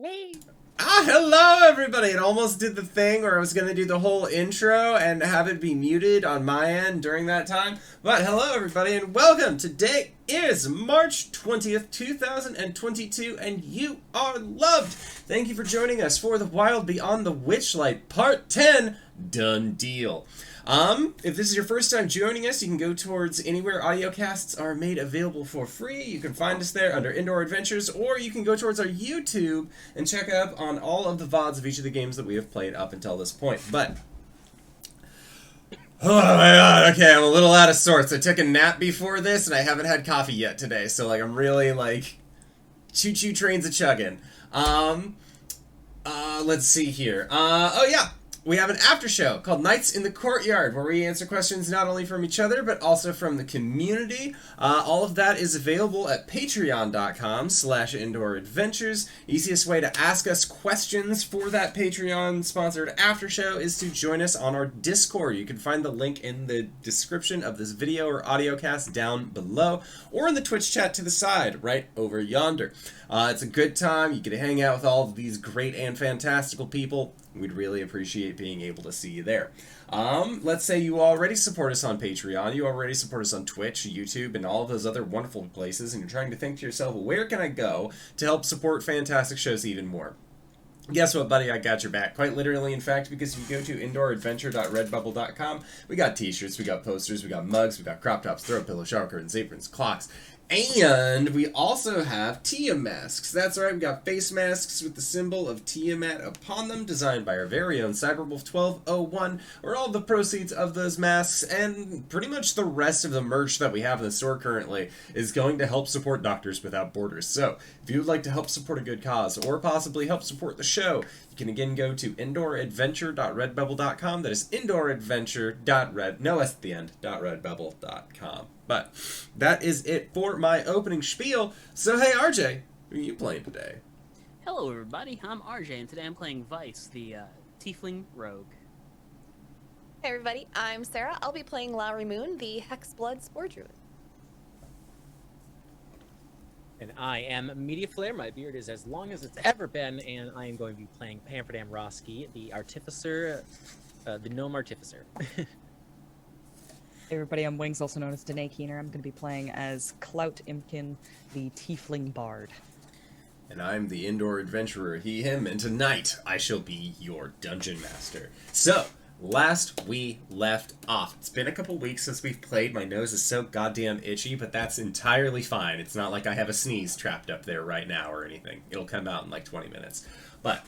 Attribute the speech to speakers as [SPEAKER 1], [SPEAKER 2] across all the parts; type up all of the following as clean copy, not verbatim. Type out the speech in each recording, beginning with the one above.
[SPEAKER 1] Hey.
[SPEAKER 2] Hello everybody! It almost did the thing where I was going to do the whole intro and have it be muted on my end during that time. But hello everybody and welcome! Today is March 20th, 2022 and you are loved! Thank you for joining us for The Wild Beyond the Witchlight Part 10 Done Deal. If this is your first time joining us, you can go towards anywhere audiocasts are made available for free. You can find us there under Indoor Adventures, or you can go towards our YouTube and check up on all of the VODs of each of the games that we have played up until this point. But, oh my god, okay, I'm a little out of sorts. I took a nap before this, and I haven't had coffee yet today, so, I'm really, choo-choo trains a-chugging. Let's see here. Oh yeah! We have an after show called Nights in the Courtyard, where we answer questions not only from each other, but also from the community. All of that is available at patreon.com/indooradventures. Easiest way to ask us questions for that Patreon-sponsored after show is to join us on our Discord. You can find the link in the description of this video or audiocast down below, or in the Twitch chat to the side, right over yonder. It's a good time. You get to hang out with all of these great and fantastical people. We'd really appreciate being able to see you there. Let's say you already support us on Patreon, you already support us on Twitch, YouTube, and all of those other wonderful places, and you're trying to think to yourself, well, where can I go to help support fantastic shows even more? Guess what, buddy? I got your back. Quite literally, in fact, because if you go to indooradventure.redbubble.com, we got t-shirts, we got posters, we got mugs, we got crop tops, throw pillows, shower curtains, aprons, clocks, and we also have Tia masks. That's right, we got face masks with the symbol of Tiamat upon them, designed by our very own Cyberwolf1201, where all the proceeds of those masks, and pretty much the rest of the merch that we have in the store currently, is going to help support Doctors Without Borders. So, if you would like to help support a good cause, or possibly help support the show, you can again go to indooradventure.redbubble.com. That is indooradventure.red, no S at the end, .redbubble.com. But that is it for my opening spiel. So hey RJ, who are you playing today?
[SPEAKER 1] Hello everybody, I'm RJ and today I'm playing Vice, the Tiefling Rogue.
[SPEAKER 3] Hey everybody, I'm Sarah. I'll be playing Lowry Moon, the Hexblood Spore Druid.
[SPEAKER 4] And I am Mediaflare. My beard is as long as it's ever been, and I am going to be playing Pamferdam the Artificer, the Gnome Artificer.
[SPEAKER 5] Hey everybody, I'm Wings, also known as Danae Keener. I'm going to be playing as Clout Imkin, the Tiefling Bard.
[SPEAKER 2] And I'm the Indoor Adventurer, he, him, and tonight I shall be your Dungeon Master. So, last we left off. It's been a couple weeks since we've played. My nose is so goddamn itchy, but that's entirely fine. It's not like I have a sneeze trapped up there right now or anything. It'll come out in like 20 minutes. But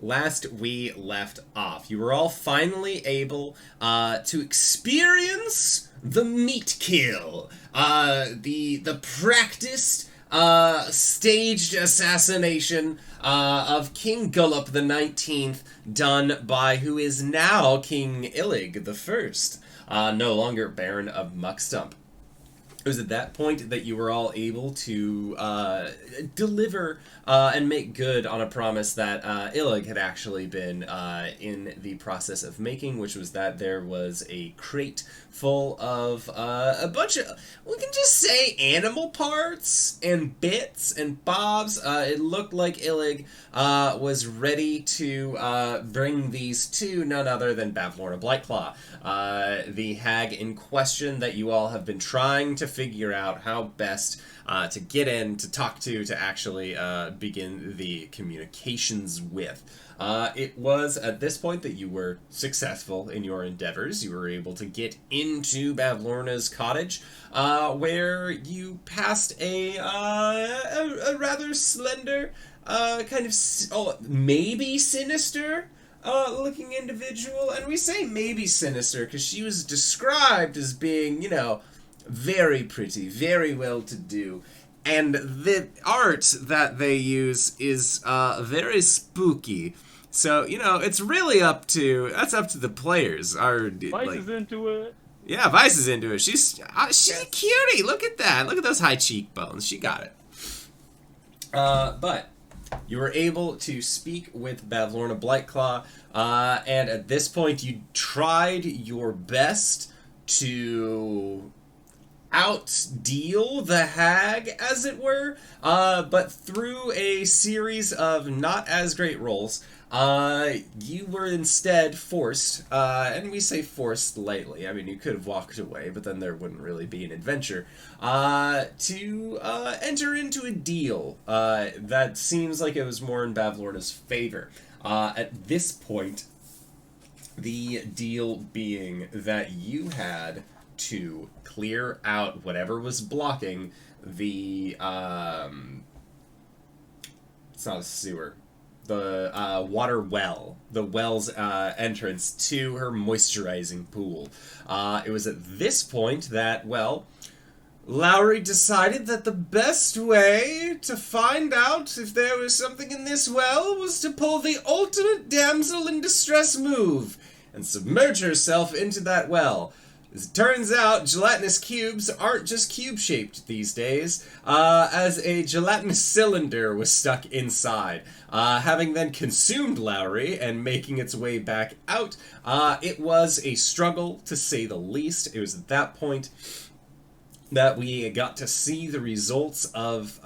[SPEAKER 2] last we left off, you were all finally able to experience the meat kill, the practiced, staged assassination of King Gullop the 19th, done by who is now King Illig the First, no longer Baron of Muckstump. It was at that point that you were all able to deliver and make good on a promise that Illig had actually been in the process of making, which was that there was a crate full of a bunch of, we can just say, animal parts and bits and bobs. It looked like Illig was ready to bring these to none other than Bavlorna Blightclaw, the hag in question that you all have been trying to figure out how best to get in, to talk to actually begin the communications with. It was at this point that you were successful in your endeavors. You were able to get into Bavlorna's cottage, where you passed a rather slender, kind of, maybe sinister looking individual. And we say maybe sinister because she was described as being, very pretty, very well-to-do, and the art that they use is very spooky. So, it's really up to the players.
[SPEAKER 6] Vice is into it.
[SPEAKER 2] Yeah, Vice is into it. She's a cutie. Look at that. Look at those high cheekbones. She got it. But you were able to speak with Bavlorna Blightclaw, and at this point you tried your best to out-deal the hag, as it were, but through a series of not as great rolls, you were instead forced, and we say forced lightly, I mean, you could have walked away, but then there wouldn't really be an adventure, to enter into a deal that seems like it was more in Bavlorna's favor. At this point, the deal being that you had to clear out whatever was blocking the, it's not a sewer, the water well, the well's entrance to her moisturizing pool. It was at this point that, well, Lowry decided that the best way to find out if there was something in this well was to pull the ultimate damsel in distress move and submerge herself into that well. As it turns out, gelatinous cubes aren't just cube-shaped these days, as a gelatinous cylinder was stuck inside. Having then consumed Lowry and making its way back out, it was a struggle, to say the least. It was at that point that we got to see the results of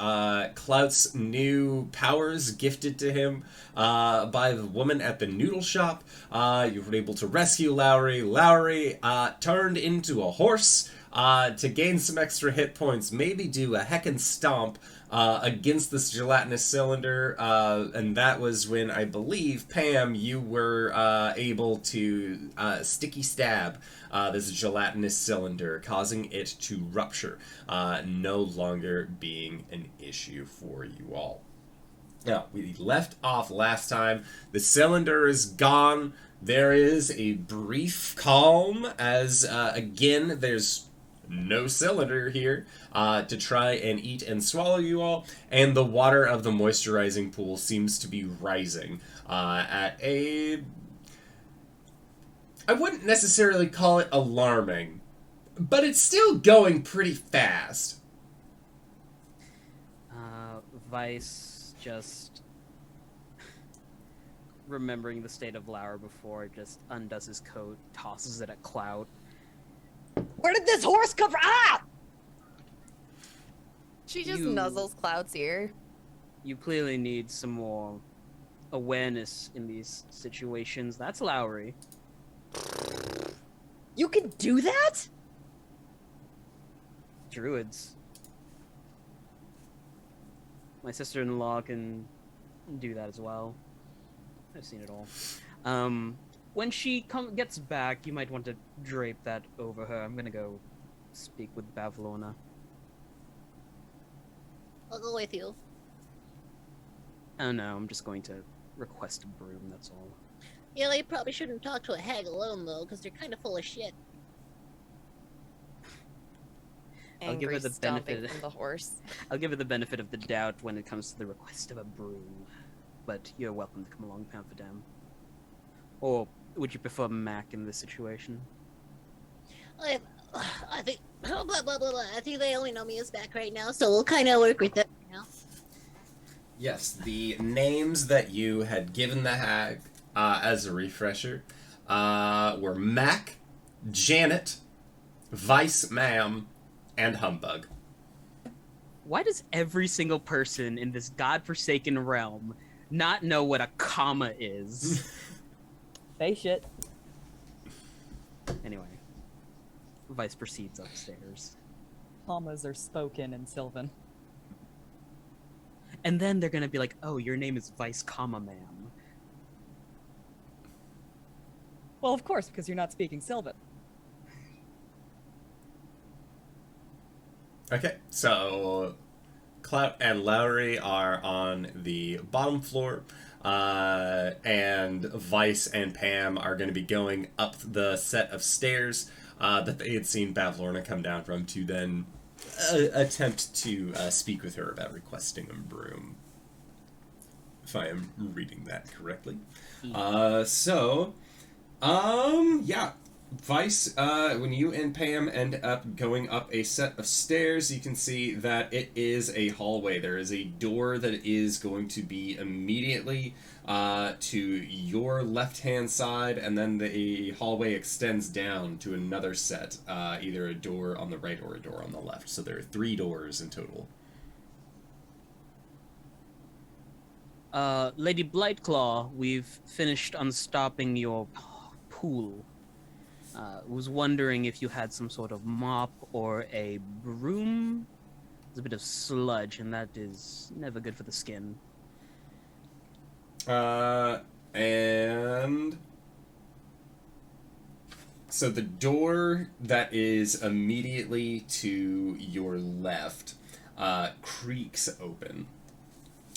[SPEAKER 2] Clout's new powers gifted to him by the woman at the noodle shop. You were able to rescue Lowry. Lowry turned into a horse to gain some extra hit points, maybe do a heckin' stomp against this gelatinous cylinder, and that was when, I believe, Pam, you were able to sticky stab this gelatinous cylinder, causing it to rupture, no longer being an issue for you all. Now, we left off last time. The cylinder is gone. There is a brief calm as, again, there's no cylinder here to try and eat and swallow you all, and the water of the moisturizing pool seems to be rising at a... I wouldn't necessarily call it alarming, but it's still going pretty fast.
[SPEAKER 1] Vice just remembering the state of Lowry before, just undoes his coat, tosses it at Clout.
[SPEAKER 5] Where did this horse come from? Ah!
[SPEAKER 3] She just nuzzles Clout's ear.
[SPEAKER 1] You clearly need some more awareness in these situations. That's Lowry.
[SPEAKER 5] You can do that?
[SPEAKER 1] Druids. My sister-in-law can do that as well. I've seen it all. When she gets back, you might want to drape that over her. I'm gonna go speak with Bavlorna.
[SPEAKER 7] I'll go with you.
[SPEAKER 1] Oh no, I'm just going to request a broom, that's all.
[SPEAKER 7] Yeah, you probably shouldn't talk to a hag alone, though, because they're kind of full of shit.
[SPEAKER 1] I'll give her the benefit
[SPEAKER 3] from the horse.
[SPEAKER 1] I'll give her the benefit of the doubt when it comes to the request of a broom. But you're welcome to come along, Pamferdam. Or would you prefer Mac in this situation?
[SPEAKER 7] I think blah blah blah blah. I think they only know me as Mac right now, so we'll kind of work with it. You know?
[SPEAKER 2] Yes, the names that you had given the hag as a refresher were Mac, Janet, Vice Ma'am, and Humbug.
[SPEAKER 1] Why does every single person in this godforsaken realm not know what a comma is?
[SPEAKER 5] Say shit.
[SPEAKER 1] Anyway, Vice proceeds upstairs.
[SPEAKER 5] Commas are spoken in Sylvan.
[SPEAKER 1] And then they're gonna be like, oh, your name is Vice, comma, ma'am.
[SPEAKER 5] Well, of course, because you're not speaking Sylvan.
[SPEAKER 2] Okay, so Clout and Lowry are on the bottom floor, and Vice and Pam are going to be going up the set of stairs that they had seen Bavlorna come down from to then attempt to speak with her about requesting a broom, if I am reading that correctly. Yeah. Vice, when you and Pam end up going up a set of stairs, you can see that it is a hallway. There is a door that is going to be immediately to your left-hand side, and then the hallway extends down to another set, either a door on the right or a door on the left. So there are 3 doors in total.
[SPEAKER 1] Lady Blightclaw, we've finished unstopping your pool. Was wondering if you had some sort of mop or a broom. There's a bit of sludge, and that is never good for the skin.
[SPEAKER 2] And so the door that is immediately to your left creaks open.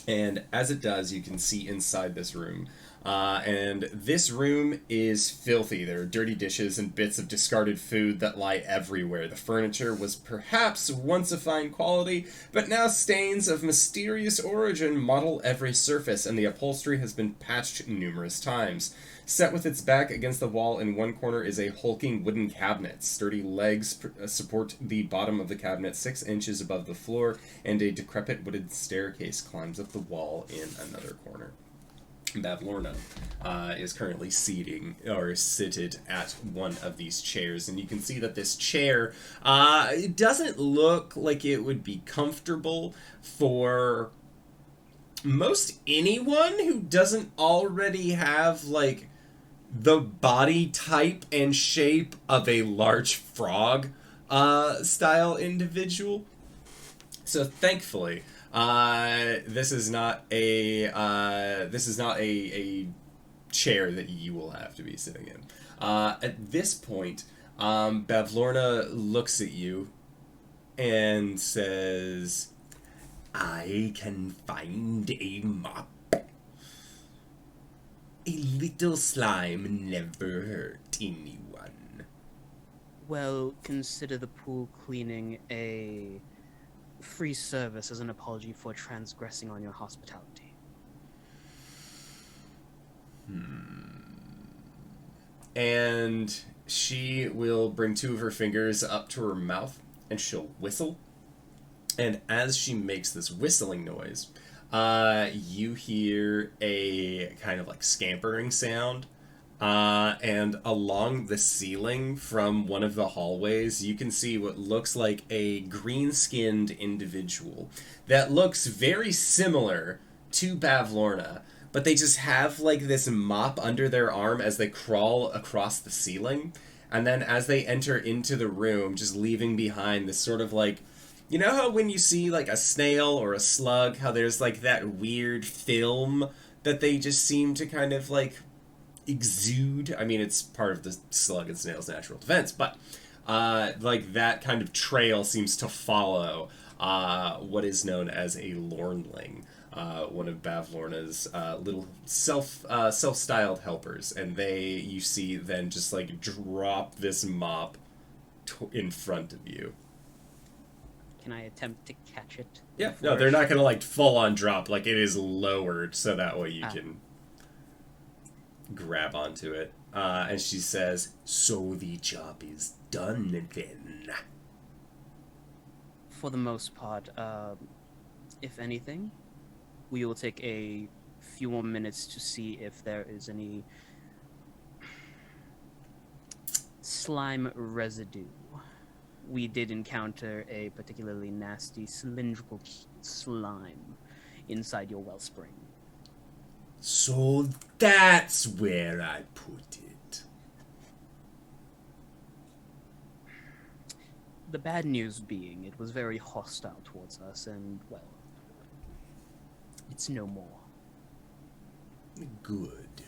[SPEAKER 2] And as it does, you can see inside this room. And this room is filthy. There are dirty dishes and bits of discarded food that lie everywhere. The furniture was perhaps once of fine quality, but now stains of mysterious origin mottle every surface, and the upholstery has been patched numerous times. Set with its back against the wall in one corner is a hulking wooden cabinet. Sturdy legs support the bottom of the cabinet 6 inches above the floor, and a decrepit wooden staircase climbs up the wall in another corner. Bavlorna is currently seated at one of these chairs, and you can see that this chair it doesn't look like it would be comfortable for most anyone who doesn't already have like the body type and shape of a large frog style individual. So thankfully, this is not a chair that you will have to be sitting in. At this point, Bavlorna looks at you and says, "I can find a mop. A little slime never hurt anyone."
[SPEAKER 1] Well, consider the pool cleaning a free service as an apology for transgressing on your hospitality.
[SPEAKER 2] And she will bring 2 of her fingers up to her mouth, and she'll whistle. And as she makes this whistling noise, you hear a kind of like scampering sound. And along the ceiling from one of the hallways, you can see what looks like a green-skinned individual that looks very similar to Bavlorna, but they just have like this mop under their arm as they crawl across the ceiling. And then as they enter into the room, just leaving behind this sort of like, you know how when you see like a snail or a slug, how there's like that weird film that they just seem to kind of like exude? I mean, it's part of the slug and snail's natural defense, but like that kind of trail seems to follow what is known as a lornling, one of Bavlorna's little self-styled helpers, and you see then just like drop this mop in front of you.
[SPEAKER 1] Can I attempt to catch it?
[SPEAKER 2] Yeah, no, they're not gonna like full on drop. Like it is lowered so that way you can grab onto it. And she says, "So the job is done then."
[SPEAKER 1] For the most part, if anything, we will take a few more minutes to see if there is any slime residue. We did encounter a particularly nasty cylindrical slime inside your wellspring.
[SPEAKER 2] So that's where I put it.
[SPEAKER 1] The bad news being it was very hostile towards us, and, well, it's no more.
[SPEAKER 2] Good.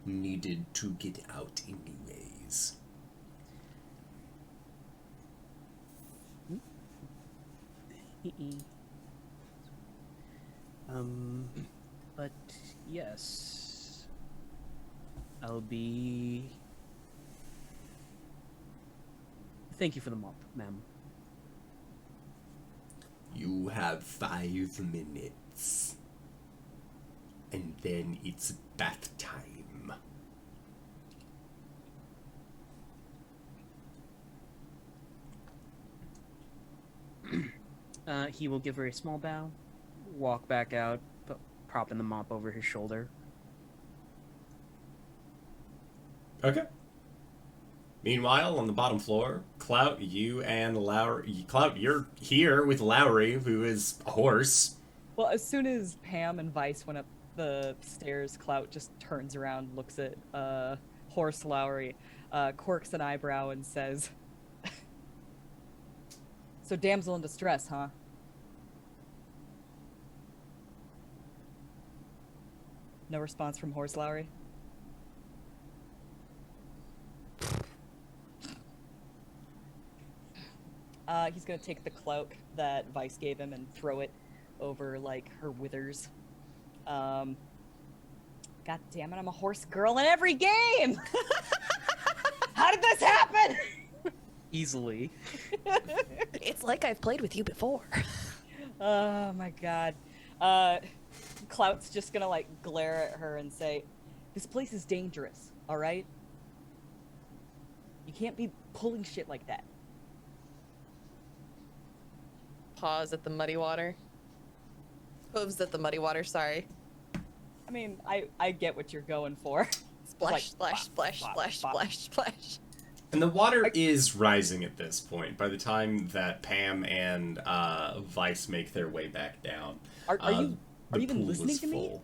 [SPEAKER 2] Needed to get out anyways.
[SPEAKER 1] But yes, I'll be... Thank you for the mop, ma'am.
[SPEAKER 2] You have 5 minutes. And then it's bath time.
[SPEAKER 1] He will give her a small bow, walk back out, propping the mop over his shoulder.
[SPEAKER 2] Okay. Meanwhile, on the bottom floor, Clout, you and Lowry... Clout, you're here with Lowry, who is a horse.
[SPEAKER 5] Well, as soon as Pam and Vice went up the stairs, Clout just turns around, looks at horse Lowry, quirks an eyebrow, and says, "So damsel in distress, huh?" No response from horse Lowry. He's gonna take the cloak that Vice gave him and throw it over, like, her withers. God damn it, I'm a horse girl in every game! How did this happen?
[SPEAKER 1] Easily.
[SPEAKER 3] It's like I've played with you before.
[SPEAKER 5] Oh my god. Clout's just gonna, like, glare at her and say, "This place is dangerous, alright? You can't be pulling shit like that."
[SPEAKER 3] Pause at the muddy water. Hooves at the muddy water, sorry.
[SPEAKER 5] I mean, I get what you're going for.
[SPEAKER 3] Splash,
[SPEAKER 5] Like,
[SPEAKER 3] splash, splash,
[SPEAKER 5] bop,
[SPEAKER 3] splash,
[SPEAKER 5] bop.
[SPEAKER 3] splash, splash.
[SPEAKER 2] And the water is rising at this point, by the time that Pam and Vice make their way back down.
[SPEAKER 5] Are you
[SPEAKER 2] the
[SPEAKER 5] even
[SPEAKER 2] pool
[SPEAKER 5] listening
[SPEAKER 2] is
[SPEAKER 5] to me?
[SPEAKER 2] full.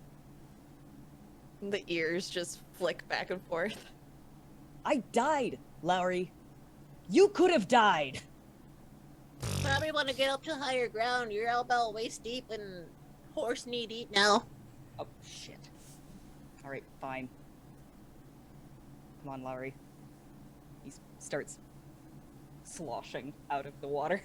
[SPEAKER 3] The ears just flick back and forth.
[SPEAKER 5] I died, Lowry. You could have died.
[SPEAKER 7] Probably want to get up to higher ground. You're all about waist deep and horse knee deep now.
[SPEAKER 5] Oh, shit. Alright, fine. Come on, Lowry. He starts sloshing out of the water.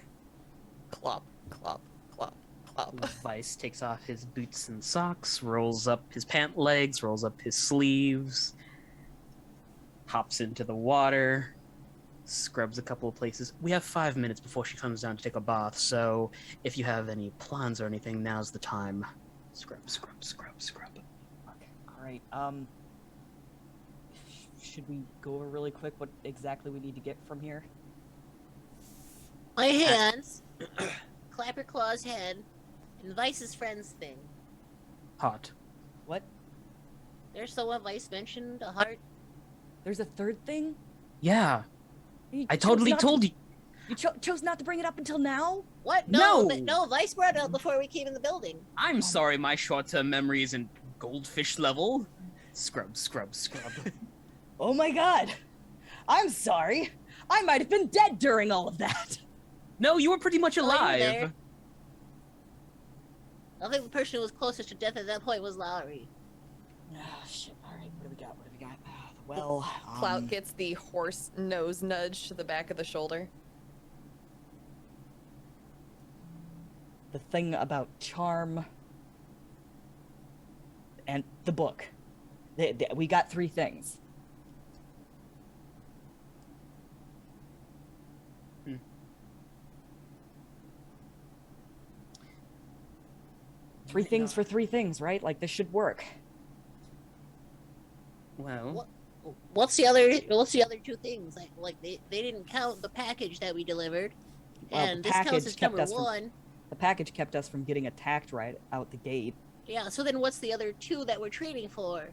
[SPEAKER 3] Clop, clop, clop, clop.
[SPEAKER 1] Vice takes off his boots and socks, rolls up his pant legs, rolls up his sleeves, hops into the water, scrubs a couple of places. We have 5 minutes before she comes down to take a bath, so if you have any plans or anything, now's the time. Scrub, scrub, scrub, scrub.
[SPEAKER 5] Okay, alright, should we go over really quick what exactly we need to get from here?
[SPEAKER 7] My hands, Clapper Claw's head, and Vice's friend's thing.
[SPEAKER 1] Hot.
[SPEAKER 5] What?
[SPEAKER 7] There's someone Vice mentioned, a heart.
[SPEAKER 5] There's a third thing?
[SPEAKER 1] Yeah,
[SPEAKER 5] You
[SPEAKER 1] I
[SPEAKER 5] chose
[SPEAKER 1] totally
[SPEAKER 5] not to-
[SPEAKER 1] told you.
[SPEAKER 5] You chose not to bring it up until now?
[SPEAKER 7] What?
[SPEAKER 1] No!
[SPEAKER 7] No, Vice brought it up before we came in the building.
[SPEAKER 1] I'm sorry, my short-term memory isn't goldfish level. Scrub, scrub, scrub.
[SPEAKER 5] Oh my god! I'm sorry! I might have been dead during all of that!
[SPEAKER 1] No, you were pretty much
[SPEAKER 7] Oh, you were
[SPEAKER 1] alive.
[SPEAKER 7] there. I think the person who was closest to death at that point was Lowry.
[SPEAKER 5] Ah, shit. Alright, what do we got? What do we got? Well,
[SPEAKER 3] Clout gets the horse nose nudge to the back of the shoulder.
[SPEAKER 5] the thing about charm and the book. We got 3 things. Three things for 3 things, right? Like, this should work.
[SPEAKER 1] Well,
[SPEAKER 7] What's the other 2 things? Like they didn't count the package that we delivered.
[SPEAKER 5] Well,
[SPEAKER 7] And
[SPEAKER 5] the
[SPEAKER 7] this counts
[SPEAKER 5] package
[SPEAKER 7] as
[SPEAKER 5] kept
[SPEAKER 7] number
[SPEAKER 5] us from-
[SPEAKER 7] 1.
[SPEAKER 5] The package kept us from getting attacked right out the gate.
[SPEAKER 7] Yeah, so then what's the other 2 that we're trading for?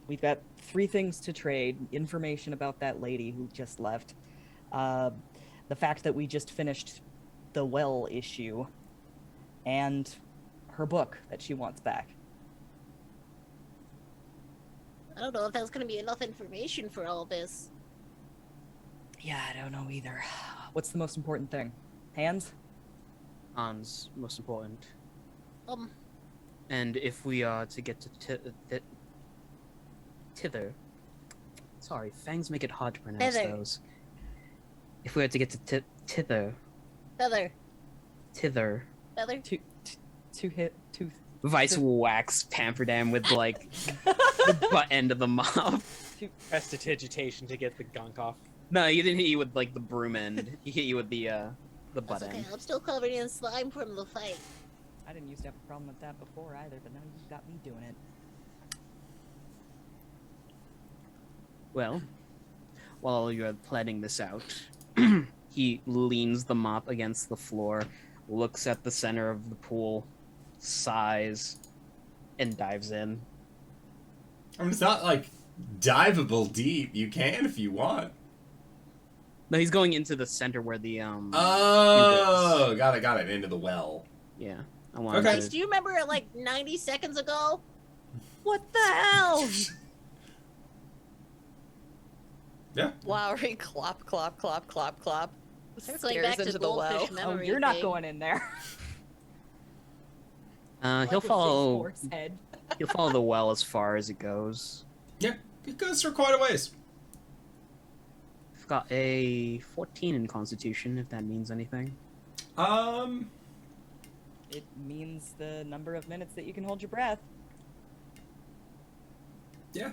[SPEAKER 5] We've got 3 things to trade. Information about that lady who just left. The fact that we just finished the well issue. And her book that she wants back.
[SPEAKER 7] I don't know if that's going to be enough information for all this.
[SPEAKER 5] Yeah, I don't know either. What's the most important thing? Hands?
[SPEAKER 1] Han's most important.
[SPEAKER 7] Um,
[SPEAKER 1] And if we are to get to Tither. Sorry, fangs make it hard to pronounce
[SPEAKER 7] Tither.
[SPEAKER 1] those. If we are to get to Tither.
[SPEAKER 7] Feather.
[SPEAKER 1] Tither.
[SPEAKER 7] Feather.
[SPEAKER 5] Two.
[SPEAKER 1] Vice whacks Pamferdam with, like, the butt end of the mop.
[SPEAKER 4] Prestidigitation to get the gunk off.
[SPEAKER 1] No, he didn't hit you with, like, the broom end. He hit you with the butt
[SPEAKER 7] That's okay.
[SPEAKER 1] end.
[SPEAKER 7] I'm still covered in slime from the fight.
[SPEAKER 5] I didn't used to have a problem with that before either, but now you've got me doing it.
[SPEAKER 1] Well, while you're planning this out, He leans the mop against the floor, looks at the center of the pool, sighs, and dives in.
[SPEAKER 2] I mean, it's not like diveable deep. You can if you want.
[SPEAKER 1] No, he's going into the center where the
[SPEAKER 2] Oh,
[SPEAKER 1] cube is.
[SPEAKER 2] got it. Into the well.
[SPEAKER 1] Yeah, I wanted
[SPEAKER 2] Okay.
[SPEAKER 7] Guys, do you remember like 90 seconds ago?
[SPEAKER 5] What the hell?
[SPEAKER 2] Yeah.
[SPEAKER 3] Lowry, clop, clop, clop, clop, clop.
[SPEAKER 7] Circling
[SPEAKER 3] Stares
[SPEAKER 7] back to
[SPEAKER 3] into the well.
[SPEAKER 7] goldfish
[SPEAKER 5] Oh,
[SPEAKER 7] memory.
[SPEAKER 5] you're not
[SPEAKER 7] thing.
[SPEAKER 5] going in there.
[SPEAKER 1] He'll
[SPEAKER 5] Like a
[SPEAKER 1] follow.
[SPEAKER 5] horse head.
[SPEAKER 1] He'll follow the well as far as it goes.
[SPEAKER 2] Yeah, it goes for quite a ways.
[SPEAKER 1] I've got a 14 in Constitution, if that means anything.
[SPEAKER 5] It means the number of minutes that you can hold your breath.
[SPEAKER 2] Yeah.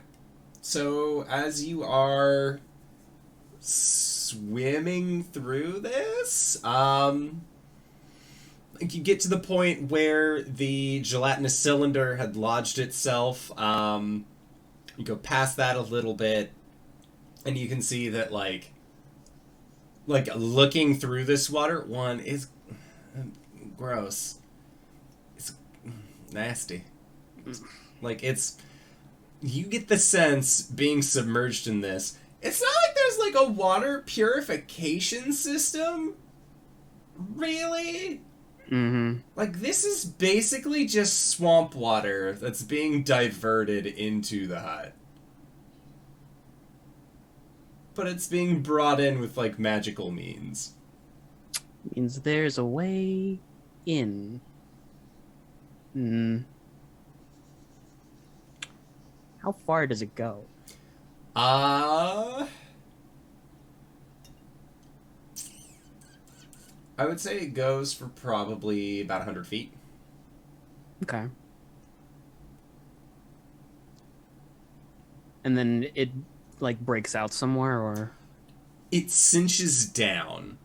[SPEAKER 2] So as you are swimming through this, you get to the point where the gelatinous cylinder had lodged itself. You go past that a little bit, and you can see that like looking through this water, one is gross. It's nasty. Like it's. You get the sense, being submerged in this, it's not like there's like a water purification system. Really?
[SPEAKER 1] Mm-hmm.
[SPEAKER 2] Like, this is basically just swamp water that's being diverted into the hut. But it's being brought in with, like, magical means.
[SPEAKER 1] Means there's a way in. Hmm. How far does it go?
[SPEAKER 2] I would say it goes for probably about 100 feet.
[SPEAKER 1] Okay. And then it, like, breaks out somewhere, or?
[SPEAKER 2] It cinches down.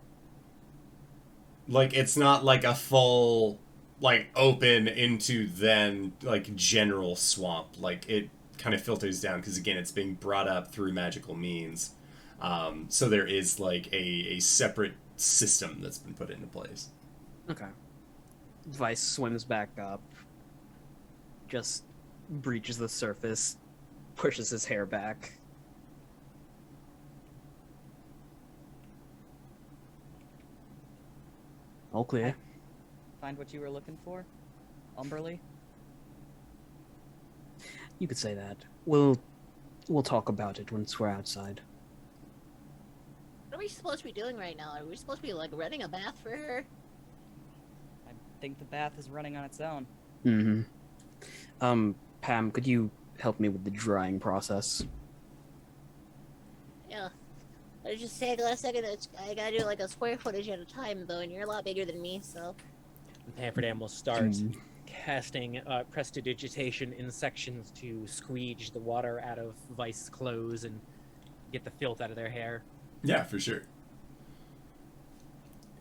[SPEAKER 2] Like, it's not like a full, like, open into then, like, general swamp. Like, it kind of filters down, because, again, it's being brought up through magical means. So there is, like, a separate system that's been put into place.
[SPEAKER 1] Okay. Vice swims back up, just breaches the surface, pushes his hair back. All clear.
[SPEAKER 5] Find what you were looking for? Umberly?
[SPEAKER 1] You could say that. We'll talk about it once we're outside.
[SPEAKER 7] What are we supposed to be doing right now? Are we supposed to be like running a bath for her?
[SPEAKER 5] I think the bath is running on its own.
[SPEAKER 1] Mm-hmm. Pam, could you help me with the drying process?
[SPEAKER 7] Yeah. I was just saying last second that I gotta do like a square footage at a time though, and you're a lot bigger than me, so.
[SPEAKER 4] Pamferdam will start casting prestidigitation in sections to squeege the water out of Vice's clothes and get the filth out of their hair.
[SPEAKER 2] Yeah, for sure.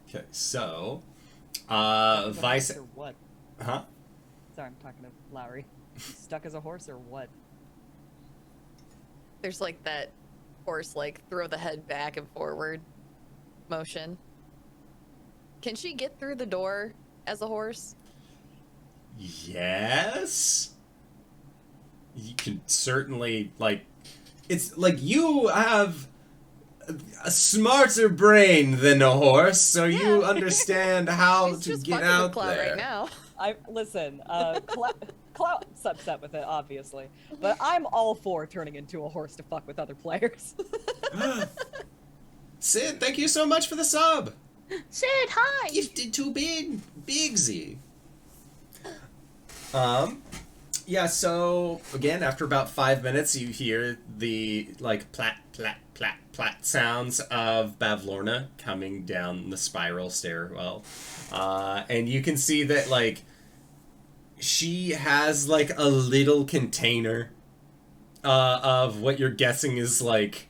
[SPEAKER 2] Okay, so Vice.
[SPEAKER 5] Or what?
[SPEAKER 2] Huh?
[SPEAKER 5] Sorry, I'm talking to Lowry. You stuck as a horse or what?
[SPEAKER 3] There's like that horse, like throw the head back and forward motion. Can she get through the door as a horse?
[SPEAKER 2] Yes. You can certainly, like, it's like you have a smarter brain than a horse, so you understand how
[SPEAKER 3] She's
[SPEAKER 2] to
[SPEAKER 3] just
[SPEAKER 2] get
[SPEAKER 3] fucking
[SPEAKER 2] out
[SPEAKER 3] with Clout
[SPEAKER 2] there.
[SPEAKER 3] right now.
[SPEAKER 5] Listen, Clout's upset with it, obviously, but I'm all for turning into a horse to fuck with other players.
[SPEAKER 2] Sid, thank you so much for the sub.
[SPEAKER 7] Sid, hi!
[SPEAKER 2] Gifted to Bigsy. Yeah, so, again, after about 5 minutes, you hear the, like, plat, plat, plat, plat sounds of Bavlorna coming down the spiral stairwell. And you can see that, like, she has, like, a little container of what you're guessing is, like,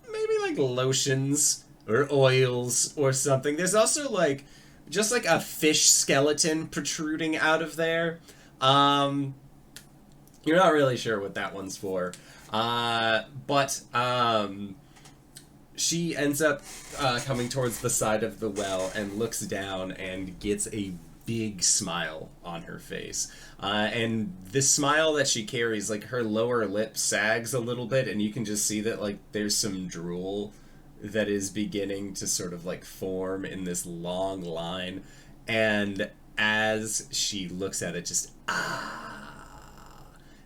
[SPEAKER 2] maybe, like, lotions or oils or something. There's also, like, just, like, a fish skeleton protruding out of there. You're not really sure what that one's for. But she ends up coming towards the side of the well and looks down and gets a big smile on her face. And this smile that she carries, like, her lower lip sags a little bit, and you can just see that, like, there's some drool that is beginning to sort of, like, form in this long line. And as she looks at it, just,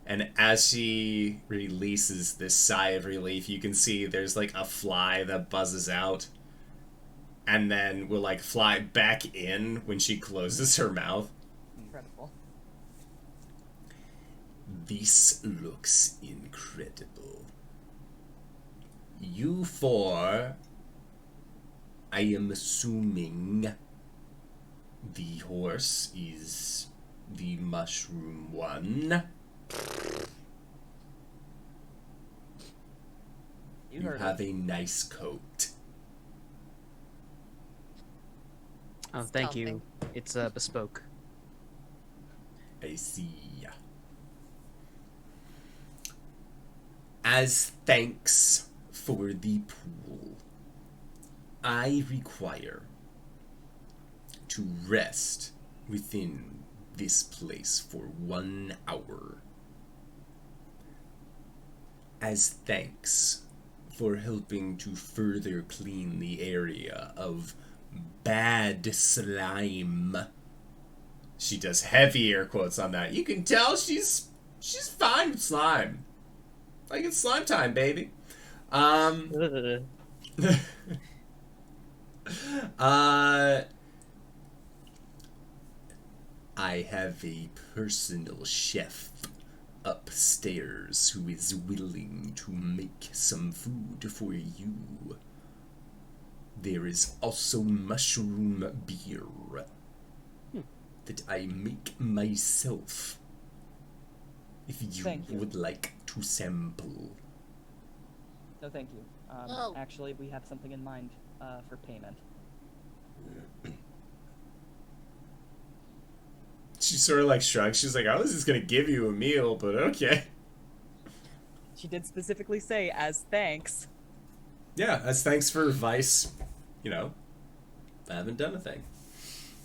[SPEAKER 2] and as she releases this sigh of relief, you can see there's, like, a fly that buzzes out and then will, like, fly back in when she closes her mouth.
[SPEAKER 5] Incredible.
[SPEAKER 2] This looks incredible. You four, I am assuming the horse is the mushroom one. You
[SPEAKER 5] heard
[SPEAKER 2] have a nice coat.
[SPEAKER 1] Oh, thank you. It's bespoke.
[SPEAKER 2] I see. As thanks for the pool, I require to rest within this place for 1 hour. As thanks for helping to further clean the area of bad slime. She does heavy air quotes on that. You can tell she's fine with slime. Like, it's slime time, baby. I have a personal chef upstairs who is willing to make some food for you. There is also mushroom beer that I make myself. If you would like to sample.
[SPEAKER 5] No, thank you.
[SPEAKER 7] Oh.
[SPEAKER 5] Actually, we have something in mind for payment.
[SPEAKER 2] She sort of like shrugs. She's like, I was just gonna give you a meal, but okay.
[SPEAKER 5] She did specifically say, as thanks.
[SPEAKER 2] Yeah, as thanks for Vice, you know, I haven't done a thing.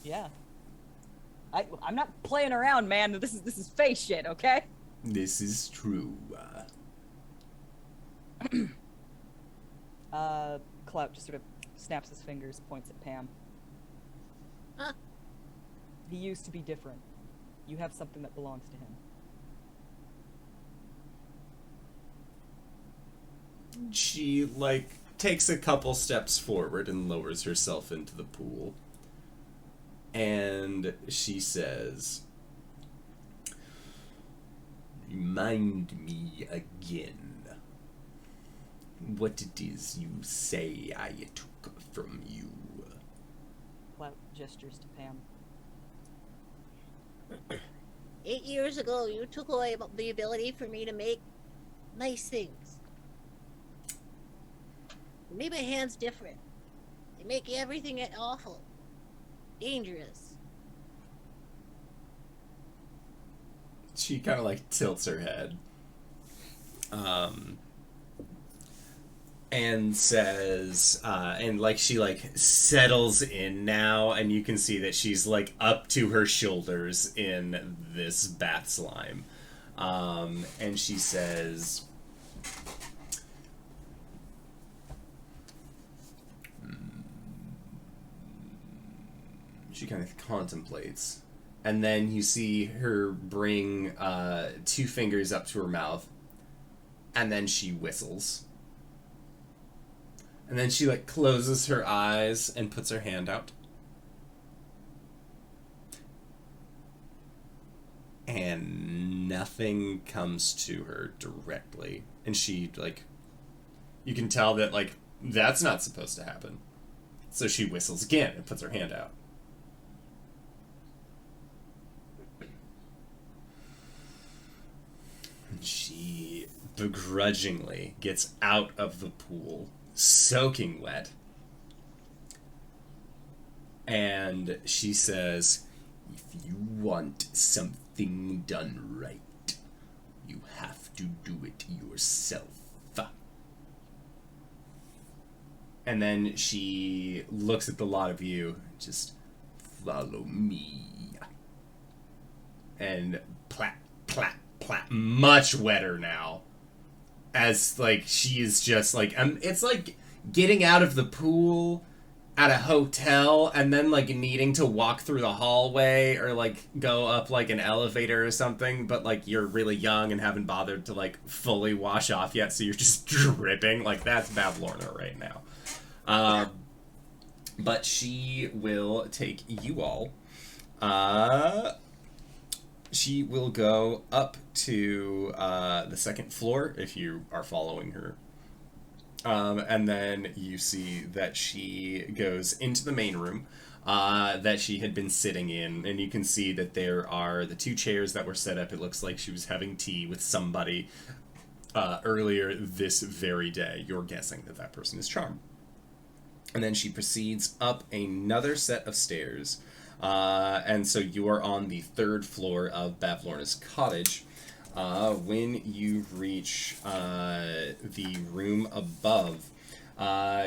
[SPEAKER 5] Yeah. I'm not playing around, man. This is face shit, okay?
[SPEAKER 2] This is true.
[SPEAKER 5] Clout just sort of snaps his fingers, points at Pam.
[SPEAKER 7] Huh?
[SPEAKER 5] He used to be different. You have something that belongs to him.
[SPEAKER 2] She, like, takes a couple steps forward and lowers herself into the pool. And she says, remind me again what it is you say I took from you.
[SPEAKER 5] Clout gestures to Pam.
[SPEAKER 7] 8 years ago, you took away the ability for me to make nice things. You made my hands different. They make everything awful. Dangerous.
[SPEAKER 2] She kind of, like, tilts her head. And says, and, like, she, like, settles in now, and you can see that she's, like, up to her shoulders in this bath slime. And she says, she kind of contemplates. And then you see her bring 2 fingers up to her mouth, and then she whistles. And then she, like, closes her eyes and puts her hand out. And nothing comes to her directly. And she, like, you can tell that, like, that's not supposed to happen. So she whistles again and puts her hand out. She begrudgingly gets out of the pool, soaking wet. And she says, if you want something done right, you have to do it yourself. And then she looks at the lot of you, just follow me. And plat, plat, plat, much wetter now. As, like, she is just, like, it's like getting out of the pool at a hotel and then, like, needing to walk through the hallway or, like, go up, like, an elevator or something, but, like, you're really young and haven't bothered to, like, fully wash off yet, so you're just dripping. Like, that's Bavlorna right now. But she will take you all. She will go up to the second floor if you are following her. And then you see that she goes into the main room that she had been sitting in. And you can see that there are the 2 chairs that were set up. It looks like she was having tea with somebody earlier this very day. You're guessing that that person is Charm. And then she proceeds up another set of stairs. And so you are on the 3rd floor of Bavlorna's cottage. When you reach the room above,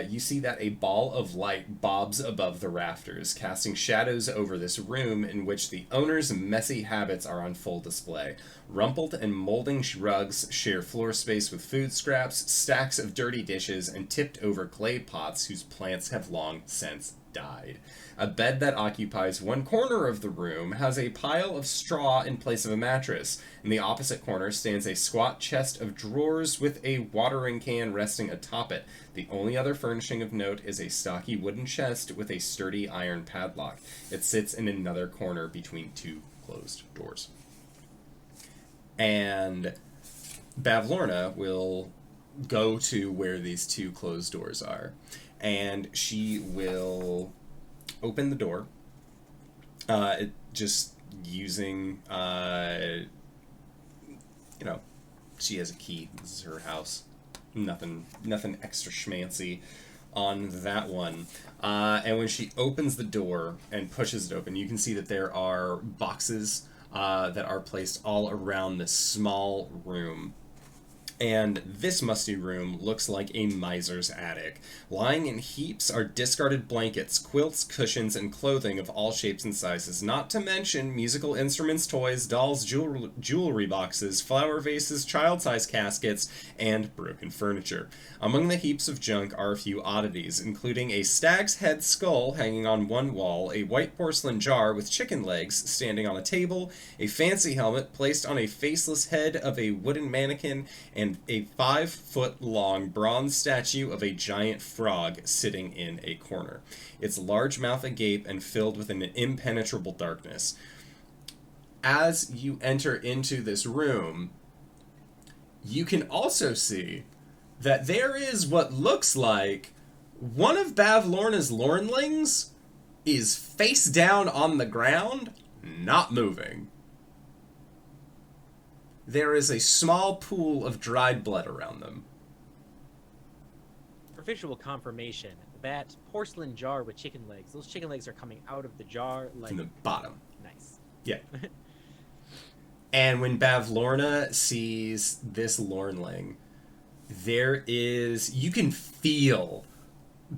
[SPEAKER 2] you see that a ball of light bobs above the rafters, casting shadows over this room in which the owner's messy habits are on full display. Rumpled and molding rugs share floor space with food scraps, stacks of dirty dishes, and tipped-over clay pots whose plants have long since died. A bed that occupies one corner of the room has a pile of straw in place of a mattress. In the opposite corner stands a squat chest of drawers with a watering can resting atop it. The only other furnishing of note is a stocky wooden chest with a sturdy iron padlock. It sits in another corner between 2 closed doors. And Bavlorna will go to where these 2 closed doors are. And she will open the door, just using, she has a key. This is her house. Nothing extra schmancy on that one. And when she opens the door and pushes it open, you can see that there are boxes that are placed all around this small room. And this musty room looks like a miser's attic. Lying in heaps are discarded blankets, quilts, cushions, and clothing of all shapes and sizes, not to mention musical instruments, toys, dolls, jewelry boxes, flower vases, child-sized caskets, and broken furniture. Among the heaps of junk are a few oddities, including a stag's head skull hanging on one wall, a white porcelain jar with chicken legs standing on a table, a fancy helmet placed on a faceless head of a wooden mannequin, and a 5-foot-long bronze statue of a giant frog sitting in a corner, its large mouth agape and filled with an impenetrable darkness. As you enter into this room, you can also see that there is what looks like one of Bavlorna's lornlings is face down on the ground, not moving. There is a small pool of dried blood around them.
[SPEAKER 4] For visual confirmation, that porcelain jar with chicken legs, those chicken legs are coming out of the jar like...
[SPEAKER 2] From the bottom.
[SPEAKER 4] Nice.
[SPEAKER 2] Yeah. And when Bavlorna sees this lornling, there is... You can feel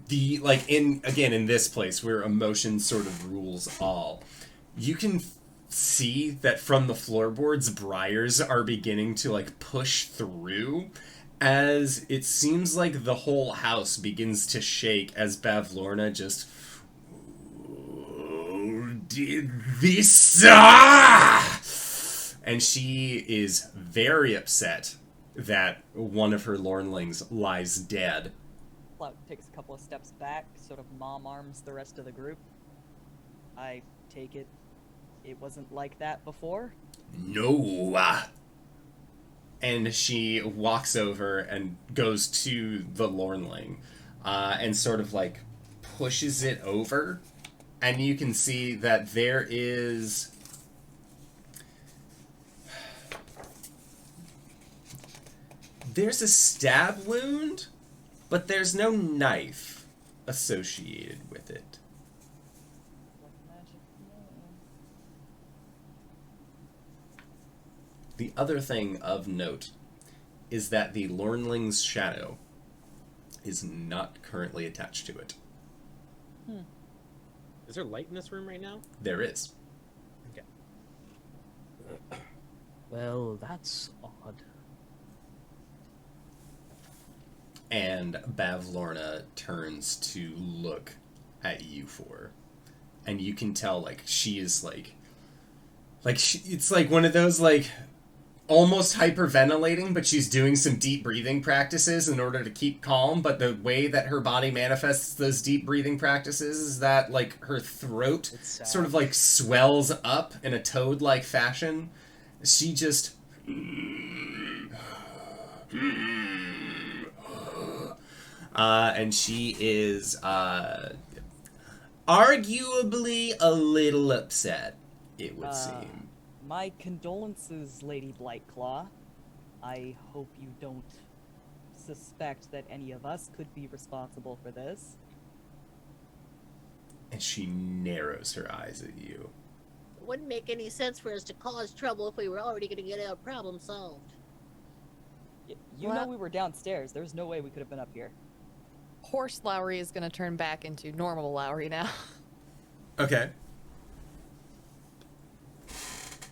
[SPEAKER 2] the... Like, in this place where emotion sort of rules all, you can see that from the floorboards, briars are beginning to, like, push through, as it seems like the whole house begins to shake as Bavlorna just... Did this... And she is very upset that one of her lornlings lies dead.
[SPEAKER 5] Clout takes a couple of steps back, sort of mom arms the rest of the group. I take it wasn't like that before?
[SPEAKER 2] No. And she walks over and goes to the lornling and sort of like pushes it over. And you can see that there's a stab wound, but there's no knife associated with it. The other thing of note is that the lornling's shadow is not currently attached to it.
[SPEAKER 4] Is there light in this room right now?
[SPEAKER 2] There is.
[SPEAKER 4] Okay.
[SPEAKER 1] Well, that's odd.
[SPEAKER 2] And Bavlorna turns to look at you four. And you can tell, like, she is, it's like one of those, like, almost hyperventilating, but she's doing some deep breathing practices in order to keep calm, but the way that her body manifests those deep breathing practices is that, like, her throat sort of, like, swells up in a toad-like fashion. She just... and she is, arguably a little upset, it would seem.
[SPEAKER 5] My condolences, Lady Blightclaw. I hope you don't suspect that any of us could be responsible for this.
[SPEAKER 2] And she narrows her eyes at you.
[SPEAKER 7] It wouldn't make any sense for us to cause trouble if we were already going to get our problem solved.
[SPEAKER 5] You know we were downstairs. There's no way we could have been up here.
[SPEAKER 3] Horse Lowry is going to turn back into normal Lowry now.
[SPEAKER 2] Okay.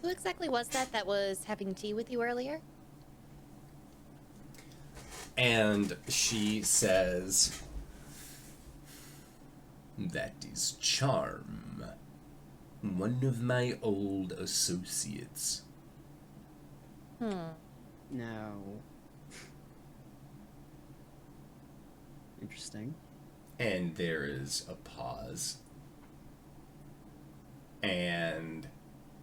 [SPEAKER 7] Who exactly was that was having tea with you earlier?
[SPEAKER 2] And she says, "That is Charm, one of my old associates."
[SPEAKER 1] No. Interesting.
[SPEAKER 2] And there is a pause. And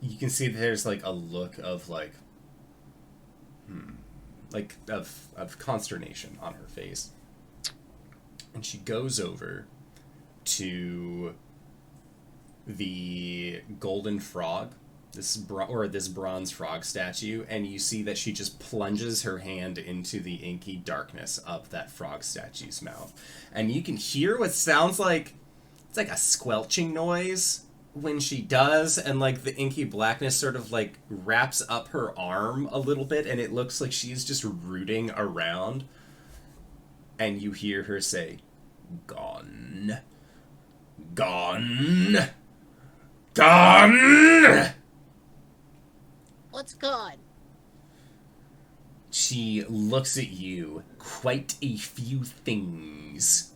[SPEAKER 2] you can see that there's, like, a look of, like, of consternation on her face. And she goes over to the golden frog, this bronze frog statue, and you see that she just plunges her hand into the inky darkness of that frog statue's mouth. And you can hear what sounds like, it's like a squelching noise when she does, and, like, the inky blackness sort of, like, wraps up her arm a little bit, and it looks like she's just rooting around. And you hear her say, "Gone. Gone. Gone!"
[SPEAKER 7] What's gone?
[SPEAKER 2] She looks at you. "Quite a few things,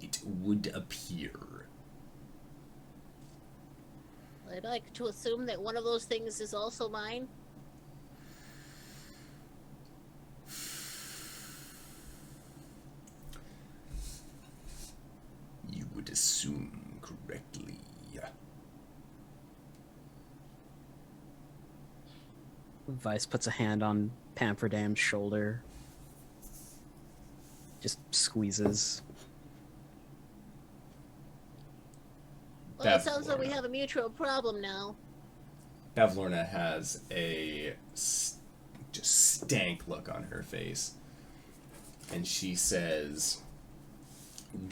[SPEAKER 2] it would appear."
[SPEAKER 7] I'd like to assume that one of those things is also mine.
[SPEAKER 2] You would assume correctly.
[SPEAKER 1] Vice puts a hand on Pamferdam's shoulder. Just squeezes.
[SPEAKER 7] Well, it sounds like we have a mutual problem now.
[SPEAKER 2] Bavlorna has a just stank look on her face. And she says,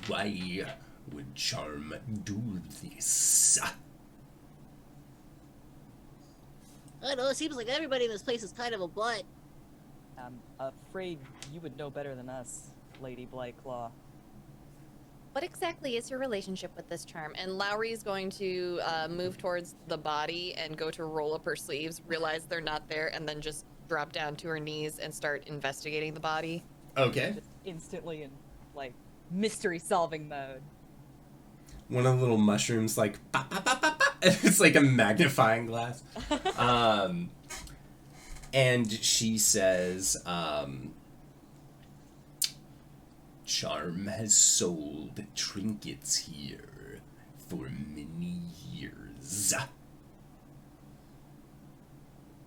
[SPEAKER 2] "Why would Charm do this?"
[SPEAKER 7] I don't know, it seems like everybody in this place is kind of a butt.
[SPEAKER 5] I'm afraid you would know better than us, Lady Blightclaw.
[SPEAKER 3] What exactly is your relationship with this charm? And Lowry's going to move towards the body and go to roll up her sleeves, realize they're not there, and then just drop down to her knees and start investigating the body.
[SPEAKER 2] Okay.
[SPEAKER 5] Just instantly in, like, mystery-solving mode.
[SPEAKER 2] One of the little mushrooms, like, pop, pop, pop, pop, pop. It's like a magnifying glass. And she says, "Charm has sold trinkets here for many years.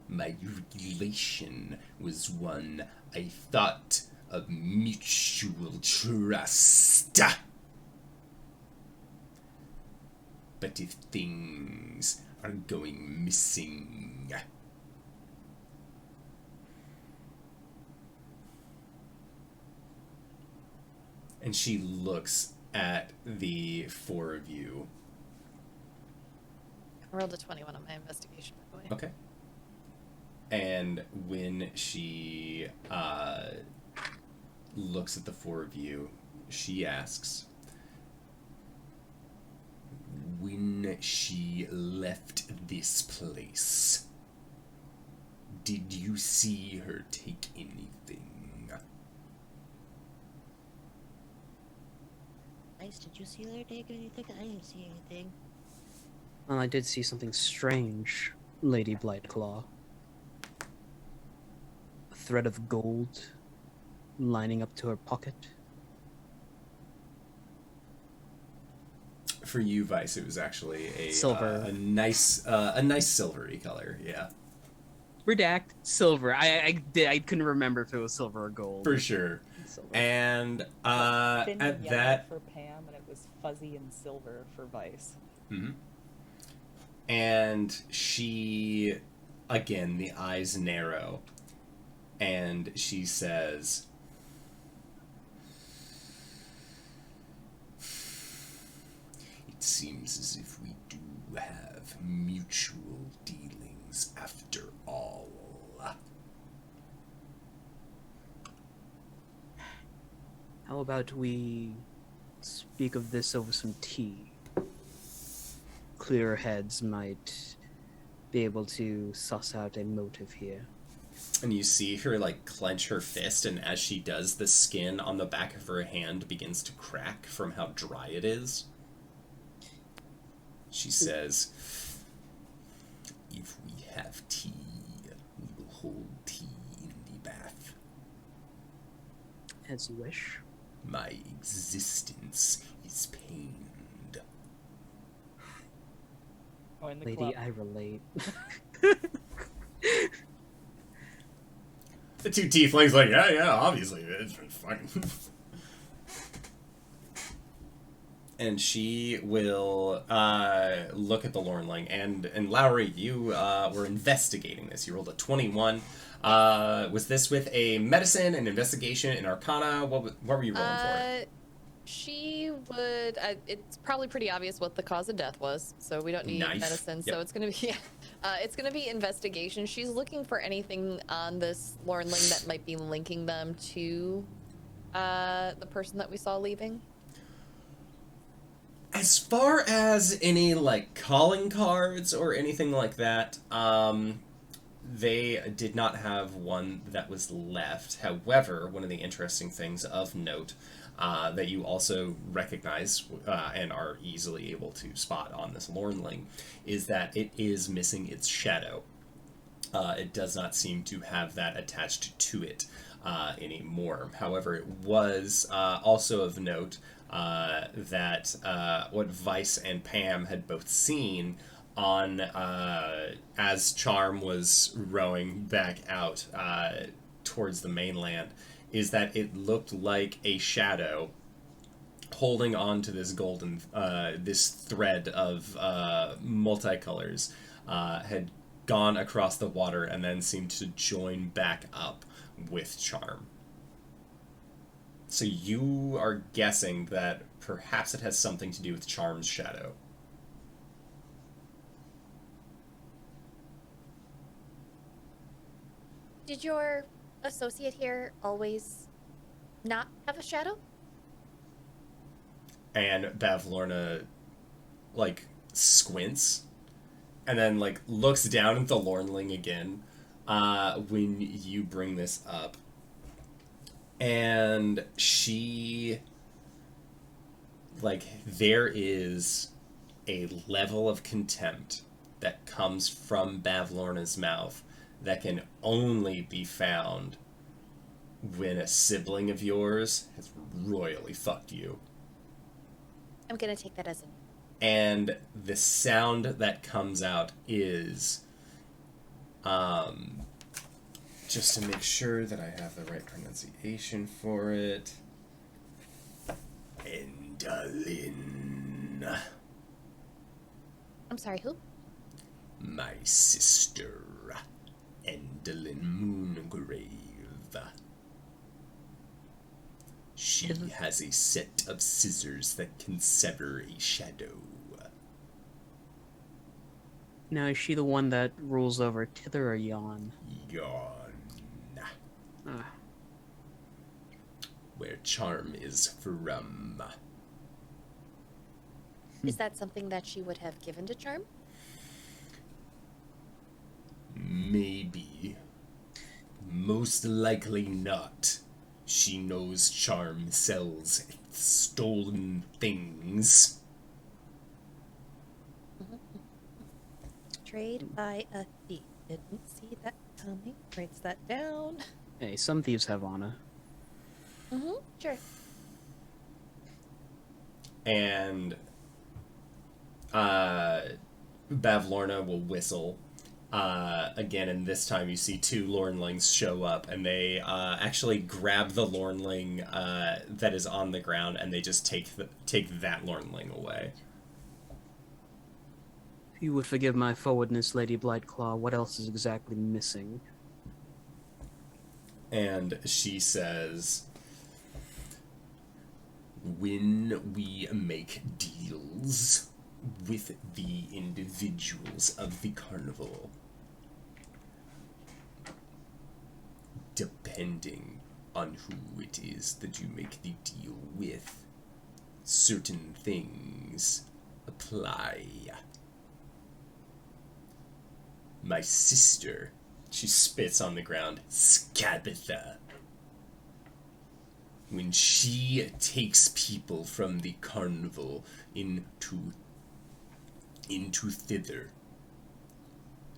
[SPEAKER 2] My relation was one I thought of mutual trust. But if things are going missing..." And she looks at the four of you.
[SPEAKER 3] I rolled a 21 on my investigation, by the way.
[SPEAKER 2] Okay. And when she looks at the four of you. She asks, when she left this place, did you see her take anything?
[SPEAKER 7] Ice, did you see her take anything? I didn't see anything.
[SPEAKER 1] Well, I did see something strange, Lady Blightclaw. A thread of gold lining up to her pocket.
[SPEAKER 2] For you, Vice, it was actually a
[SPEAKER 1] Silver.
[SPEAKER 2] a nice silvery color. Yeah,
[SPEAKER 1] Redact silver. I couldn't remember if it was silver or gold.
[SPEAKER 2] for sure.
[SPEAKER 1] Silver.
[SPEAKER 2] And
[SPEAKER 5] Thin
[SPEAKER 2] at
[SPEAKER 5] yellow
[SPEAKER 2] that,
[SPEAKER 5] for Pam, and it was fuzzy and silver for Vice.
[SPEAKER 2] mhm. And she, again, the eyes narrow, and she says, "It seems as if we do have mutual dealings after all."
[SPEAKER 1] How about we speak of this over some tea? Clearer heads might be able to suss out a motive here.
[SPEAKER 2] And you see her, like, clench her fist, and as she does, the skin on the back of her hand begins to crack from how dry it is. She says, "If we have tea, we will hold tea in the bath.
[SPEAKER 1] As you wish.
[SPEAKER 2] My existence is pained."
[SPEAKER 5] Oh, in the
[SPEAKER 1] Lady,
[SPEAKER 5] club.
[SPEAKER 1] I relate.
[SPEAKER 2] The two tieflings like, yeah, obviously, it's fine. And she will look at the Lornling, and Lowry, you were investigating this. You rolled a 21. Was this with a medicine, an investigation, an arcana? What were you rolling for?
[SPEAKER 3] She would. It's probably pretty obvious what the cause of death was, so we don't need
[SPEAKER 2] Nice.
[SPEAKER 3] medicine.
[SPEAKER 2] Yep.
[SPEAKER 3] So it's gonna be, it's gonna be investigation. She's looking for anything on this Lornling that might be linking them to the person that we saw leaving.
[SPEAKER 2] As far as any, like, calling cards or anything like that, they did not have one that was left. However, one of the interesting things of note that you also recognize and are easily able to spot on this Lornling is that it is missing its shadow. It does not seem to have that attached to it anymore. However, it was also of note that what Vice and Pam had both seen on as Charm was rowing back out towards the mainland is that it looked like a shadow holding on to this golden this thread of multicolors had gone across the water and then seemed to join back up with Charm. So you are guessing that perhaps it has something to do with Charm's shadow.
[SPEAKER 8] Did your associate here always not have a shadow?
[SPEAKER 2] And Bavlorna, like, squints and then, like, looks down at the Lornling again when you bring this up. And she, like, there is a level of contempt that comes from Bavlorna's mouth that can only be found when a sibling of yours has royally fucked you.
[SPEAKER 8] I'm gonna take that as an...
[SPEAKER 2] And the sound that comes out is, just to make sure that I have the right pronunciation for it, Endalin.
[SPEAKER 8] I'm sorry, who?
[SPEAKER 2] My sister, Endalin Moongrave. She has a set of scissors that can sever a shadow.
[SPEAKER 1] Now, is she the one that rules over Tither or Yon?
[SPEAKER 2] Yawn. where charm is from.
[SPEAKER 8] Is that something that she would have given to Charm?
[SPEAKER 2] Maybe. Most likely not. She knows charm sells stolen things.
[SPEAKER 8] Trade by a thief. Didn't see that coming. Writes that down.
[SPEAKER 1] Hey, some thieves have honor.
[SPEAKER 8] Sure.
[SPEAKER 2] And Bavlorna will whistle again, and this time you see two Lornlings show up, and they actually grab the Lornling that is on the ground, and they just take that Lornling away.
[SPEAKER 1] If you would forgive my forwardness, Lady Blightclaw, what else is exactly missing?
[SPEAKER 2] And she says, when we make deals with the individuals of the carnival, depending on who it is that you make the deal with, certain things apply. My sister, she spits on the ground, Scabatha. When she takes people from the carnival into thither,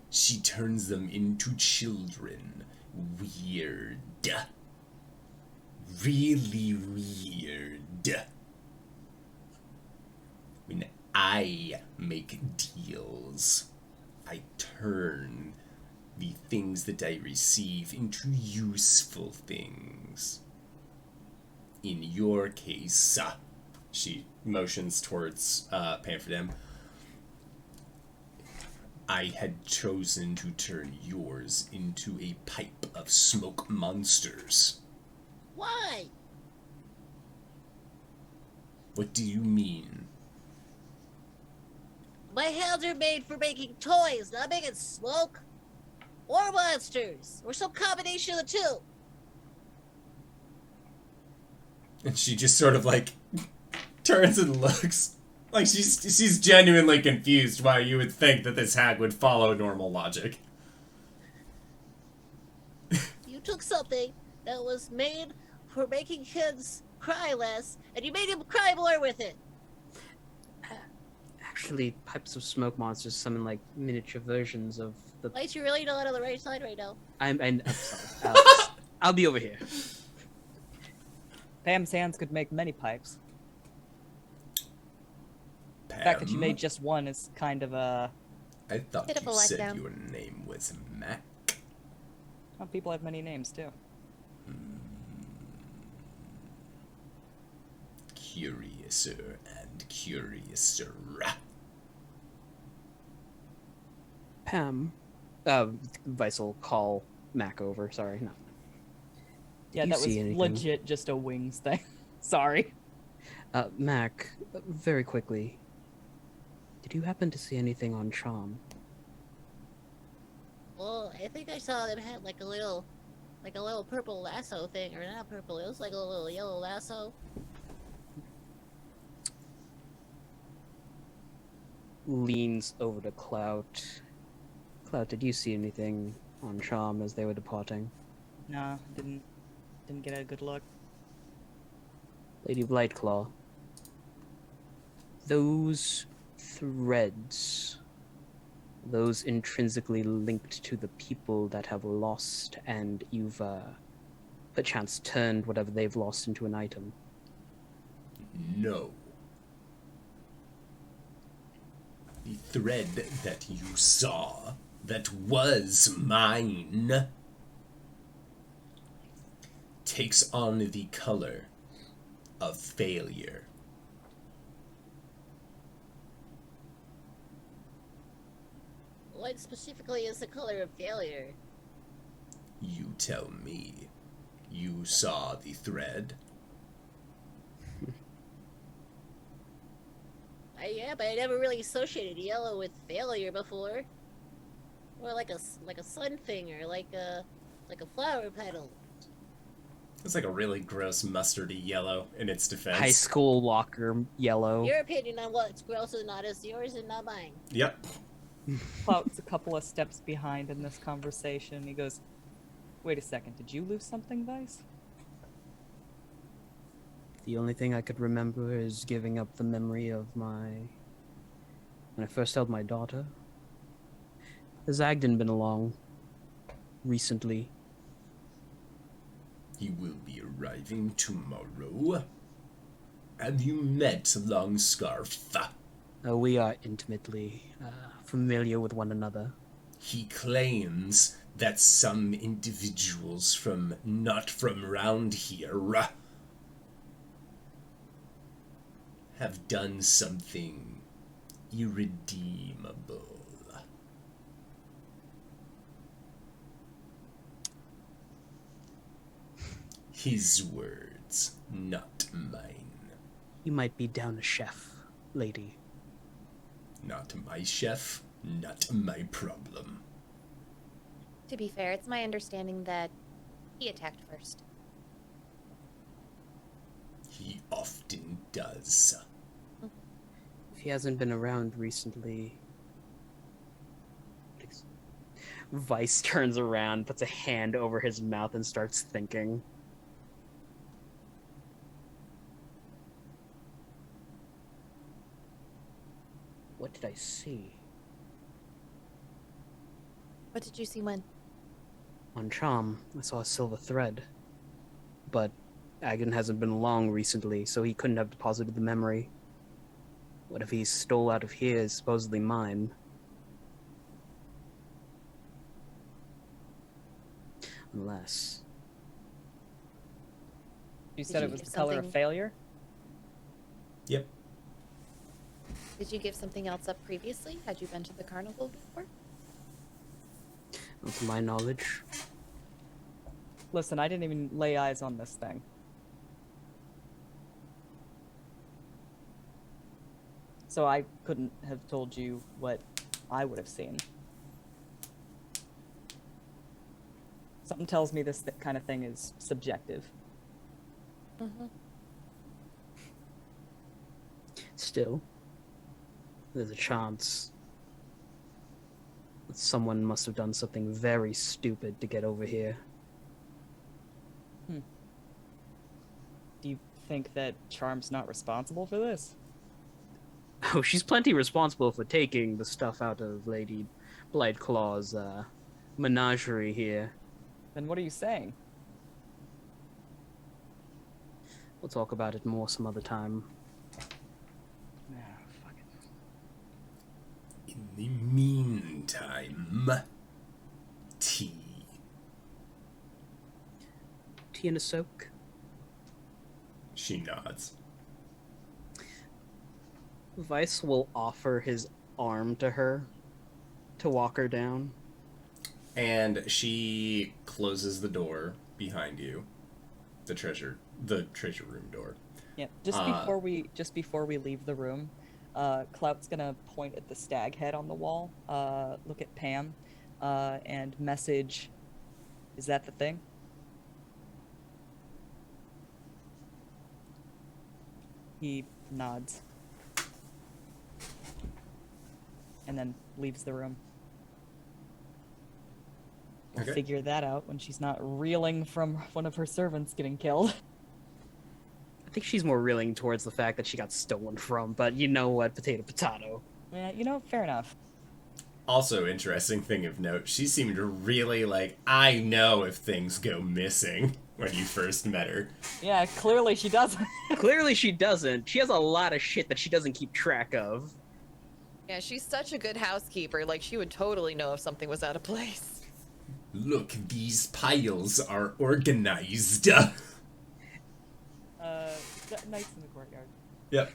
[SPEAKER 2] she turns them into children. Weird. Really weird. When I make deals, I turn the things that I receive into useful things. In your case, she motions towards Pamferdam, I had chosen to turn yours into a pipe of smoke monsters.
[SPEAKER 7] Why?
[SPEAKER 2] What do you mean?
[SPEAKER 7] My hands are made for making toys, not making smoke. Or monsters. Or some combination of the two.
[SPEAKER 2] And she just sort of like turns and looks like she's genuinely confused why you would think that this hag would follow normal logic.
[SPEAKER 7] You took something that was made for making kids cry less, and you made them cry more with it.
[SPEAKER 1] Actually, pipes of smoke monsters summon like miniature versions of the.
[SPEAKER 7] Light, you really not on the right side right now.
[SPEAKER 1] I'm sorry. I'll be over here.
[SPEAKER 5] Pam's hands could make many pipes.
[SPEAKER 2] Pam,
[SPEAKER 5] The fact that you made just one is kind of a...
[SPEAKER 2] I thought
[SPEAKER 8] Bit of
[SPEAKER 2] you
[SPEAKER 8] a
[SPEAKER 2] said
[SPEAKER 8] letdown.
[SPEAKER 2] your name was Mac.
[SPEAKER 5] Well, people have many names, too.
[SPEAKER 2] Curiouser and curiouser.
[SPEAKER 1] Pam. Vice will call Mac over. Sorry, no.
[SPEAKER 5] Yeah,
[SPEAKER 1] you
[SPEAKER 5] that was
[SPEAKER 1] see anything?
[SPEAKER 5] legit just a wings thing. Sorry.
[SPEAKER 1] Mac, very quickly. Did you happen to see anything on Charm?
[SPEAKER 7] Well, I think I saw them had like a little purple lasso thing, or not purple. It was like a little yellow lasso.
[SPEAKER 1] Leans over to Clout. Clout, did you see anything on Charm as they were departing?
[SPEAKER 5] Nah, didn't get a good look.
[SPEAKER 1] Lady Blightclaw. Those threads, those intrinsically linked to the people that have lost, and you've perchance turned whatever they've lost into an item.
[SPEAKER 2] No. The thread that you saw, that was mine, takes on the color of failure.
[SPEAKER 7] What specifically is the color of failure?
[SPEAKER 2] You tell me. You saw the thread.
[SPEAKER 7] Yeah, but I never really associated yellow with failure before. Or like a sun thing, or like a flower petal.
[SPEAKER 2] It's like a really gross mustardy yellow in its defense.
[SPEAKER 1] High school locker yellow.
[SPEAKER 7] Your opinion on what's gross or not is yours and not mine.
[SPEAKER 2] Yep.
[SPEAKER 5] Clout's a couple of steps behind in this conversation. He goes, "Wait a second, did you lose something, Vice?"
[SPEAKER 1] The only thing I could remember is giving up the memory of when I first held my daughter. Has Agden been along recently?
[SPEAKER 2] He will be arriving tomorrow. Have you met Longscarf?
[SPEAKER 1] We are intimately familiar with one another.
[SPEAKER 2] He claims that some individuals not from round here have done something irredeemable. His words, not mine.
[SPEAKER 1] You might be down a chef, lady.
[SPEAKER 2] Not my chef, not my problem.
[SPEAKER 8] To be fair, it's my understanding that he attacked first.
[SPEAKER 2] He often does.
[SPEAKER 1] If he hasn't been around recently... Vice turns around, puts a hand over his mouth, and starts thinking. What did I see?
[SPEAKER 8] What did you see when?
[SPEAKER 1] On Charm, I saw a silver thread. But Agden hasn't been along recently, so he couldn't have deposited the memory. What if he stole out of here is supposedly mine? Unless...
[SPEAKER 5] You said it was
[SPEAKER 8] give
[SPEAKER 5] the color of
[SPEAKER 8] something-
[SPEAKER 5] failure?
[SPEAKER 2] Yep.
[SPEAKER 8] Did you give something else up previously? Had you been to the carnival before?
[SPEAKER 1] Not to my knowledge.
[SPEAKER 5] Listen, I didn't even lay eyes on this thing. So I couldn't have told you what I would have seen. Something tells me this kind of thing is subjective.
[SPEAKER 8] Mm-hmm.
[SPEAKER 1] Still, there's a chance that someone must have done something very stupid to get over here.
[SPEAKER 5] Do you think that Charm's not responsible for this?
[SPEAKER 1] Oh, she's plenty responsible for taking the stuff out of Lady Blightclaw's menagerie here.
[SPEAKER 5] Then what are you saying?
[SPEAKER 1] We'll talk about it more some other time.
[SPEAKER 5] Fuck it.
[SPEAKER 2] In the meantime, tea.
[SPEAKER 1] Tea and a soak?
[SPEAKER 2] She nods.
[SPEAKER 1] Vice will offer his arm to her to walk her down.
[SPEAKER 2] And she closes the door behind you. The treasure room door.
[SPEAKER 5] Yeah, just before we leave the room, Clout's gonna point at the stag head on the wall, look at Pam, and message, "Is that the thing?" He nods. And then leaves the room. We'll
[SPEAKER 2] Okay.
[SPEAKER 5] figure that out when she's not reeling from one of her servants getting killed.
[SPEAKER 1] I think she's more reeling towards the fact that she got stolen from, but you know what, potato potato.
[SPEAKER 5] Yeah, fair enough.
[SPEAKER 2] Also, interesting thing of note, she seemed really like, I know if things go missing when you first met her.
[SPEAKER 5] Yeah, clearly she doesn't.
[SPEAKER 1] Clearly she doesn't. She has a lot of shit that she doesn't keep track of.
[SPEAKER 3] Yeah, she's such a good housekeeper. Like, she would totally know if something was out of place.
[SPEAKER 2] Look, these piles are organized.
[SPEAKER 5] Knights in the courtyard.
[SPEAKER 2] Yep.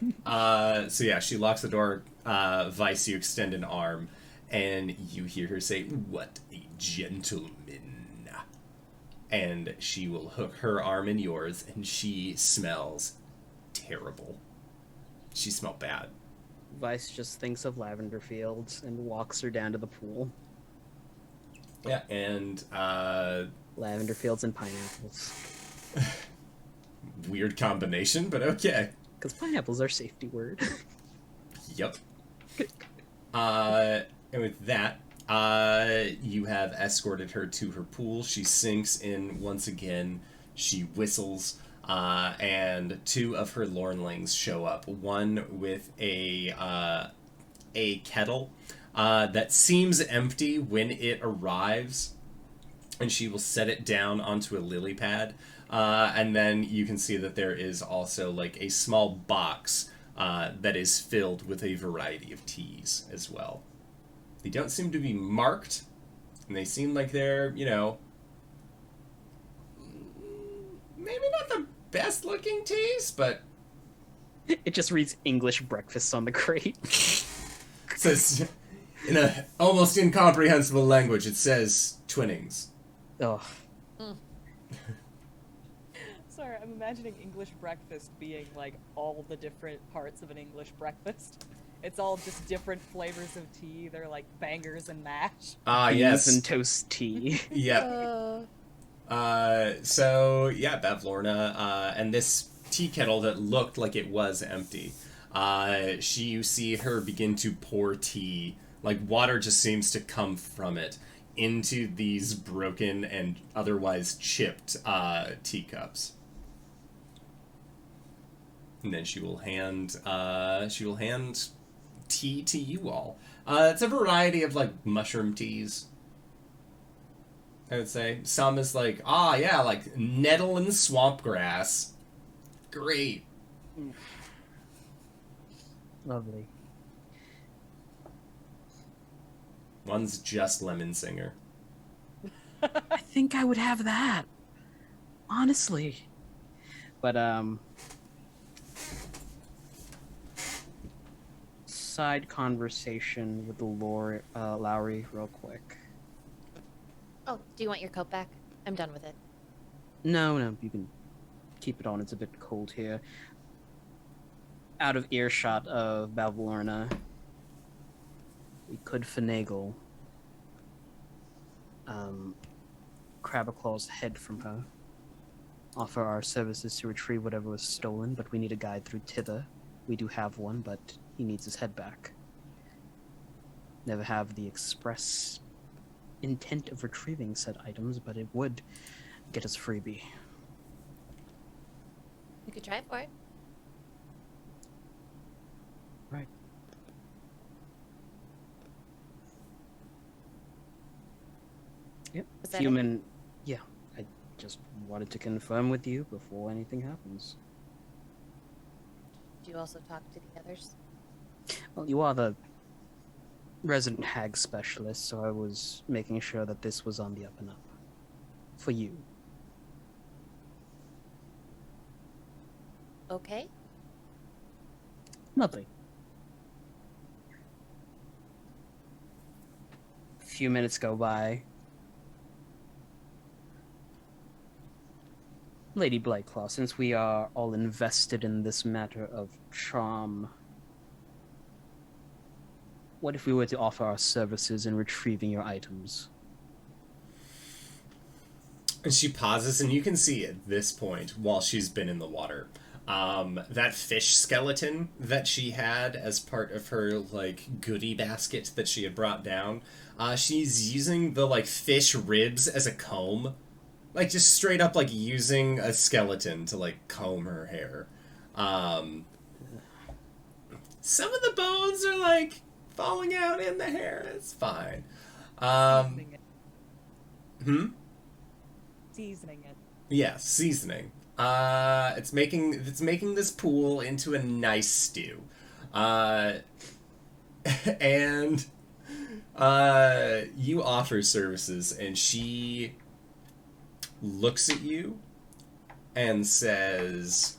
[SPEAKER 2] So yeah, she locks the door. Vice, you extend an arm, and you hear her say, "What a gentleman." And she will hook her arm in yours, and she smells terrible. She smells bad.
[SPEAKER 1] Vice just thinks of lavender fields and walks her down to the pool.
[SPEAKER 2] Yeah, and
[SPEAKER 1] Lavender fields and pineapples.
[SPEAKER 2] Weird combination, but okay.
[SPEAKER 1] Because pineapples are safety word.
[SPEAKER 2] Yep. And with that, you have escorted her to her pool. She sinks in once again. She whistles, and two of her lornlings show up. One with a kettle that seems empty when it arrives, and she will set it down onto a lily pad. And then you can see that there is also like a small box that is filled with a variety of teas as well. They don't seem to be marked, and they seem like they're, you know, maybe not the best looking teas, but
[SPEAKER 1] It just reads English breakfast on the crate.
[SPEAKER 2] it says, in a almost incomprehensible language, it says Twinnings.
[SPEAKER 1] Ugh.
[SPEAKER 5] Sorry, I'm imagining English breakfast being like all the different parts of an English breakfast. It's all just different flavors of tea. They're like bangers and mash.
[SPEAKER 2] Ah,
[SPEAKER 1] Beans
[SPEAKER 2] yes.
[SPEAKER 1] and toast tea.
[SPEAKER 2] Yeah. So, yeah, Bavlorna, and this tea kettle that looked like it was empty. You see her begin to pour tea, like water just seems to come from it, into these broken and otherwise chipped teacups. And then she will hand tea to you all. It's a variety of like mushroom teas, I would say. Some is like, like nettle and swamp grass. Great.
[SPEAKER 1] Lovely.
[SPEAKER 2] One's just lemon singer.
[SPEAKER 1] I think I would have that. Honestly. But, side conversation with the Lowry real quick.
[SPEAKER 8] Oh, do you want your coat back? I'm done with it.
[SPEAKER 1] No, you can keep it on. It's a bit cold here. Out of earshot of Bavlorna, we could finagle Crabaclaw's head from her. Offer our services to retrieve whatever was stolen, but we need a guide through Tither. We do have one, but he needs his head back. Never have the express intent of retrieving said items, but it would get us freebie.
[SPEAKER 8] You could try for it.
[SPEAKER 1] Right. Yep.
[SPEAKER 8] Was that
[SPEAKER 1] Human. Yeah. I just wanted to confirm with you before anything happens.
[SPEAKER 8] Do you also talk to the others?
[SPEAKER 1] Well, you are the resident hag specialist, so I was making sure that this was on the up and up. For you.
[SPEAKER 8] Okay.
[SPEAKER 1] Lovely. A few minutes go by. Lady Blightclaw, since we are all invested in this matter of charm, what if we were to offer our services in retrieving your items?
[SPEAKER 2] And she pauses, and you can see at this point, while she's been in the water, that fish skeleton that she had as part of her, like, goodie basket that she had brought down, she's using the, like, fish ribs as a comb. Like, just straight up, like, using a skeleton to, like, comb her hair. Some of the bones are, like, falling out in the hair. It's fine.
[SPEAKER 5] Seasoning it.
[SPEAKER 2] Hmm?
[SPEAKER 5] Seasoning it.
[SPEAKER 2] Yeah, seasoning. It's making this pool into a nice stew. And you offer services, and she looks at you and says,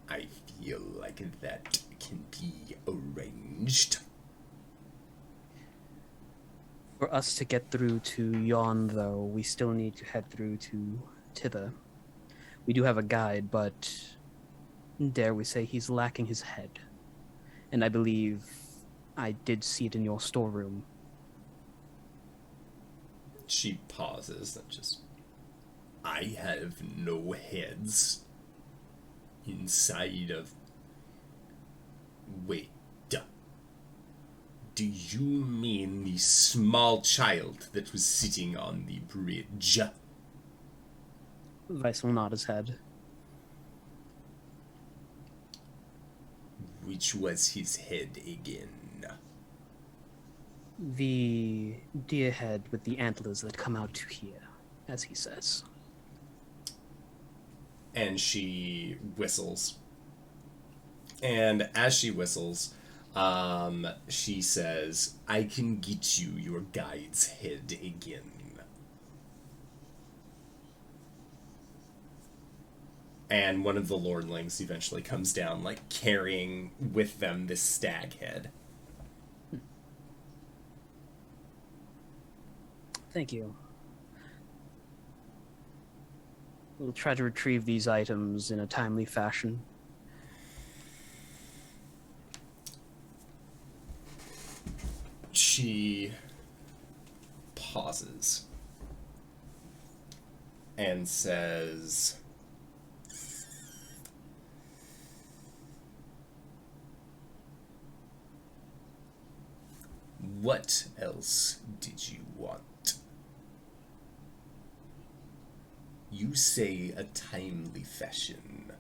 [SPEAKER 2] I feel like that can be arranged.
[SPEAKER 1] For us to get through to Yon, though, we still need to head through to Tither. We do have a guide, but dare we say he's lacking his head. And I believe I did see it in your storeroom.
[SPEAKER 2] She pauses and just I have no heads inside of... Wait. Do you mean the small child that was sitting on the bridge?
[SPEAKER 1] Vice will nod his head.
[SPEAKER 2] Which was his head again?
[SPEAKER 1] The deer head with the antlers that come out to here, as he says.
[SPEAKER 2] And she whistles. And as she whistles, she says, I can get you your guide's head again. And one of the lordlings eventually comes down, like, carrying with them this stag head.
[SPEAKER 1] Thank you. We'll try to retrieve these items in a timely fashion.
[SPEAKER 2] She pauses and says, what else did you want? You say a timely fashion.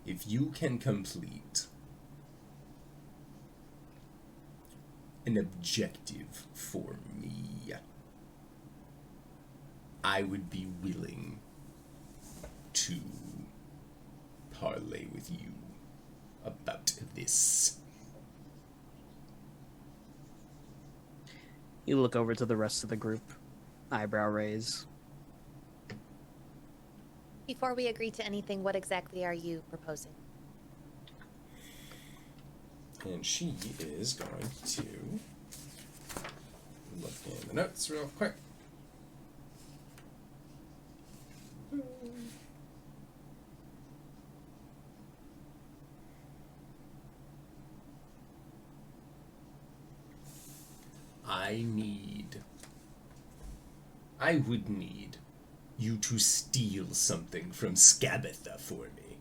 [SPEAKER 2] If you can complete an objective for me, I would be willing to parlay with you about this.
[SPEAKER 1] You look over to the rest of the group, eyebrow raise.
[SPEAKER 8] Before we agree to anything, what exactly are you proposing?
[SPEAKER 2] And she is going to look in the notes real quick. I would need you to steal something from Skabatha for me.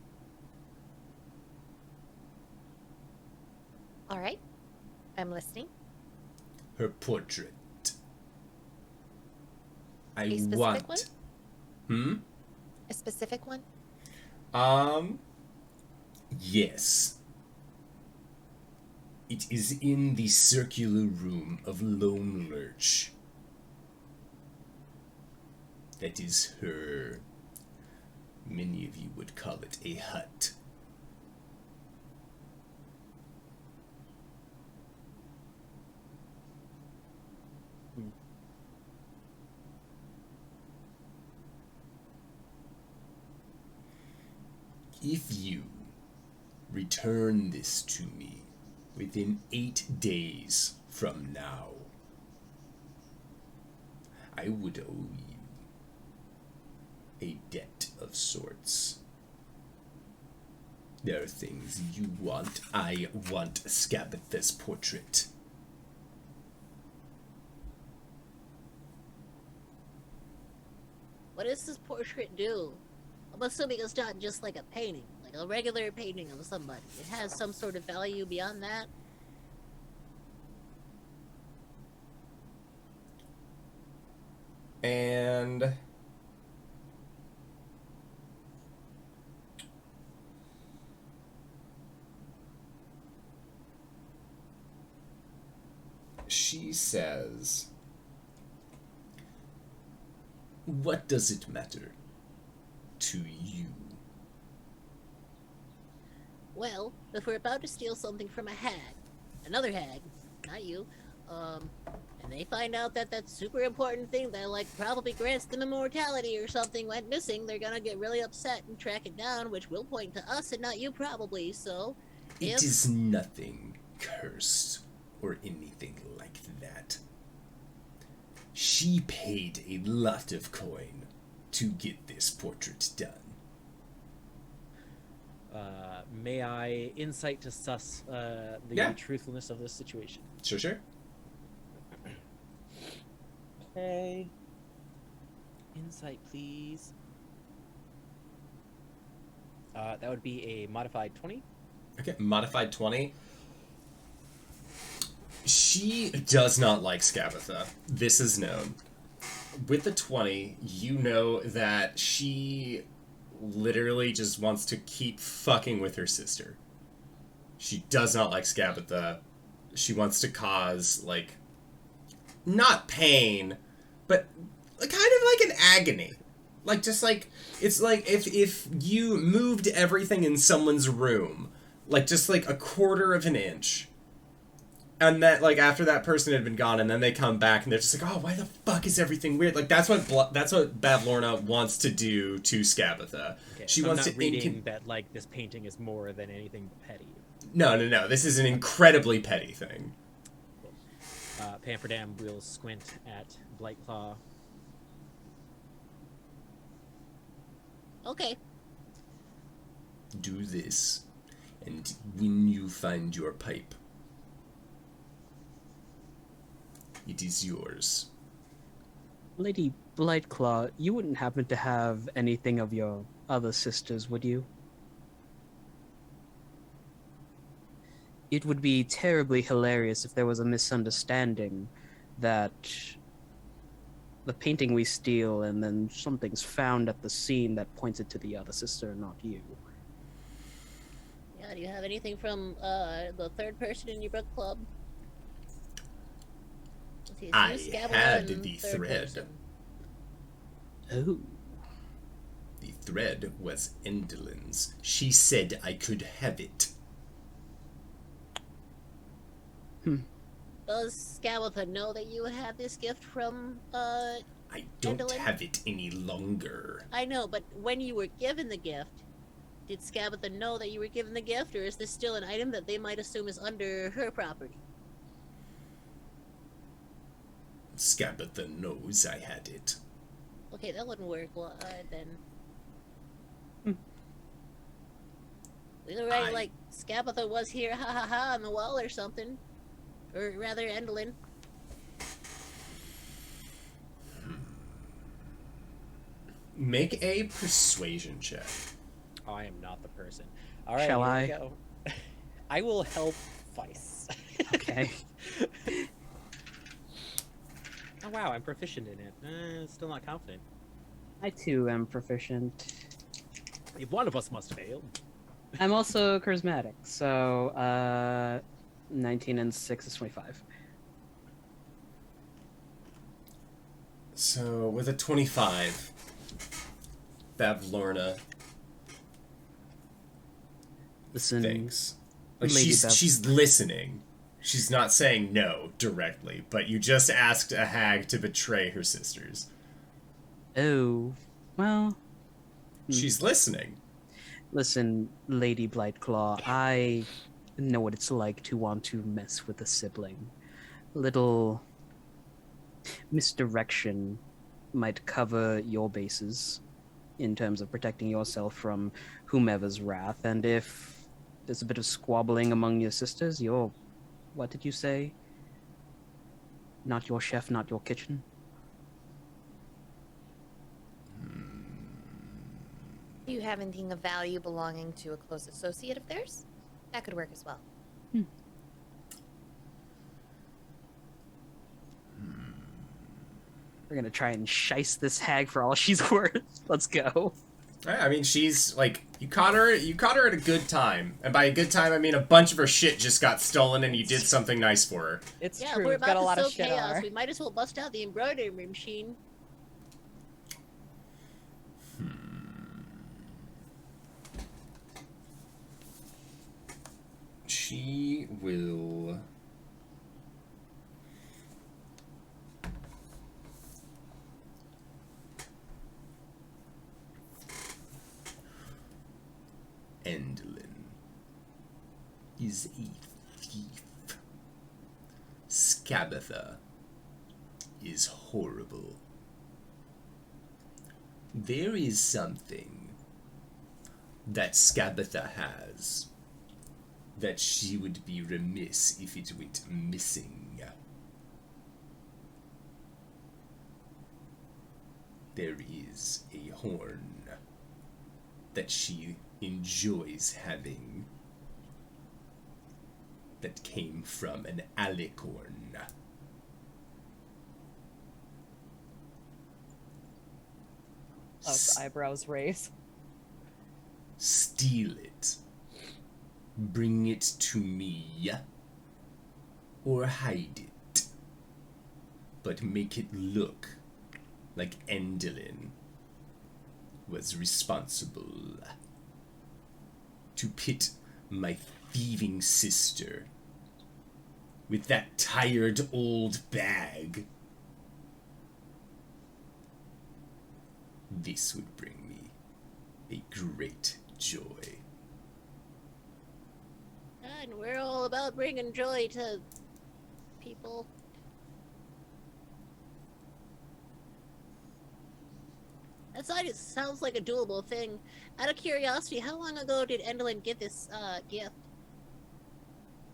[SPEAKER 8] All right. I'm listening.
[SPEAKER 2] Her portrait.
[SPEAKER 8] A specific
[SPEAKER 2] want...
[SPEAKER 8] one?
[SPEAKER 2] Hmm?
[SPEAKER 8] A specific one?
[SPEAKER 2] Yes. It is in the circular room of Lone Lurch. That is her... Many of you would call it a hut. If you return this to me within 8 days from now, I would owe you a debt of sorts. There are things you want. I want Skabatha's portrait.
[SPEAKER 7] What does this portrait do? I'm assuming it's not just like a painting, like a regular painting of somebody. It has some sort of value beyond that.
[SPEAKER 2] And she says, what does it matter to you?
[SPEAKER 7] Well, if we're about to steal something from a hag, another hag, not you, and they find out that that super important thing that, like, probably grants them immortality or something went missing, they're gonna get really upset and track it down, which will point to us and not you probably, so...
[SPEAKER 2] It is nothing cursed or anything like that. She paid a lot of coin to get this portrait done.
[SPEAKER 4] May I insight to suss the
[SPEAKER 2] Yeah.
[SPEAKER 4] truthfulness of this situation?
[SPEAKER 2] Sure.
[SPEAKER 4] Okay. Insight, please. That would be a modified 20.
[SPEAKER 2] Okay, modified 20. She does not like Skabatha. This is known. With the 20, you know that she literally just wants to keep fucking with her sister. She does not like Skabatha. She wants to cause, like, not pain, but kind of like an agony. Like, just like, it's like if you moved everything in someone's room, like, just like a quarter of an inch, and that, like, after that person had been gone, and then they come back, and they're just like, oh, why the fuck is everything weird? Like, that's what Bavlorna wants to do to Skabatha.
[SPEAKER 4] Okay,
[SPEAKER 2] She
[SPEAKER 4] so
[SPEAKER 2] wants
[SPEAKER 4] I'm not
[SPEAKER 2] to
[SPEAKER 4] reading that, like, this painting is more than anything petty.
[SPEAKER 2] No. This is an incredibly petty thing.
[SPEAKER 4] Pamferdam will squint at Blightclaw.
[SPEAKER 7] Okay.
[SPEAKER 2] Do this, and when you find your pipe, it is yours.
[SPEAKER 1] Lady Blightclaw, you wouldn't happen to have anything of your other sisters, would you? It would be terribly hilarious if there was a misunderstanding that the painting we steal and then something's found at the scene that points it to the other sister, not you.
[SPEAKER 7] Yeah, do you have anything from the third person in your book club? Let's see,
[SPEAKER 2] I
[SPEAKER 7] it's you, Skabatha,
[SPEAKER 2] had
[SPEAKER 7] and
[SPEAKER 2] the
[SPEAKER 7] third
[SPEAKER 2] thread.
[SPEAKER 7] person.
[SPEAKER 1] Oh.
[SPEAKER 2] The thread was Endelin's. She said I could have it.
[SPEAKER 7] Does Skabatha know that you had this gift from,
[SPEAKER 2] I don't
[SPEAKER 7] Endelin?
[SPEAKER 2] have it any longer.
[SPEAKER 7] I know, but when you were given the gift, did Skabatha know that you were given the gift, or is this still an item that they might assume is under her property?
[SPEAKER 2] Skabatha knows I had it.
[SPEAKER 7] Okay, that wouldn't work. Well, then. We were right, like, Skabatha was here, ha ha ha, on the wall or something. Or rather, Endelin.
[SPEAKER 2] Make a persuasion check.
[SPEAKER 4] I am not the person. All right,
[SPEAKER 1] Shall
[SPEAKER 4] here
[SPEAKER 1] I?
[SPEAKER 4] we go. I will help Vice.
[SPEAKER 1] Okay.
[SPEAKER 4] Oh wow, I'm proficient in it. Still not confident.
[SPEAKER 1] I too am proficient.
[SPEAKER 4] If one of us must fail.
[SPEAKER 1] I'm also charismatic, so 19 and 6 is 25.
[SPEAKER 2] So, with a 25, Bavlorna
[SPEAKER 1] Listen,
[SPEAKER 2] thinks. Like,
[SPEAKER 1] Lady
[SPEAKER 2] she's listening. She's not saying no directly, but you just asked a hag to betray her sisters.
[SPEAKER 1] Oh, well.
[SPEAKER 2] She's listening.
[SPEAKER 1] Listen, Lady Blightclaw, I know what it's like to want to mess with a sibling. A little misdirection might cover your bases in terms of protecting yourself from whomever's wrath, and if there's a bit of squabbling among your sisters, you're... what did you say? Not your chef, not your kitchen?
[SPEAKER 8] Do you have anything of value belonging to a close associate of theirs? That could work as well.
[SPEAKER 1] We're gonna try and shice this hag for all she's worth. Let's go.
[SPEAKER 2] I mean, she's, like, you caught her at a good time. And by a good time, I mean a bunch of her shit just got stolen and you did something nice for her.
[SPEAKER 5] It's
[SPEAKER 7] Yeah,
[SPEAKER 5] true.
[SPEAKER 7] if we're
[SPEAKER 5] We've got a
[SPEAKER 7] about
[SPEAKER 5] lot
[SPEAKER 7] to
[SPEAKER 5] of
[SPEAKER 7] sow
[SPEAKER 5] shit on
[SPEAKER 7] chaos,
[SPEAKER 5] her.
[SPEAKER 7] we might as well bust out the embroidery machine.
[SPEAKER 2] She will... Endelin is a thief. Skabatha is horrible. There is something that Skabatha has that she would be remiss if it went missing. there is a horn that she enjoys having that came from an alicorn.
[SPEAKER 5] Eyebrows raise.
[SPEAKER 2] Steal it. Bring it to me. Or hide it. But make it look like Endelin was responsible to pit my thieving sister with that tired old bag. This would bring me a great joy.
[SPEAKER 7] And we're all about bringing joy to people. Sounds like a doable thing. Out of curiosity, how long ago did Endelin get this gift?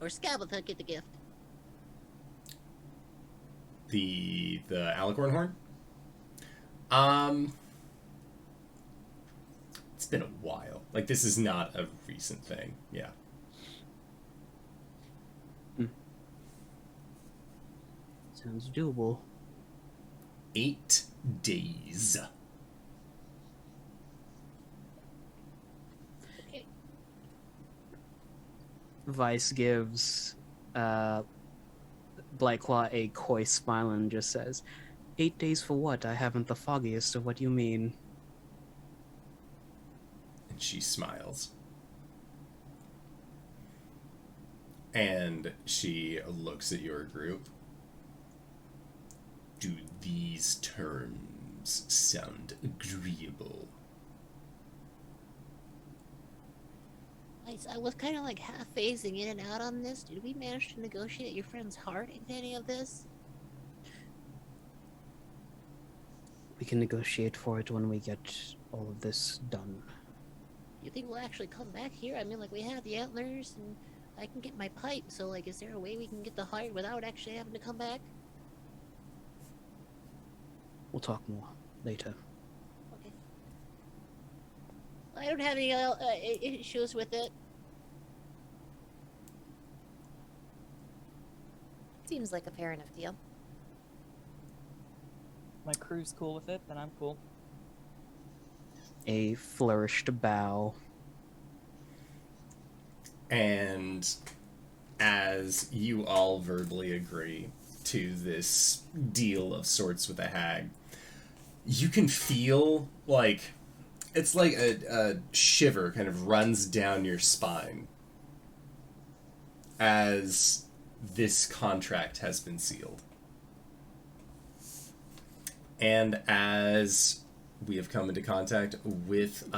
[SPEAKER 7] Or Skabatha get the gift?
[SPEAKER 2] The alicorn horn? It's been a while. Like, this is not a recent thing. Yeah.
[SPEAKER 1] Sounds doable.
[SPEAKER 2] 8 days.
[SPEAKER 7] Okay.
[SPEAKER 1] Vice gives Blightclaw a coy smile and just says, 8 days for what? I haven't the foggiest of what you mean.
[SPEAKER 2] And she smiles. And she looks at your group. Do these terms sound agreeable?
[SPEAKER 7] I was kind of like half phasing in and out on this. Did we manage to negotiate your friend's heart into any of this?
[SPEAKER 1] We can negotiate for it when we get all of this done.
[SPEAKER 7] You think we'll actually come back here? I mean, like, we have the antlers, and I can get my pipe, so, like, is there a way we can get the heart without actually having to come back?
[SPEAKER 1] We'll talk more later.
[SPEAKER 7] Okay. I don't have any issues with it.
[SPEAKER 8] Seems like a fair enough deal.
[SPEAKER 5] My crew's cool with it, then I'm cool.
[SPEAKER 1] A flourished bow.
[SPEAKER 2] And as you all verbally agree to this deal of sorts with the hag, you can feel like it's like a shiver kind of runs down your spine as this contract has been sealed. And as we have come into contact with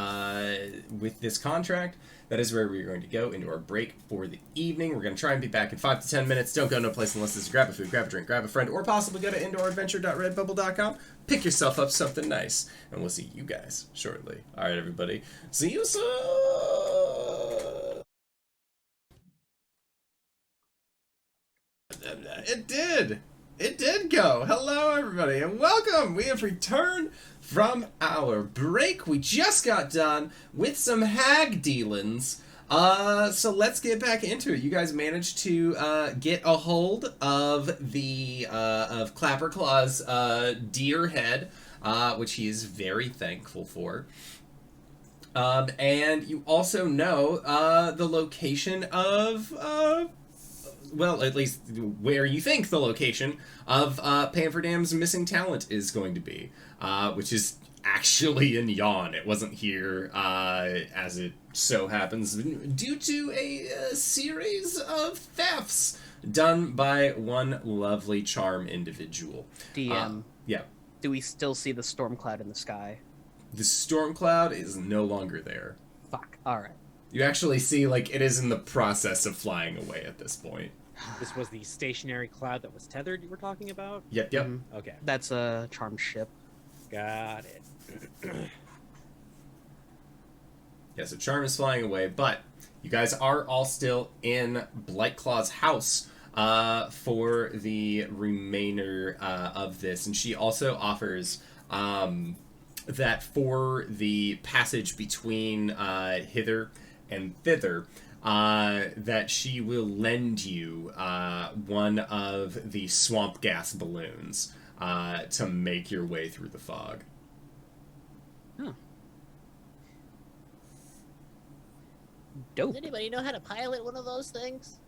[SPEAKER 2] this contract, that is where we're going to go into our break for the evening. We're going to try and be back in 5 to 10 minutes. Don't go no place unless this is grab a food, grab a drink, grab a friend, or possibly go to indooradventure.redbubble.com, pick yourself up something nice, and we'll see you guys shortly. All right, everybody. See you soon! It did! It did go! Hello, everybody, and welcome! We have returned from our break. We just got done with some hag dealings. So let's get back into it. You guys managed to get a hold of the of Clapperclaw's deer head, which he is very thankful for. And you also know the location of well, at least where you think the location of Pamferdam's missing talent is going to be, which is actually in Yawn. It wasn't here, as it so happens, due to a series of thefts done by one lovely charm individual.
[SPEAKER 1] DM.
[SPEAKER 2] Yeah.
[SPEAKER 1] Do we still see the storm cloud in the sky?
[SPEAKER 2] The storm cloud is no longer there.
[SPEAKER 1] Fuck. Alright.
[SPEAKER 2] You actually see, like, it is in the process of flying away at this point.
[SPEAKER 4] This was the stationary cloud that was tethered you were talking about?
[SPEAKER 2] Yep.
[SPEAKER 4] Okay.
[SPEAKER 1] That's a charm ship.
[SPEAKER 4] Got it.
[SPEAKER 2] Yeah, so Charm is flying away, but you guys are all still in Blightclaw's house for the remainder of this, and she also offers that for the passage between hither and thither, that she will lend you one of the swamp gas balloons to make your way through the fog.
[SPEAKER 1] Huh.
[SPEAKER 7] Does
[SPEAKER 1] Dope.
[SPEAKER 7] anybody know how to pilot one of those things?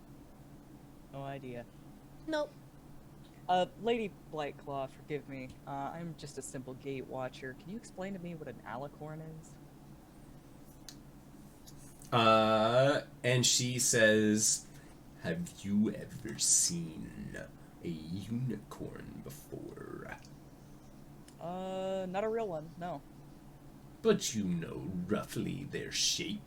[SPEAKER 5] No idea.
[SPEAKER 7] Nope.
[SPEAKER 5] Lady Blightclaw, forgive me. I'm just a simple gate watcher. Can you explain to me what an alicorn is?
[SPEAKER 2] And she says, "Have you ever seen a unicorn before?
[SPEAKER 5] Not a real one, no.
[SPEAKER 2] But you know roughly their shape.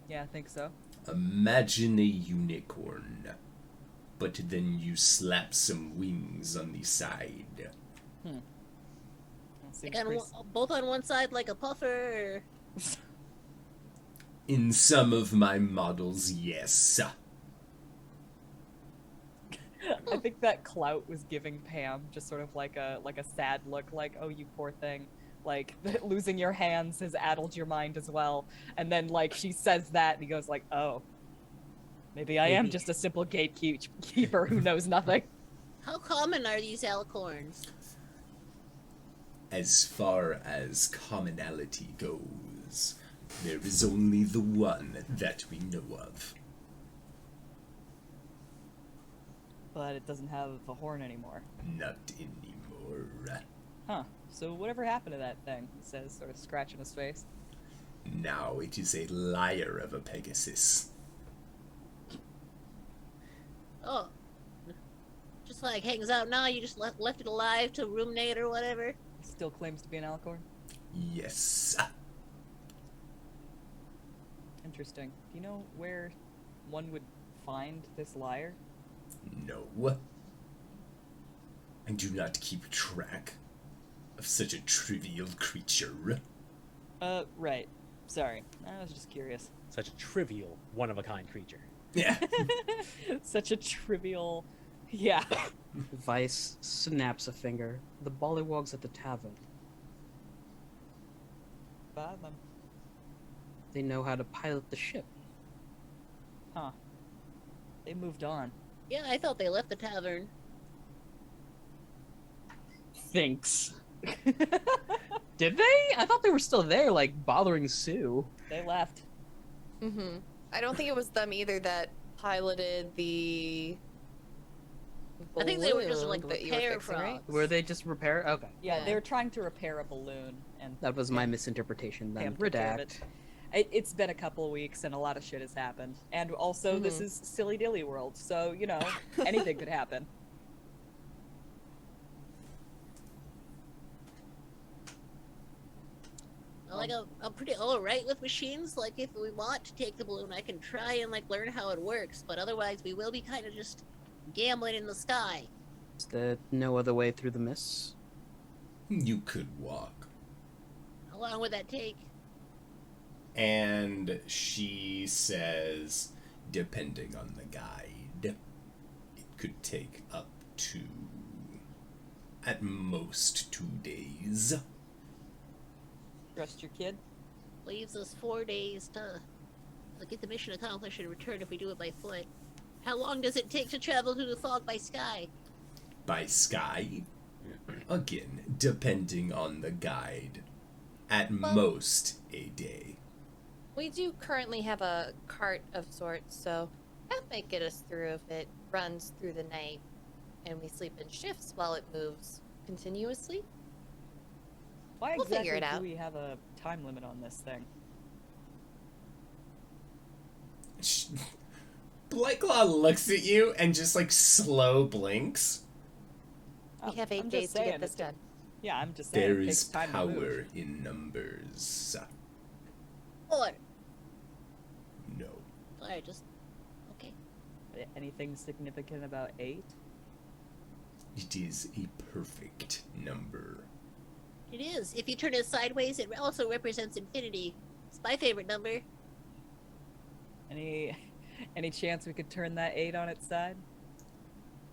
[SPEAKER 5] Yeah, I think so.
[SPEAKER 2] Imagine a unicorn, but then you slap some wings on the side.
[SPEAKER 5] That seems
[SPEAKER 7] Like on
[SPEAKER 5] pretty
[SPEAKER 7] both on one side like a puffer.
[SPEAKER 2] In some of my models, yes."
[SPEAKER 5] I think that Clout was giving Pam just sort of like a sad look, like, oh, you poor thing. Like, losing your hands has addled your mind as well. And then, like, she says that, and he goes like, oh, maybe I am
[SPEAKER 1] Maybe.
[SPEAKER 5] just a simple gatekeeper who knows nothing.
[SPEAKER 7] How common are these alicorns?
[SPEAKER 2] As far as commonality goes, there is only the one that we know of.
[SPEAKER 5] But it doesn't have a horn anymore.
[SPEAKER 2] Not anymore.
[SPEAKER 5] Huh. So whatever happened to that thing? He says, sort of scratching his face.
[SPEAKER 2] Now it is a liar of a Pegasus.
[SPEAKER 7] Oh. Just like hangs out now, you just left it alive to ruminate or whatever?
[SPEAKER 5] Still claims to be an alicorn?
[SPEAKER 2] Yes.
[SPEAKER 5] Interesting. Do you know where one would find this liar?
[SPEAKER 2] No. I do not keep track of such a trivial creature.
[SPEAKER 5] Right. Sorry. I was just curious.
[SPEAKER 4] Such a trivial, one-of-a-kind creature.
[SPEAKER 2] Yeah.
[SPEAKER 5] Such a trivial... Yeah.
[SPEAKER 1] Vice snaps a finger. The bollywogs at the tavern.
[SPEAKER 5] Fathom.
[SPEAKER 1] They know how to pilot the ship.
[SPEAKER 5] Huh. They moved on.
[SPEAKER 7] Yeah, I thought they left the tavern.
[SPEAKER 1] Thanks. Did they? I thought they were still there, like, bothering Sue.
[SPEAKER 5] They left.
[SPEAKER 3] Mm-hmm. I don't think it was them either that piloted the.
[SPEAKER 7] I think they were just,
[SPEAKER 3] balloon
[SPEAKER 7] like,
[SPEAKER 3] that you were
[SPEAKER 7] repair
[SPEAKER 3] fixing, right?
[SPEAKER 7] frogs.
[SPEAKER 1] Were they just repair? Okay.
[SPEAKER 5] Yeah,
[SPEAKER 3] Yeah.
[SPEAKER 5] they were trying to repair a balloon, and
[SPEAKER 1] That was my misinterpretation then.
[SPEAKER 5] Pam took care of
[SPEAKER 1] Redact.
[SPEAKER 5] it's been a couple of weeks, and a lot of shit has happened. And also, this is Silly Dilly World, so, you know, anything could happen.
[SPEAKER 7] Like, I'm pretty alright with machines. Like, if we want to take the balloon, I can try and, like, learn how it works. But otherwise, we will be kind of just gambling in the sky.
[SPEAKER 1] Is there no other way through the mists?
[SPEAKER 2] You could walk.
[SPEAKER 7] How long would that take?
[SPEAKER 2] And she says, depending on the guide, it could take up to, at most, 2 days.
[SPEAKER 5] Trust your kid?
[SPEAKER 7] Leaves us 4 days to get the mission accomplished and return if we do it by foot. How long does it take to travel through the fog by sky?
[SPEAKER 2] By sky? Again, depending on the guide. At most, a day.
[SPEAKER 3] We do currently have a cart of sorts, so that might get us through if it runs through the night and we sleep in shifts while it moves continuously.
[SPEAKER 5] Why
[SPEAKER 3] We'll
[SPEAKER 5] exactly
[SPEAKER 3] figure it out.
[SPEAKER 5] do we have a time limit on this thing?
[SPEAKER 2] Blightclaw looks at you and just, like, slow blinks.
[SPEAKER 3] We have
[SPEAKER 5] I'm
[SPEAKER 3] 8
[SPEAKER 5] just
[SPEAKER 3] days to
[SPEAKER 5] saying,
[SPEAKER 3] get this
[SPEAKER 5] it-
[SPEAKER 3] done.
[SPEAKER 5] Yeah, I'm just saying.
[SPEAKER 2] There
[SPEAKER 5] it
[SPEAKER 2] is
[SPEAKER 5] takes time to move.
[SPEAKER 2] power in numbers.
[SPEAKER 7] 4.
[SPEAKER 2] No.
[SPEAKER 7] Sorry, just... Okay.
[SPEAKER 5] Anything significant about 8?
[SPEAKER 2] It is a perfect number.
[SPEAKER 7] It is. If you turn it sideways, it also represents infinity. It's my favorite number.
[SPEAKER 5] Any chance we could turn that 8 on its side?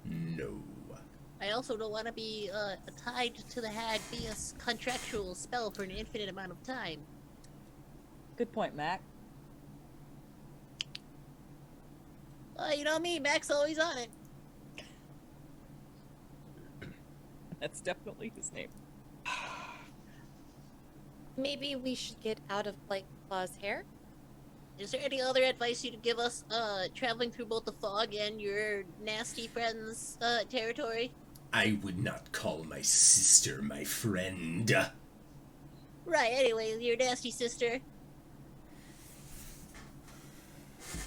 [SPEAKER 2] No.
[SPEAKER 7] I also don't want to be tied to the hag via contractual spell for an infinite amount of time.
[SPEAKER 5] Good point, Mac.
[SPEAKER 7] You know me, Mac's always on it.
[SPEAKER 5] That's definitely his name.
[SPEAKER 8] Maybe we should get out of Blightclaw's hair?
[SPEAKER 7] Is there any other advice you'd give us, traveling through both the fog and your nasty friend's, territory?
[SPEAKER 2] I would not call my sister my friend.
[SPEAKER 7] Right, anyway, your nasty sister.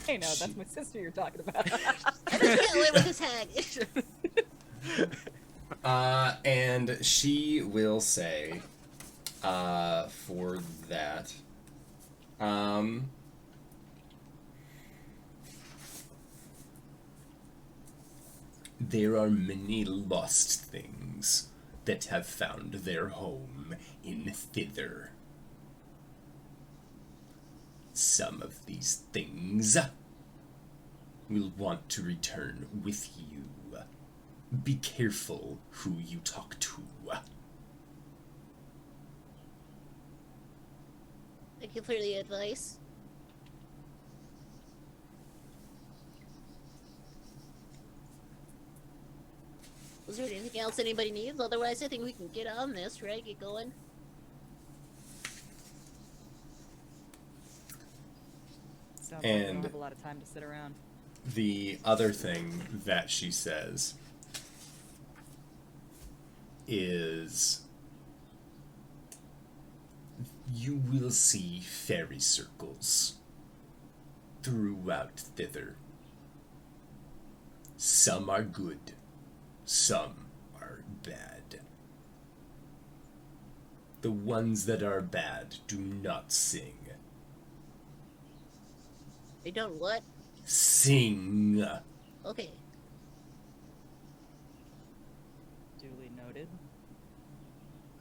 [SPEAKER 5] Hey, no, that's my sister you're talking about.
[SPEAKER 7] I just can't live with this hag.
[SPEAKER 2] And she will say, for that, there are many lost things that have found their home in thither. Some of these things will want to return with you. Be careful who you talk to.
[SPEAKER 7] Thank you for the advice. Was there anything else anybody needs? Otherwise, I think we can get on this, right? Get going.
[SPEAKER 5] Sounds like we
[SPEAKER 2] And-
[SPEAKER 5] don't have a lot of time to sit around.
[SPEAKER 2] The other thing that she says is you will see fairy circles throughout thither. Some are good, some are bad. The ones that are bad do not sing.
[SPEAKER 7] They don't what?
[SPEAKER 2] Sing.
[SPEAKER 7] Okay.
[SPEAKER 5] Duly noted.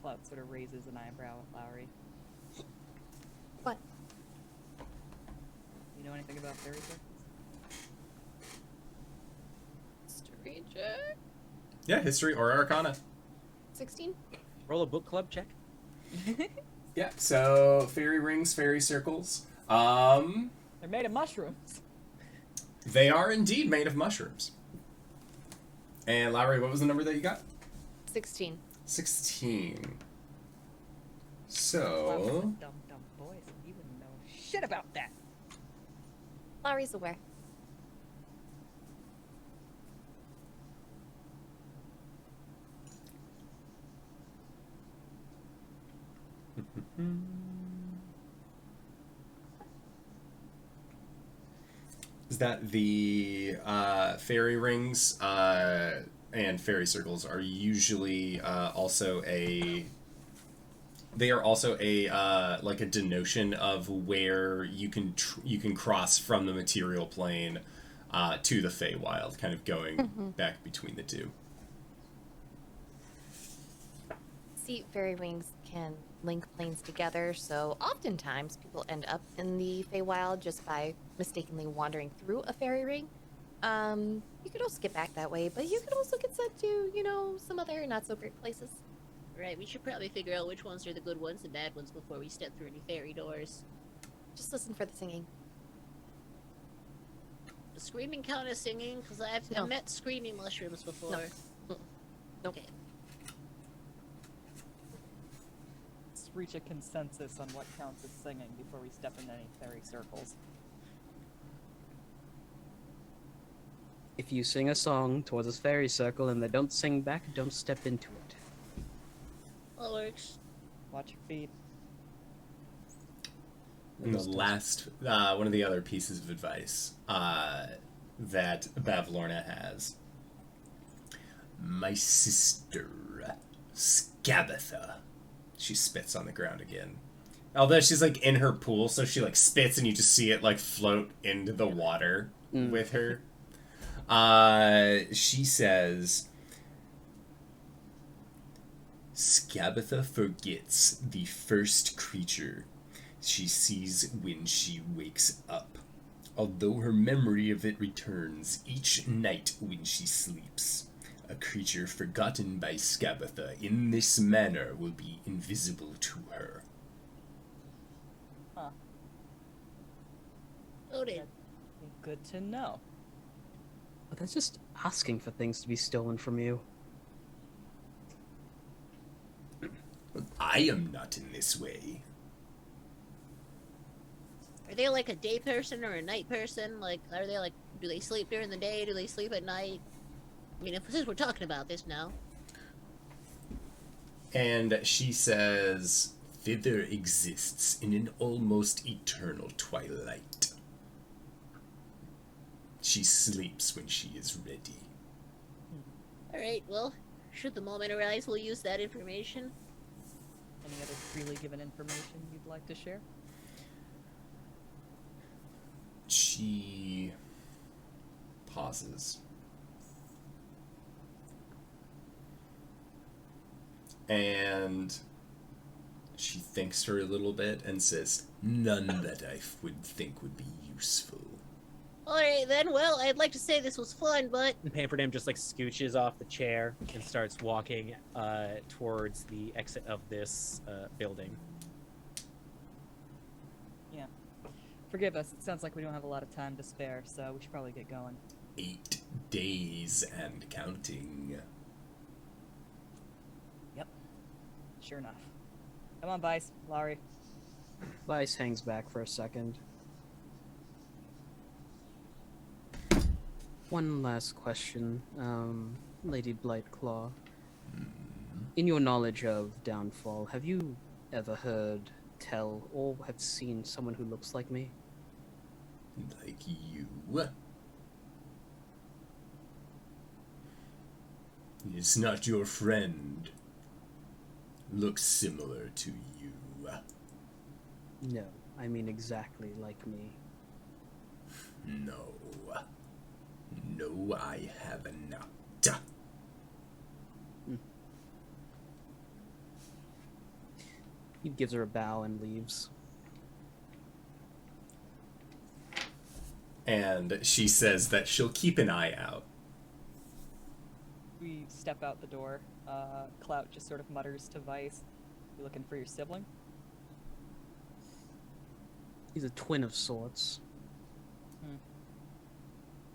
[SPEAKER 5] Clout sort of raises an eyebrow at Lowry.
[SPEAKER 8] What?
[SPEAKER 5] You know anything about fairy circles?
[SPEAKER 8] History check.
[SPEAKER 2] Yeah, history or arcana.
[SPEAKER 8] 16?
[SPEAKER 4] Roll a book club check.
[SPEAKER 2] Yeah, so fairy rings, fairy circles.
[SPEAKER 5] They're made of mushrooms.
[SPEAKER 2] They are indeed made of mushrooms. And Lowry, what was the number that you got?
[SPEAKER 8] 16.
[SPEAKER 2] 16.
[SPEAKER 5] Clout's
[SPEAKER 2] So,
[SPEAKER 5] a dumb boy, so he wouldn't know shit about that.
[SPEAKER 8] Lowry's aware.
[SPEAKER 2] is that the fairy rings and fairy circles are usually also a... They are also a like a denotion of where you can cross from the material plane to the Feywild, kind of going back between the two.
[SPEAKER 8] See, fairy rings can link planes together, so oftentimes people end up in the Feywild just by mistakenly wandering through a fairy ring. You could also get back that way, but you could also get sent to, you know, some other not-so-great places.
[SPEAKER 7] Right, we should probably figure out which ones are the good ones and bad ones before we step through any fairy doors.
[SPEAKER 8] Just listen for the singing.
[SPEAKER 7] Does screaming count as singing? Because I've
[SPEAKER 8] No.
[SPEAKER 7] met screaming mushrooms before.
[SPEAKER 8] No. Nope.
[SPEAKER 7] Okay.
[SPEAKER 5] Let's reach a consensus on what counts as singing before we step into any fairy circles.
[SPEAKER 1] If you sing a song towards this fairy circle and they don't sing back, don't step into it.
[SPEAKER 7] All works.
[SPEAKER 5] Watch your feet.
[SPEAKER 2] And the last, one of the other pieces of advice that Bavlorna has. My sister, Scabatha. She spits on the ground again. Although she's like in her pool, so she like spits and you just see it like float into the water with her. She says, Scabatha forgets the first creature she sees when she wakes up, although her memory of it returns each night when she sleeps. A creature forgotten by Scabatha in this manner will be invisible to her.
[SPEAKER 5] Huh.
[SPEAKER 7] Noted.
[SPEAKER 5] Good to know.
[SPEAKER 1] But that's just asking for things to be stolen from you.
[SPEAKER 2] I am not in this way.
[SPEAKER 7] Are they like a day person or a night person? Like, are they like, do they sleep during the day? Do they sleep at night? I mean, since we're talking about this now.
[SPEAKER 2] And she says, "Thither exists in an almost eternal twilight. She sleeps when she is ready."
[SPEAKER 7] Alright, well, should the moment arise, we'll use that information.
[SPEAKER 5] Any other freely given information you'd like to share?
[SPEAKER 2] She pauses. And she thinks for a little bit and says, "None that I would think would be useful."
[SPEAKER 7] Alright then, well, I'd like to say this was fun, but
[SPEAKER 4] And Pamferdam just like scooches off the chair and starts walking towards the exit of this building.
[SPEAKER 5] Yeah. Forgive us, it sounds like we don't have a lot of time to spare, so we should probably get going.
[SPEAKER 2] 8 days and counting.
[SPEAKER 5] Yep. Sure enough. Come on, Vice, Lowry.
[SPEAKER 1] Vice hangs back for a second. One last question, Lady Blightclaw. In your knowledge of Downfall, have you ever heard, tell, or have seen someone who looks like me?
[SPEAKER 2] Like you. Is not your friend. Looks similar to you.
[SPEAKER 1] No, I mean exactly like me.
[SPEAKER 2] No. No, I have not.
[SPEAKER 1] He gives her a bow and leaves.
[SPEAKER 2] And she says that she'll keep an eye out.
[SPEAKER 5] We step out the door. Clout just sort of mutters to Vice, "You looking for your sibling?"
[SPEAKER 1] He's a twin of sorts.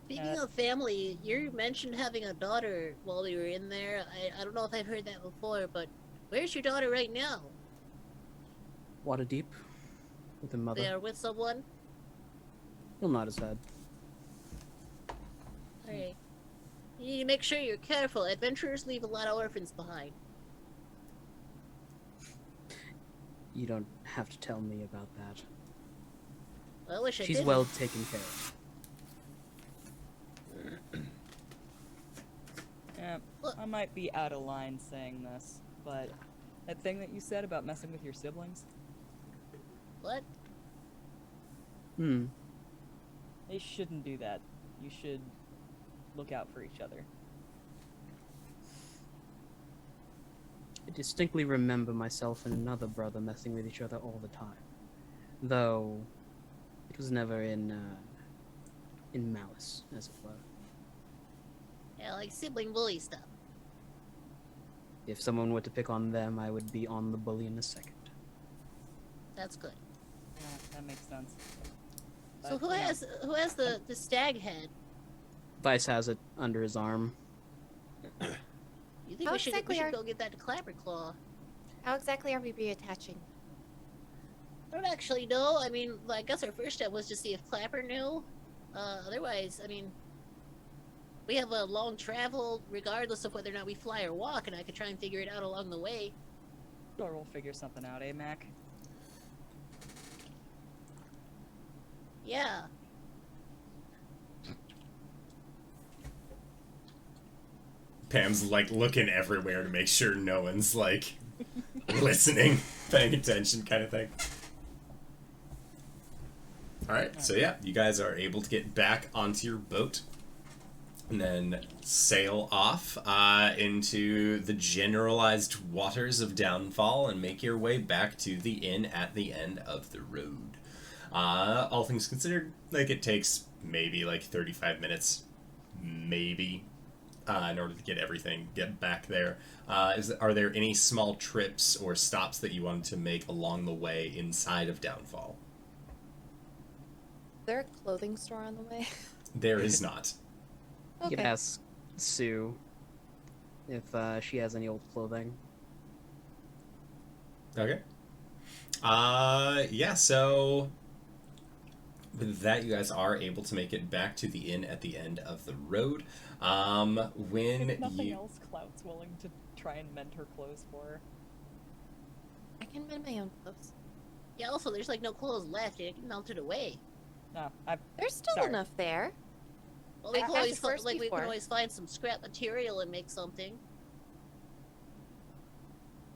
[SPEAKER 7] speaking of family, you mentioned having a daughter while we were in there. I don't know if I've heard that before, but where's your daughter right now?
[SPEAKER 1] Waterdeep. With her mother.
[SPEAKER 7] They are with someone?
[SPEAKER 1] He'll nod his head.
[SPEAKER 7] Alright. You need to make sure you're careful. Adventurers leave a lot of orphans behind.
[SPEAKER 1] You don't have to tell me about that.
[SPEAKER 7] Well, I wish I
[SPEAKER 1] She's
[SPEAKER 7] didn't.
[SPEAKER 1] well taken care of.
[SPEAKER 5] Yeah,
[SPEAKER 7] Look.
[SPEAKER 5] I might be out of line saying this, but that thing that you said about messing with your siblings,
[SPEAKER 7] What?
[SPEAKER 5] they shouldn't do that. You should look out for each other.
[SPEAKER 1] I distinctly remember myself and another brother messing with each other all the time. Though, it was never in malice, as it were.
[SPEAKER 7] Yeah, like sibling bully stuff.
[SPEAKER 1] If someone were to pick on them, I would be on the bully in a second.
[SPEAKER 7] That's good.
[SPEAKER 5] Yeah, that makes sense.
[SPEAKER 7] So
[SPEAKER 5] But,
[SPEAKER 7] who has the stag head?
[SPEAKER 1] Vice has it under his arm.
[SPEAKER 7] You think
[SPEAKER 8] How
[SPEAKER 7] we should
[SPEAKER 8] exactly are-
[SPEAKER 7] go get that Clapperclaw?
[SPEAKER 8] How exactly are we reattaching?
[SPEAKER 7] I don't actually know. I mean, I guess our first step was to see if Clapper knew. Otherwise, I mean, we have a long travel, regardless of whether or not we fly or walk, and I could try and figure it out along the way.
[SPEAKER 5] Sure, we'll figure something out, eh, Mac?
[SPEAKER 7] Yeah.
[SPEAKER 2] Pam's like looking everywhere to make sure no one's like listening, paying attention, kind of thing. Alright, so yeah, you guys are able to get back onto your boat and then sail off into the generalized waters of Downfall and make your way back to the inn at the end of the road. All things considered, like it takes maybe like 35 minutes, maybe. in order to get back there. Are there any small trips or stops that you wanted to make along the way inside of Downfall?
[SPEAKER 8] Is there a clothing store on the way?
[SPEAKER 2] There is not.
[SPEAKER 1] You could
[SPEAKER 8] Okay.
[SPEAKER 1] ask Sue if she has any old clothing.
[SPEAKER 2] Okay. Yeah, so with that, you guys are able to make it back to the inn at the end of the road. When
[SPEAKER 5] If nothing
[SPEAKER 2] you...
[SPEAKER 5] else, Clout's willing to try and mend her clothes for her.
[SPEAKER 8] I can mend my own clothes.
[SPEAKER 7] Yeah, also, there's like no clothes left. It melted away.
[SPEAKER 5] No, I've
[SPEAKER 8] There's still
[SPEAKER 5] Sorry.
[SPEAKER 8] enough there.
[SPEAKER 7] Well, we
[SPEAKER 8] I
[SPEAKER 7] can
[SPEAKER 8] asked
[SPEAKER 7] always
[SPEAKER 8] first
[SPEAKER 7] we
[SPEAKER 8] before.
[SPEAKER 7] can always find some scrap material and make something.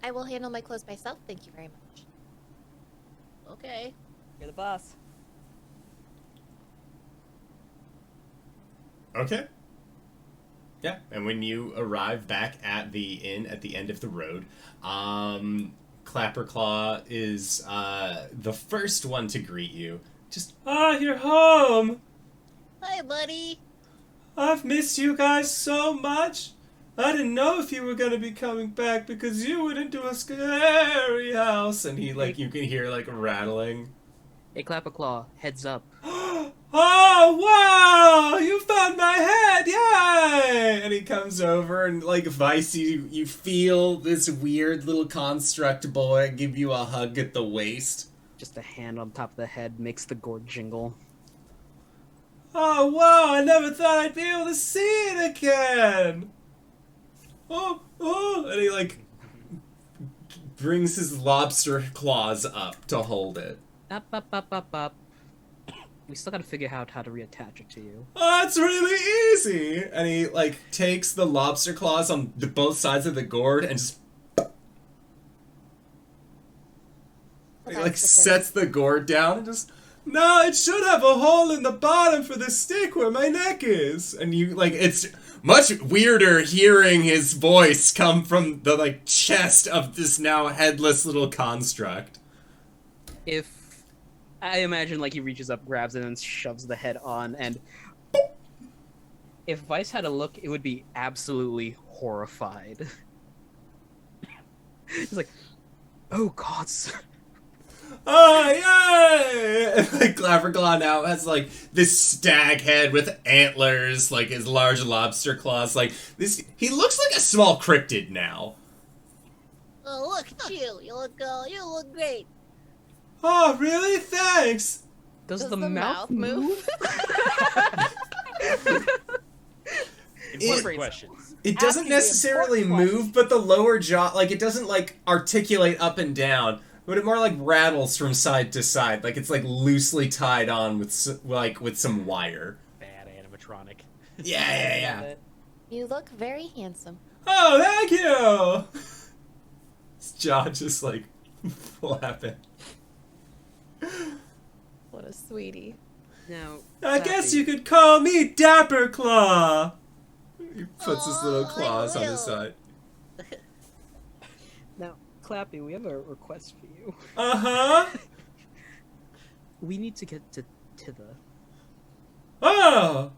[SPEAKER 8] I will handle my clothes myself, thank you very much.
[SPEAKER 7] Okay.
[SPEAKER 5] you're the boss.
[SPEAKER 2] Okay. Yeah, and when you arrive back at the inn at the end of the road, Clapperclaw is the first one to greet you. Just, you're home!
[SPEAKER 7] Hi, buddy.
[SPEAKER 2] I've missed you guys so much! I didn't know if you were gonna be coming back because you went into a scary house. And he, you can hear, rattling.
[SPEAKER 1] Hey, Clapperclaw, heads up.
[SPEAKER 2] Oh, wow! You found my head! Yay! And he comes over and, Vice, you feel this weird little construct boy give you a hug at the waist.
[SPEAKER 1] Just a hand on top of the head makes the gourd jingle.
[SPEAKER 2] Oh, wow! I never thought I'd be able to see it again! Oh! And he, brings his lobster claws up to hold it.
[SPEAKER 1] Up. We still gotta figure out how to reattach it to you.
[SPEAKER 2] Oh, it's really easy! And he, takes the lobster claws on both sides of the gourd and just... He, sets the gourd down and just... No, it should have a hole in the bottom for the stick where my neck is! And you, it's much weirder hearing his voice come from the, chest of this now headless little construct.
[SPEAKER 1] If I imagine, he reaches up, grabs it, and shoves the head on, and if Vice had a look, it would be absolutely horrified. He's like, oh gods.
[SPEAKER 2] Oh, yay! And, Clapperclaw now has, this stag head with antlers, his large lobster claws, this... He looks like a small cryptid now.
[SPEAKER 7] Oh, look at you. You look great.
[SPEAKER 2] Oh, really? Thanks!
[SPEAKER 1] Does the mouth move?
[SPEAKER 4] Important questions.
[SPEAKER 2] It doesn't
[SPEAKER 5] Asking the
[SPEAKER 2] necessarily
[SPEAKER 5] important
[SPEAKER 2] move, but the lower jaw, it doesn't, articulate up and down, but it more, rattles from side to side, it's, loosely tied on with, with some wire.
[SPEAKER 4] Bad animatronic.
[SPEAKER 2] Yeah.
[SPEAKER 5] Love it.
[SPEAKER 8] You look very handsome.
[SPEAKER 2] Oh, thank you! His jaw just, flapping.
[SPEAKER 8] What a sweetie.
[SPEAKER 1] Now,
[SPEAKER 2] I guess you could call me Dapper Claw! He puts his little
[SPEAKER 7] Oh, I
[SPEAKER 2] claws on his
[SPEAKER 7] will.
[SPEAKER 2] side.
[SPEAKER 1] Now, Clappy, we have a request for you.
[SPEAKER 2] Uh-huh!
[SPEAKER 1] We need to get to the...
[SPEAKER 2] Oh!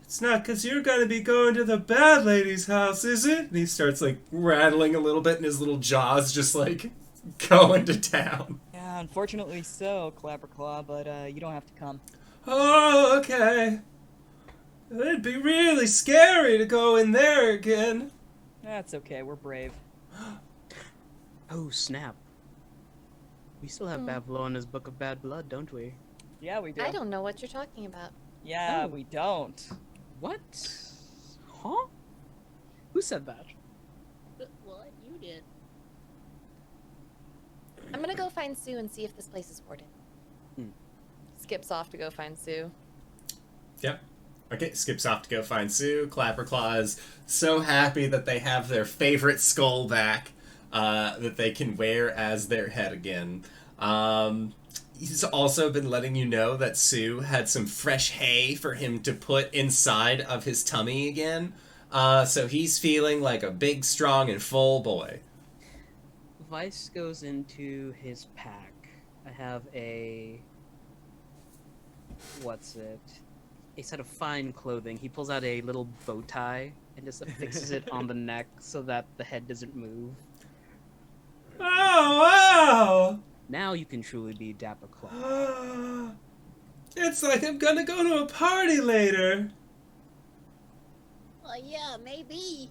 [SPEAKER 2] It's not 'cause you're gonna be going to the bad lady's house, is it? And he starts, rattling a little bit, and his little jaws just, going to town.
[SPEAKER 5] Yeah, unfortunately so, Clapperclaw, but you don't have to come.
[SPEAKER 2] Oh, okay. It'd be really scary to go in there again.
[SPEAKER 5] That's okay, we're brave.
[SPEAKER 1] Oh, snap. We still have Bavlorna's Book of Bad Blood, don't we?
[SPEAKER 5] Yeah, we do.
[SPEAKER 8] I don't know what you're talking about.
[SPEAKER 5] Yeah,
[SPEAKER 1] Oh.
[SPEAKER 5] we don't.
[SPEAKER 1] What? Huh? Who said that?
[SPEAKER 7] What? You did.
[SPEAKER 8] I'm gonna go find Sue and see if this place is warded.
[SPEAKER 3] Skips off to go find Sue.
[SPEAKER 2] Yep. Okay, skips off to go find Sue. Clapperclaw is so happy that they have their favorite skull back that they can wear as their head again. He's also been letting you know that Sue had some fresh hay for him to put inside of his tummy again. So he's feeling like a big, strong, and full boy.
[SPEAKER 1] Vice goes into his pack. I have a... What's it? a set of fine clothing. He pulls out a little bow tie and just affixes it on the neck so that the head doesn't move.
[SPEAKER 2] Oh, wow!
[SPEAKER 1] Now you can truly be Dapper Claw.
[SPEAKER 2] It's like I'm gonna go to a party later.
[SPEAKER 7] Well, yeah, maybe.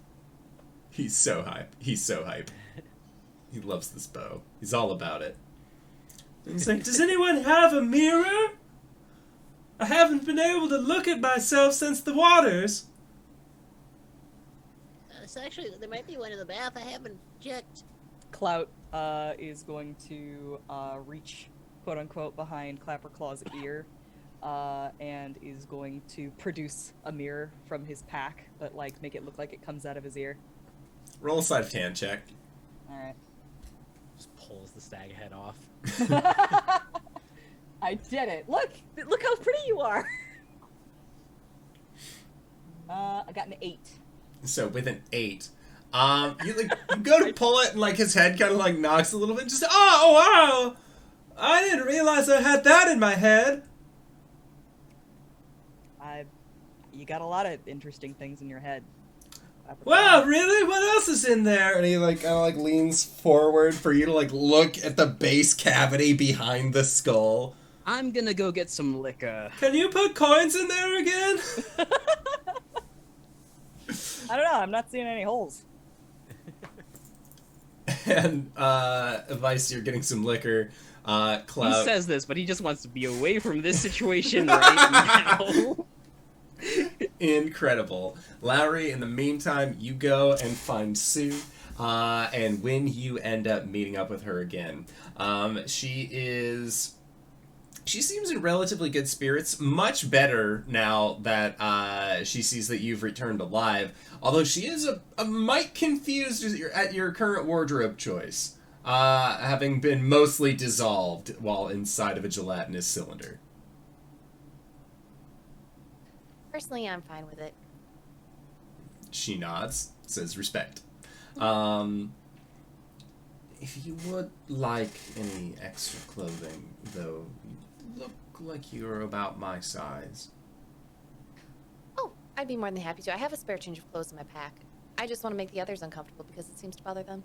[SPEAKER 2] He's so hype. He's so hype. He loves this bow. He's all about it. He's like, does anyone have a mirror? I haven't been able to look at myself since the waters.
[SPEAKER 7] So actually, there might be one in the bath. I haven't checked.
[SPEAKER 5] Clout is going to reach, quote unquote, behind Clapperclaw's ear, and is going to produce a mirror from his pack, but like make it look like it comes out of his ear.
[SPEAKER 2] Roll a sleight of hand check.
[SPEAKER 5] All right.
[SPEAKER 4] Just pulls the stag head off.
[SPEAKER 5] I did it. Look how pretty you are. I got an 8.
[SPEAKER 2] So with an 8, you go to pull it and like his head kind of like knocks a little bit. Just oh wow, I didn't realize I had that in my head.
[SPEAKER 5] You got a lot of interesting things in your head.
[SPEAKER 2] Wow, really? What else is in there? And he like kind of like leans forward for you to like look at the base cavity behind the skull.
[SPEAKER 1] I'm gonna go get some liquor.
[SPEAKER 2] Can you put coins in there again?
[SPEAKER 5] I don't know. I'm not seeing any holes.
[SPEAKER 2] And Vice, you're getting some liquor. Clout.
[SPEAKER 1] He says this, but he just wants to be away from this situation right now.
[SPEAKER 2] Incredible. Lowry, in the meantime, you go and find Sue. And when you end up meeting up with her again, she seems in relatively good spirits, much better now that she sees that you've returned alive, although she is a mite confused at your current wardrobe choice, having been mostly dissolved while inside of a gelatinous cylinder.
[SPEAKER 8] Personally, I'm fine with it.
[SPEAKER 2] She nods, says respect. If you would like any extra clothing, though, you look like you're about my size.
[SPEAKER 8] Oh, I'd be more than happy to. I have a spare change of clothes in my pack. I just want to make the others uncomfortable because it seems to bother them.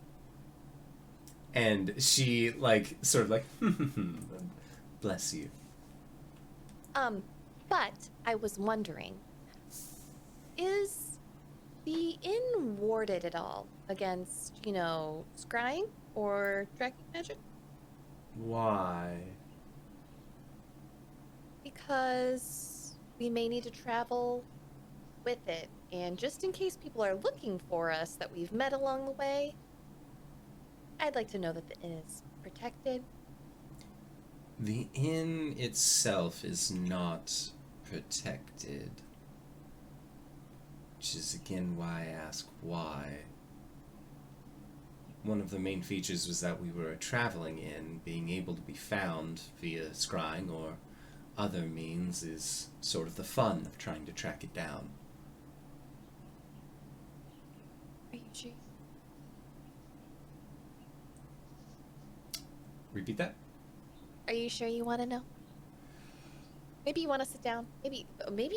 [SPEAKER 2] And she, like, sort of like, bless you.
[SPEAKER 8] But I was wondering, is the inn warded at all against, scrying or tracking magic?
[SPEAKER 2] Why?
[SPEAKER 8] Because we may need to travel with it, and just in case people are looking for us that we've met along the way, I'd like to know that the inn is protected.
[SPEAKER 2] The inn itself is not protected. Which is again why I ask why. One of the main features was that we were a traveling inn. Being able to be found via scrying or other means is sort of the fun of trying to track it down.
[SPEAKER 8] Are you sure?
[SPEAKER 2] Repeat that?
[SPEAKER 8] Are you sure you want to know? Maybe you want to sit down. Maybe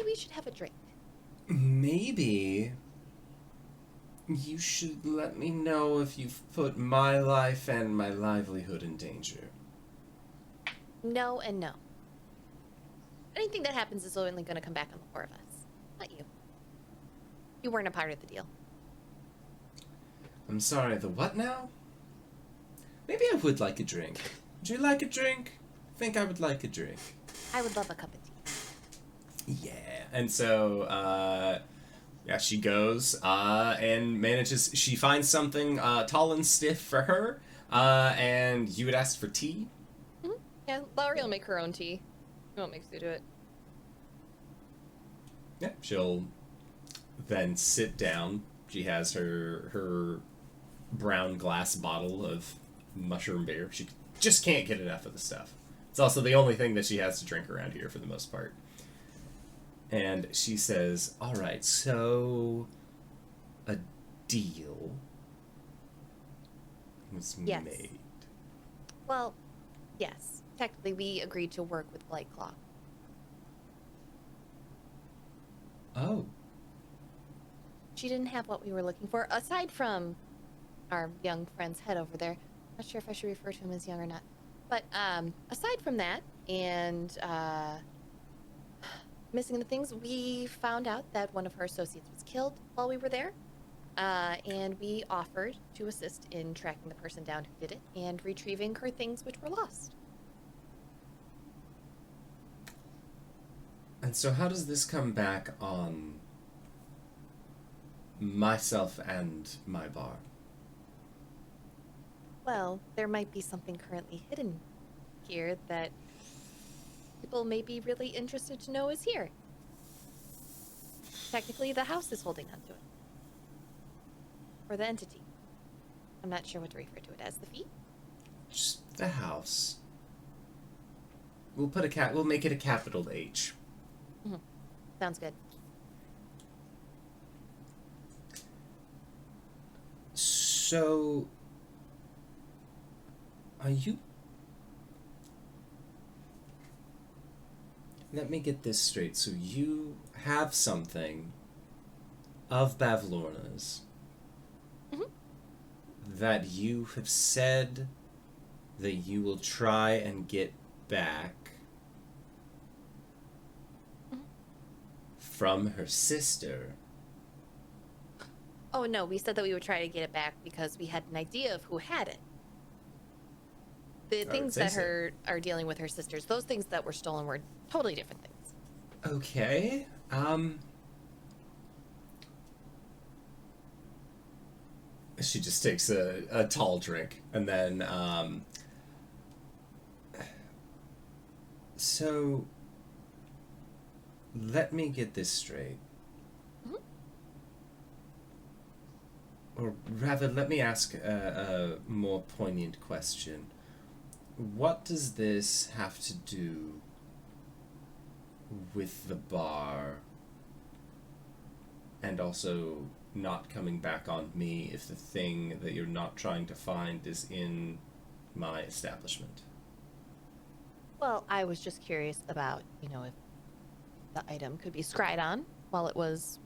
[SPEAKER 8] we should have a drink.
[SPEAKER 2] Maybe you should let me know if you've put my life and my livelihood in danger.
[SPEAKER 8] No and no. Anything that happens is only going to come back on the four of us, not you. You weren't a part of the deal.
[SPEAKER 2] I'm sorry, the what now? Maybe I would like a drink. Would you like a drink? I think I would like a drink.
[SPEAKER 8] I would love a cup of tea.
[SPEAKER 2] Yeah. And so, she goes, and manages, she finds something, tall and stiff for her, and you had asked for tea?
[SPEAKER 3] Mm-hmm. Yeah, Lowry will make her own tea. He won't make Sue do it.
[SPEAKER 2] Yeah, she'll then sit down. She has her brown glass bottle of mushroom beer. She just can't get enough of the stuff. It's also the only thing that she has to drink around here for the most part. And she says, all right, so a deal was
[SPEAKER 8] Yes.
[SPEAKER 2] made.
[SPEAKER 8] Well, yes. Technically, we agreed to work with Blightclaw.
[SPEAKER 2] Oh.
[SPEAKER 8] She didn't have what we were looking for, aside from our young friend's head over there. Not sure if I should refer to him as young or not. But aside from that, and missing the things, we found out that one of her associates was killed while we were there. And we offered to assist in tracking the person down who did it and retrieving her things which were lost.
[SPEAKER 2] And so how does this come back on myself and my bar?
[SPEAKER 8] Well, there might be something currently hidden here that people may be really interested to know is here. Technically, the house is holding onto it. Or the entity. I'm not sure what to refer to it as. The feet?
[SPEAKER 2] Just the house. We'll make it a capital H.
[SPEAKER 8] Mm-hmm. Sounds good.
[SPEAKER 2] So, are you... Let me get this straight. So you have something of Bavlorna's that you have said that you will try and get back from her sister.
[SPEAKER 8] Oh no, we said that we would try to get it back because we had an idea of who had it. The things that are dealing with her sisters, those things that were stolen were totally different things.
[SPEAKER 2] Okay. She just takes a tall drink and then so let me get this straight. Or rather, let me ask a more poignant question. What does this have to do with the bar and also not coming back on me if the thing that you're not trying to find is in my establishment?
[SPEAKER 8] Well, I was just curious about, if the item could be scryed on while it was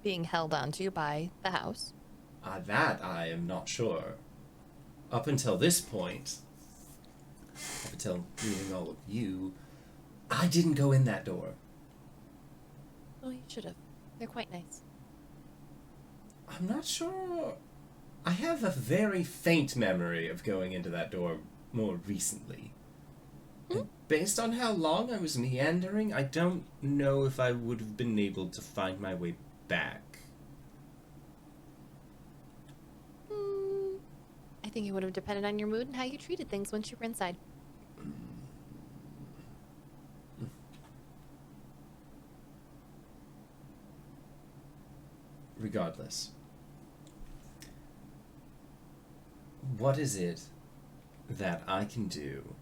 [SPEAKER 8] being held onto by the house.
[SPEAKER 2] That I am not sure. Up until this point, up until meeting all of you, I didn't go in that door.
[SPEAKER 8] Oh, you should have. They're quite nice.
[SPEAKER 2] I'm not sure. I have a very faint memory of going into that door more recently. And based on how long I was meandering, I don't know if I would have been able to find my way back.
[SPEAKER 8] I think it would have depended on your mood and how you treated things once you were inside.
[SPEAKER 2] Regardless. What is it that I can do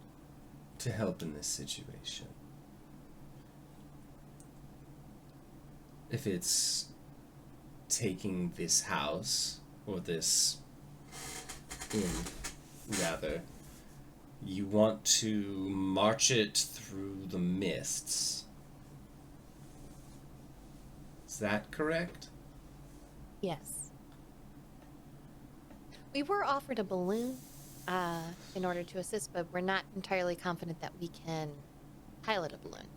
[SPEAKER 2] to help in this situation? If it's taking this house, or this inn, rather, you want to march it through the mists. Is that correct?
[SPEAKER 8] Yes. We were offered a balloon in order to assist, but we're not entirely confident that we can pilot a balloon.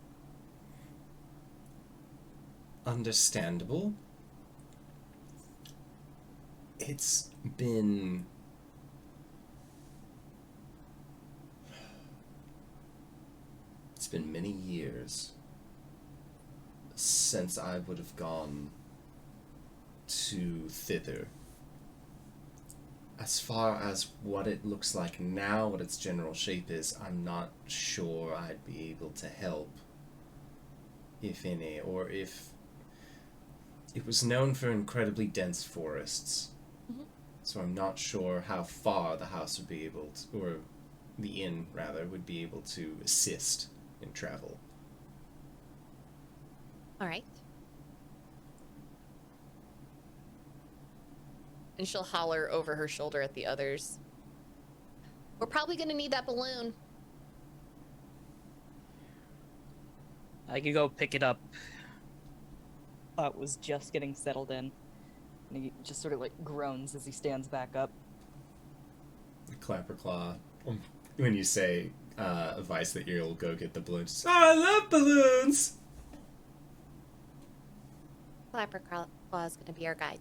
[SPEAKER 2] Understandable. It's been many years since I would have gone to thither. As far as what it looks like now, what its general shape is, I'm not sure I'd be able to help, if any, or if it was known for incredibly dense forests. So I'm not sure how far the house would be able to, or the inn, rather, would be able to assist in travel.
[SPEAKER 8] All right.
[SPEAKER 3] And she'll holler over her shoulder at the others. We're probably going to need that balloon.
[SPEAKER 1] I can go pick it up
[SPEAKER 5] Clout was just getting settled in. And he just sort of like groans as he stands back up.
[SPEAKER 2] Clapperclaw, when you say advice that you'll go get the balloons. Oh, I love balloons!
[SPEAKER 8] Claw is going to be our guide.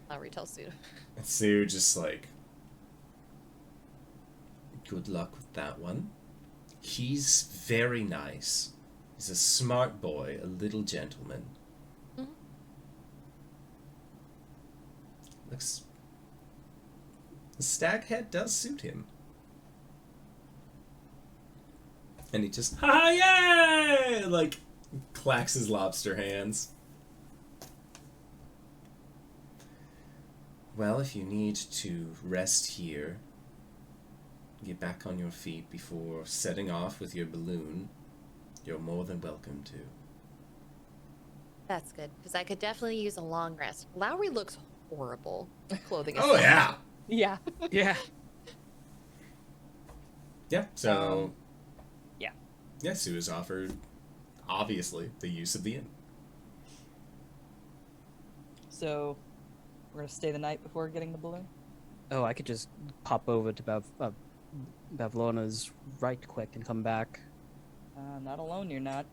[SPEAKER 3] Lowry tells Sue.
[SPEAKER 2] And Sue just like, good luck with that one. He's very nice. He's a smart boy, a little gentleman.
[SPEAKER 8] Mm-hmm.
[SPEAKER 2] Looks... The stag head does suit him. And he just, ah, yay! Like, clacks his lobster hands. Well, if you need to rest here, get back on your feet before setting off with your balloon, you're more than welcome to.
[SPEAKER 8] That's good, because I could definitely use a long rest. Lowry looks horrible. Clothing
[SPEAKER 2] Oh,
[SPEAKER 8] aside.
[SPEAKER 2] yeah!
[SPEAKER 5] Yeah.
[SPEAKER 1] Yeah.
[SPEAKER 2] Yeah, so...
[SPEAKER 5] yeah.
[SPEAKER 2] Yeah, Sue is offered, obviously, the use of the inn.
[SPEAKER 5] So, we're gonna stay the night before getting the balloon?
[SPEAKER 1] Oh, I could just pop over to Bavlorna's right quick and come back.
[SPEAKER 5] Not alone, you're not.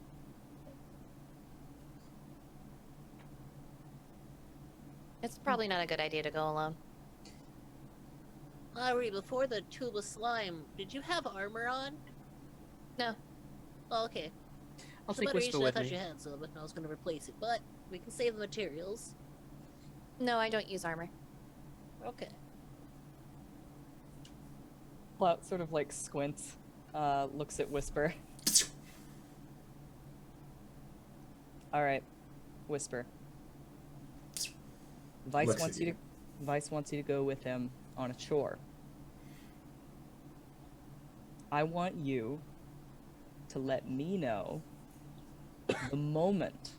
[SPEAKER 8] It's probably not a good idea to go alone.
[SPEAKER 7] Lowry, before the tube of slime, did you have armor on?
[SPEAKER 8] No.
[SPEAKER 7] Oh, okay.
[SPEAKER 1] I'll
[SPEAKER 7] For
[SPEAKER 1] take
[SPEAKER 7] some
[SPEAKER 1] Whisper
[SPEAKER 7] reason, I
[SPEAKER 1] with
[SPEAKER 7] thought
[SPEAKER 1] me.
[SPEAKER 7] you had some, but I was going to replace it. But we can save the materials.
[SPEAKER 8] No, I don't use armor.
[SPEAKER 7] Okay.
[SPEAKER 5] Clout sort of like squints, looks at Whisper. Alright, Whisper. Vice
[SPEAKER 2] Looks
[SPEAKER 5] wants
[SPEAKER 2] at
[SPEAKER 5] you to Vice wants you to go with him on a chore. I want you to let me know the moment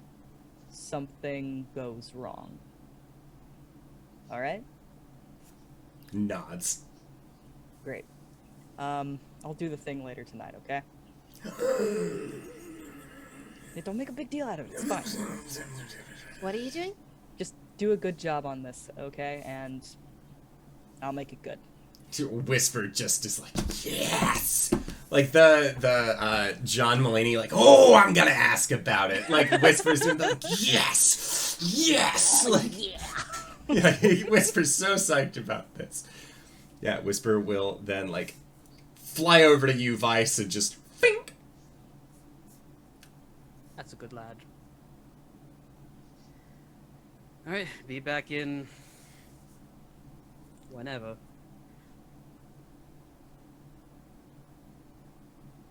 [SPEAKER 5] something goes wrong. Alright?
[SPEAKER 2] Nods.
[SPEAKER 5] Great. I'll do the thing later tonight, okay? Yeah, don't make a big deal out of it, it's fine.
[SPEAKER 8] What are you doing?
[SPEAKER 5] Just do a good job on this, okay? And I'll make it good.
[SPEAKER 2] Whisper just is like, yes! Like the John Mulaney, like, oh, I'm gonna ask about it. Like, Whisper's doing like, yes! Yes! Like, yeah, he Whisper's so psyched about this. Yeah, Whisper will then, like, fly over to you, Vice, and just, fink!
[SPEAKER 1] That's a good lad. Alright, be back in... whenever.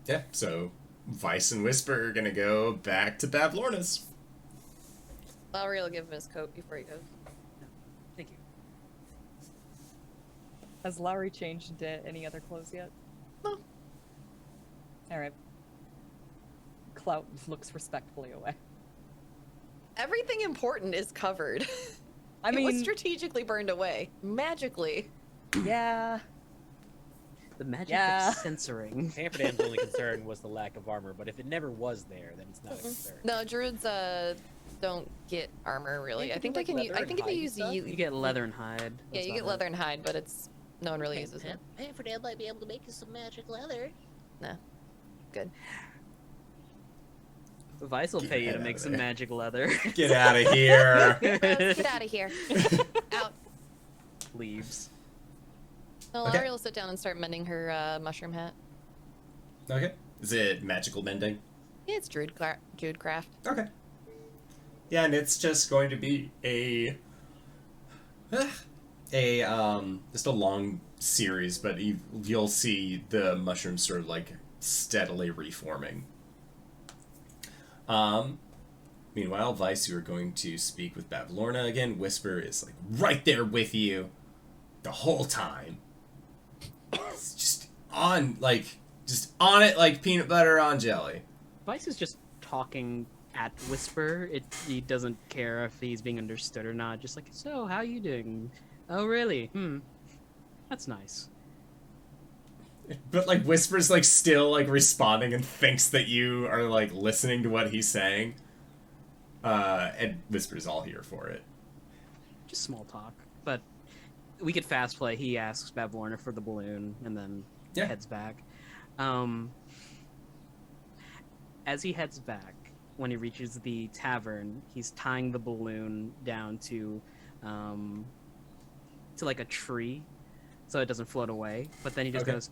[SPEAKER 2] Yeah, so Vice and Whisper are gonna go back to Bavlorna's.
[SPEAKER 3] Lowry will give him his coat before he goes.
[SPEAKER 1] Thank you.
[SPEAKER 5] Has Lowry changed into any other clothes yet?
[SPEAKER 3] No.
[SPEAKER 5] Alright. Clout looks respectfully away.
[SPEAKER 3] Everything important is covered.
[SPEAKER 5] I
[SPEAKER 3] It was
[SPEAKER 5] mean,
[SPEAKER 3] strategically burned away. Magically.
[SPEAKER 5] yeah.
[SPEAKER 1] The magic
[SPEAKER 5] Yeah.
[SPEAKER 1] of censoring.
[SPEAKER 4] Pamferdam's only concern was the lack of armor, but if it never was there, then it's not a concern.
[SPEAKER 3] No, druids don't get armor really.
[SPEAKER 5] Yeah,
[SPEAKER 3] I think
[SPEAKER 5] you
[SPEAKER 3] they
[SPEAKER 5] can
[SPEAKER 3] can
[SPEAKER 5] do,
[SPEAKER 3] use.
[SPEAKER 5] like,
[SPEAKER 3] I think if
[SPEAKER 5] leather
[SPEAKER 3] you
[SPEAKER 5] and
[SPEAKER 3] use
[SPEAKER 5] hide and
[SPEAKER 3] the
[SPEAKER 1] You get leather and hide.
[SPEAKER 3] yeah,
[SPEAKER 1] That's
[SPEAKER 3] you
[SPEAKER 1] about
[SPEAKER 3] get
[SPEAKER 1] it.
[SPEAKER 3] leather and hide, but it's no one really uses it.
[SPEAKER 7] Pamferdam might be able to make you some magic leather.
[SPEAKER 3] Good.
[SPEAKER 1] Vice will pay you
[SPEAKER 2] Get
[SPEAKER 1] to
[SPEAKER 2] out
[SPEAKER 1] make
[SPEAKER 2] of
[SPEAKER 1] some
[SPEAKER 2] there.
[SPEAKER 1] magic leather.
[SPEAKER 2] Get out of here!
[SPEAKER 8] Get out of here. Out.
[SPEAKER 1] Leaves.
[SPEAKER 3] No,
[SPEAKER 2] Okay.
[SPEAKER 3] Lowry will sit down and start mending her mushroom hat.
[SPEAKER 2] Okay. Is it magical mending?
[SPEAKER 3] Yeah, it's druid craft.
[SPEAKER 2] Okay. Yeah, and it's just going to be just a long series, but you'll see the mushrooms sort of like steadily reforming. Meanwhile, Vice, you are going to speak with Bavlorna again. Whisper is like right there with you the whole time. It's just on it like peanut butter on jelly.
[SPEAKER 1] Vice is just talking at Whisper. He doesn't care if he's being understood or not. Just like, so, how you doing? Oh, really? That's nice.
[SPEAKER 2] But like Whisper's like still like responding and thinks that you are like listening to what he's saying. And Whisper's all here for it.
[SPEAKER 1] Just small talk, but we could fast play. He asks Bavlorna for the balloon and then heads back. As he heads back, when he reaches the tavern, he's tying the balloon down to like a tree, so it doesn't float away. But then he just goes,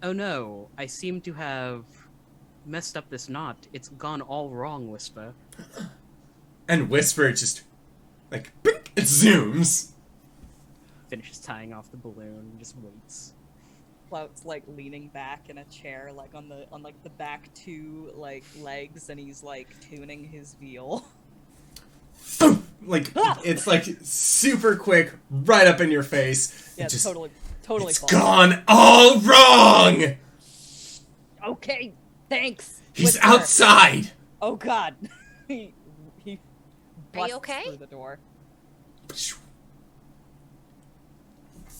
[SPEAKER 1] "Oh no, I seem to have messed up this knot. It's gone all wrong, Whisper."
[SPEAKER 2] And Whisper just, like, bink, it zooms.
[SPEAKER 1] Finishes tying off the balloon and just waits.
[SPEAKER 5] Clout's like leaning back in a chair, like on the back two like legs, and he's like tuning his viol.
[SPEAKER 2] Like it's like super quick, right up in your face.
[SPEAKER 5] Yeah,
[SPEAKER 2] just,
[SPEAKER 5] totally.
[SPEAKER 2] It's
[SPEAKER 5] false.
[SPEAKER 2] gone all wrong.
[SPEAKER 5] Okay, thanks.
[SPEAKER 2] He's
[SPEAKER 5] Whisper.
[SPEAKER 2] outside.
[SPEAKER 5] Oh God. he
[SPEAKER 8] Are
[SPEAKER 5] busts
[SPEAKER 8] you okay?
[SPEAKER 5] through the door.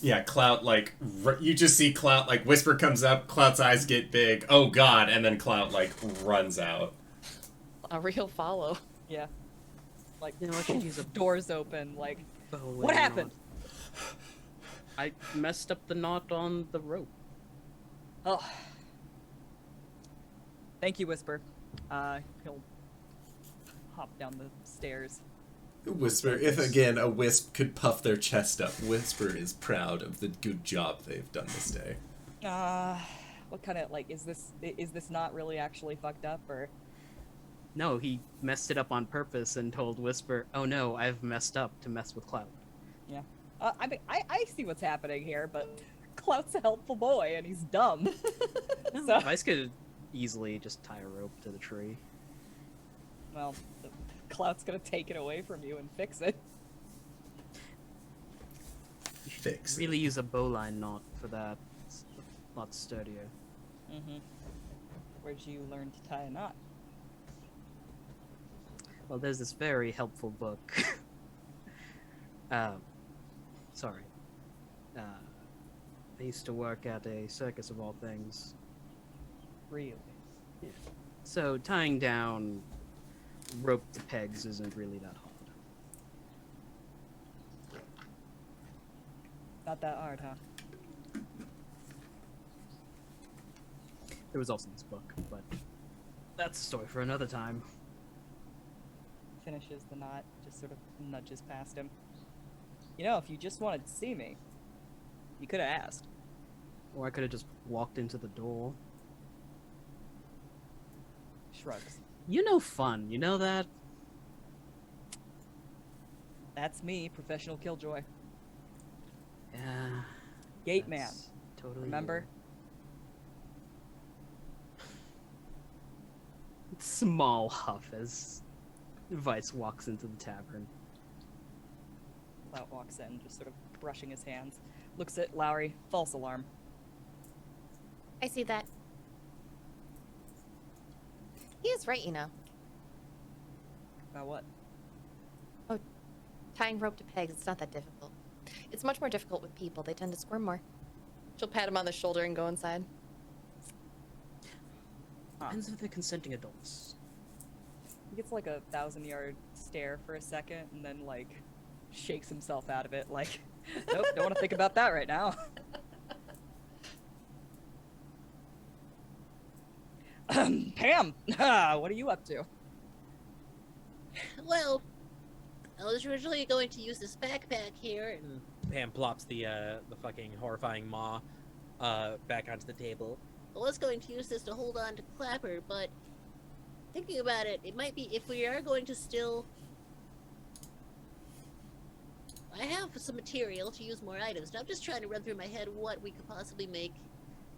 [SPEAKER 2] Yeah, Clout, like, you just see Clout, like, Whisper comes up, Clout's eyes get big, oh god, and then Clout, like, runs out.
[SPEAKER 3] A real follow.
[SPEAKER 5] Yeah. Like,
[SPEAKER 1] You know, I should use a
[SPEAKER 5] doors open, like,
[SPEAKER 1] balloon
[SPEAKER 5] what happened?
[SPEAKER 1] I messed up the knot on the rope.
[SPEAKER 5] Oh. Thank you, Whisper. He'll hop down the stairs.
[SPEAKER 2] Whisper, if again a wisp could puff their chest up, Whisper is proud of the good job they've done this day.
[SPEAKER 5] What kind of, like, is this not really actually fucked up, or?
[SPEAKER 1] No, he messed it up on purpose and told Whisper, "Oh no, I've messed up," to mess with Clout.
[SPEAKER 5] Yeah. I mean, I see what's happening here, but Clout's a helpful boy, and he's dumb. So,
[SPEAKER 1] Vice could easily just tie a rope to the tree.
[SPEAKER 5] well, Clout's gonna take it away from you and fix it.
[SPEAKER 2] Fix.
[SPEAKER 1] Really use a bowline knot for that. It's a lot sturdier.
[SPEAKER 5] Mm-hmm. Where'd you learn to tie a knot?
[SPEAKER 1] Well, there's this very helpful book. Sorry. I used to work at a circus of all things.
[SPEAKER 5] Really?
[SPEAKER 1] Yeah. So tying down rope to pegs isn't really that hard.
[SPEAKER 5] Not that hard, huh?
[SPEAKER 1] There was also this book, but that's a story for another time.
[SPEAKER 5] Finishes the knot, just sort of nudges past him. You know, if you just wanted to see me, you could have asked.
[SPEAKER 1] Or I could have just walked into the door.
[SPEAKER 5] Shrugs.
[SPEAKER 1] You know fun, you know that?
[SPEAKER 5] That's me, professional killjoy.
[SPEAKER 1] Yeah.
[SPEAKER 5] Gate man.
[SPEAKER 1] that's Totally.
[SPEAKER 5] Remember?
[SPEAKER 1] you. Small huff as Vice walks into the tavern.
[SPEAKER 5] Clout walks in, just sort of brushing his hands. Looks at Lowry. False alarm.
[SPEAKER 8] I see that. He is right, you know.
[SPEAKER 5] About what?
[SPEAKER 8] Tying rope to pegs, it's not that difficult. It's much more difficult with people. They tend to squirm more.
[SPEAKER 3] She'll pat him on the shoulder and go inside.
[SPEAKER 1] Depends if they're consenting adults.
[SPEAKER 5] He gets like a 1,000-yard stare for a second, and then like shakes himself out of it. Like, nope, don't want to think about that right now. Pam, what are you up to?
[SPEAKER 7] Well, I was originally going to use this backpack here, and
[SPEAKER 4] Pam plops the fucking horrifying maw back onto the table.
[SPEAKER 7] I was going to use this to hold on to Clapper, but thinking about it, it might be, if we are going to still... I have some material to use more items, and I'm just trying to run through my head what we could possibly make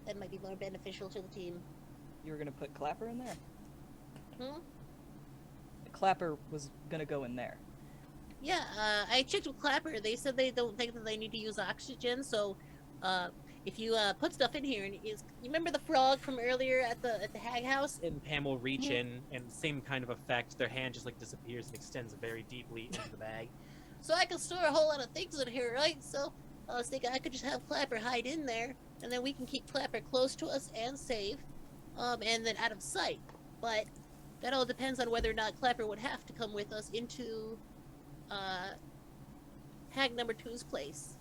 [SPEAKER 7] that might be more beneficial to the team.
[SPEAKER 5] You were gonna put Clapper in there?
[SPEAKER 7] Hmm?
[SPEAKER 5] Clapper was gonna go in there.
[SPEAKER 7] Yeah, I checked with Clapper. They said they don't think that they need to use oxygen, so if you put stuff in here, and you remember the frog from earlier at the hag house?
[SPEAKER 4] And Pam will reach in, and same kind of effect. Their hand just like disappears and extends very deeply into the bag.
[SPEAKER 7] So I can store a whole lot of things in here, right? So I was thinking I could just have Clapper hide in there, and then we can keep Clapper close to us and safe, and then out of sight. But That all depends on whether or not Clapper would have to come with us into hag number 2's place.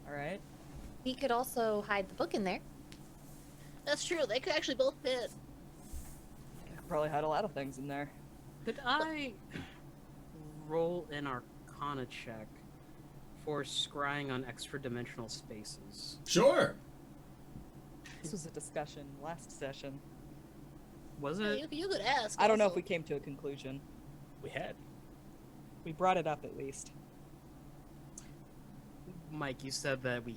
[SPEAKER 5] All right.
[SPEAKER 8] We could also hide the book in there.
[SPEAKER 7] That's true. They could actually both fit.
[SPEAKER 5] I could probably hide a lot of things in there.
[SPEAKER 1] Could I roll an Arcana check for scrying on extra-dimensional spaces?
[SPEAKER 2] Sure.
[SPEAKER 5] This was a discussion last session.
[SPEAKER 1] Was
[SPEAKER 7] Yeah,
[SPEAKER 1] it?
[SPEAKER 7] you could ask.
[SPEAKER 5] I don't know if
[SPEAKER 7] also.
[SPEAKER 5] we came to a conclusion.
[SPEAKER 4] We had.
[SPEAKER 5] We brought it up at least.
[SPEAKER 1] Mike, you said that we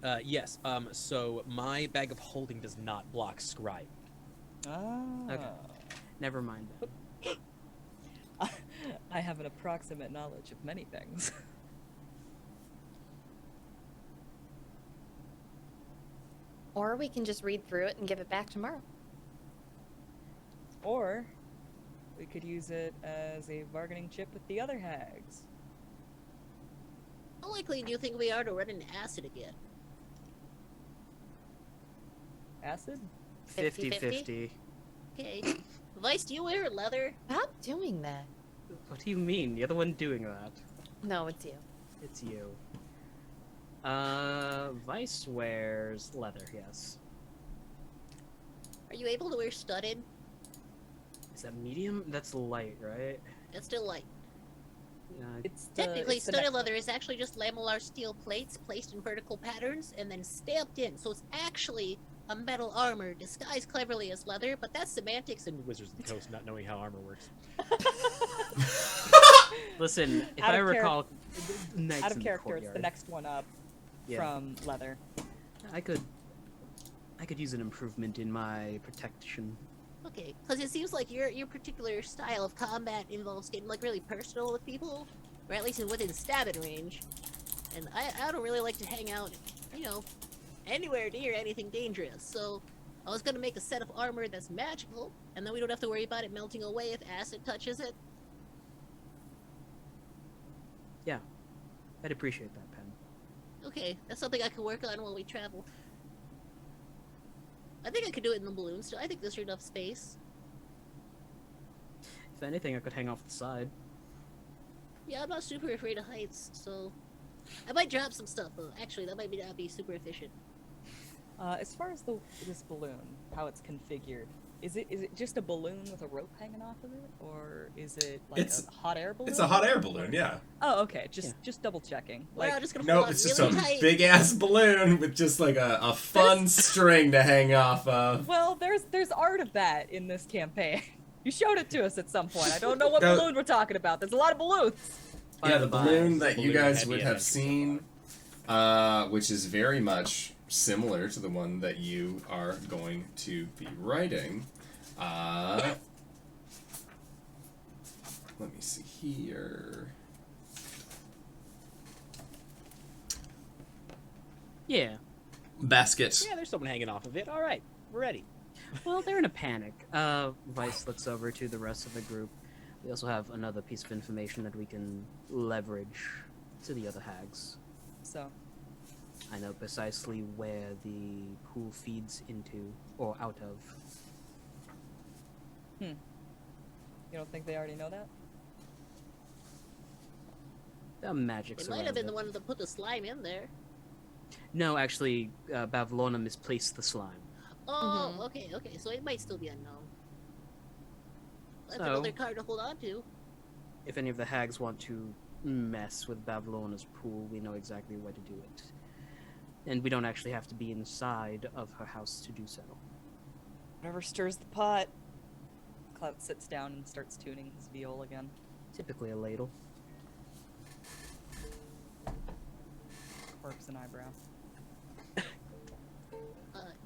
[SPEAKER 1] had?
[SPEAKER 4] Yes. So my bag of holding does not block scribe.
[SPEAKER 5] Ah.
[SPEAKER 1] Okay. Never mind that.
[SPEAKER 5] I have an approximate knowledge of many things.
[SPEAKER 8] Or we can just read through it and give it back tomorrow.
[SPEAKER 5] Or we could use it as a bargaining chip with the other hags.
[SPEAKER 7] How likely do you think we are to run into acid again?
[SPEAKER 5] Acid?
[SPEAKER 1] 50-50.
[SPEAKER 7] Okay. Vice, do you wear leather?
[SPEAKER 8] Stop doing that.
[SPEAKER 1] What do you mean? You're the one doing that.
[SPEAKER 8] No, it's you.
[SPEAKER 1] It's you. Vice wears leather, yes.
[SPEAKER 7] Are you able to wear studded?
[SPEAKER 1] Is that medium? That's light, right?
[SPEAKER 7] That's still light.
[SPEAKER 1] Yeah,
[SPEAKER 5] It's
[SPEAKER 7] Technically,
[SPEAKER 5] it's the
[SPEAKER 7] studded
[SPEAKER 5] next
[SPEAKER 7] leather is actually just lamellar steel plates placed in vertical patterns and then stamped in. So it's actually a metal armor disguised cleverly as leather, but that's semantics and
[SPEAKER 4] Wizards of the Coast not knowing how armor works.
[SPEAKER 1] listen, if
[SPEAKER 5] Out
[SPEAKER 1] I
[SPEAKER 5] of
[SPEAKER 1] recall,
[SPEAKER 5] Out of character, it's the next one up
[SPEAKER 1] Yeah.
[SPEAKER 5] from leather.
[SPEAKER 1] I could use an improvement in my protection.
[SPEAKER 7] Okay, because it seems like your particular style of combat involves getting like really personal with people, or at least within stabbing range. And I don't really like to hang out, anywhere near anything dangerous. So I was gonna make a set of armor that's magical, and then we don't have to worry about it melting away if acid touches it.
[SPEAKER 1] Yeah, I'd appreciate that, Pen.
[SPEAKER 7] Okay, that's something I can work on while we travel. I think I could do it in the balloon still. I think there's enough space.
[SPEAKER 1] If anything, I could hang off the side.
[SPEAKER 7] Yeah, I'm not super afraid of heights, so I might drop some stuff. Though. Actually, that might not be super efficient.
[SPEAKER 5] As far as this balloon, how it's configured, is it just a balloon with a rope hanging off of it, or is it like
[SPEAKER 2] It's-
[SPEAKER 5] a hot air balloon?
[SPEAKER 2] It's a hot air balloon, yeah.
[SPEAKER 5] Oh, okay. Just double checking.
[SPEAKER 7] We're
[SPEAKER 5] Like,
[SPEAKER 7] all just gonna
[SPEAKER 2] No,
[SPEAKER 7] pull
[SPEAKER 2] it's
[SPEAKER 7] out
[SPEAKER 2] just
[SPEAKER 7] really
[SPEAKER 2] a
[SPEAKER 7] tight.
[SPEAKER 2] big ass balloon with just like a fun string to hang off of.
[SPEAKER 5] well, there's art of that in this campaign. You showed it to us at some point. I don't know what
[SPEAKER 2] No.
[SPEAKER 5] balloon we're talking about. There's a lot of balloons.
[SPEAKER 2] Yeah, the balloon that you
[SPEAKER 4] Balloon
[SPEAKER 2] guys
[SPEAKER 4] heavy
[SPEAKER 2] would
[SPEAKER 4] and
[SPEAKER 2] have
[SPEAKER 4] extra
[SPEAKER 2] seen, which is very much similar to the one that you are going to be writing. Let me see here.
[SPEAKER 1] Yeah.
[SPEAKER 2] Basket.
[SPEAKER 4] Yeah, there's someone hanging off of it. All right, we're ready.
[SPEAKER 1] Well, they're in a panic. Vice looks over to the rest of the group. We also have another piece of information that we can leverage to the other hags.
[SPEAKER 5] So,
[SPEAKER 1] I know precisely where the pool feeds into, or out of.
[SPEAKER 5] you don't think they already know that?
[SPEAKER 1] The magic
[SPEAKER 7] It might have been the
[SPEAKER 1] surrounds
[SPEAKER 7] one that put the slime in there.
[SPEAKER 1] it. No, actually, Bavlorna misplaced the slime.
[SPEAKER 7] Oh, okay. So it might still be unknown. That's
[SPEAKER 1] So-
[SPEAKER 7] another card to hold on to.
[SPEAKER 1] If any of the hags want to mess with Bavlorna's pool, we know exactly where to do it. And we don't actually have to be inside of her house to do so.
[SPEAKER 5] Whatever stirs the pot. Clout sits down and starts tuning his viol again.
[SPEAKER 1] Typically a ladle.
[SPEAKER 5] Quirks an eyebrow.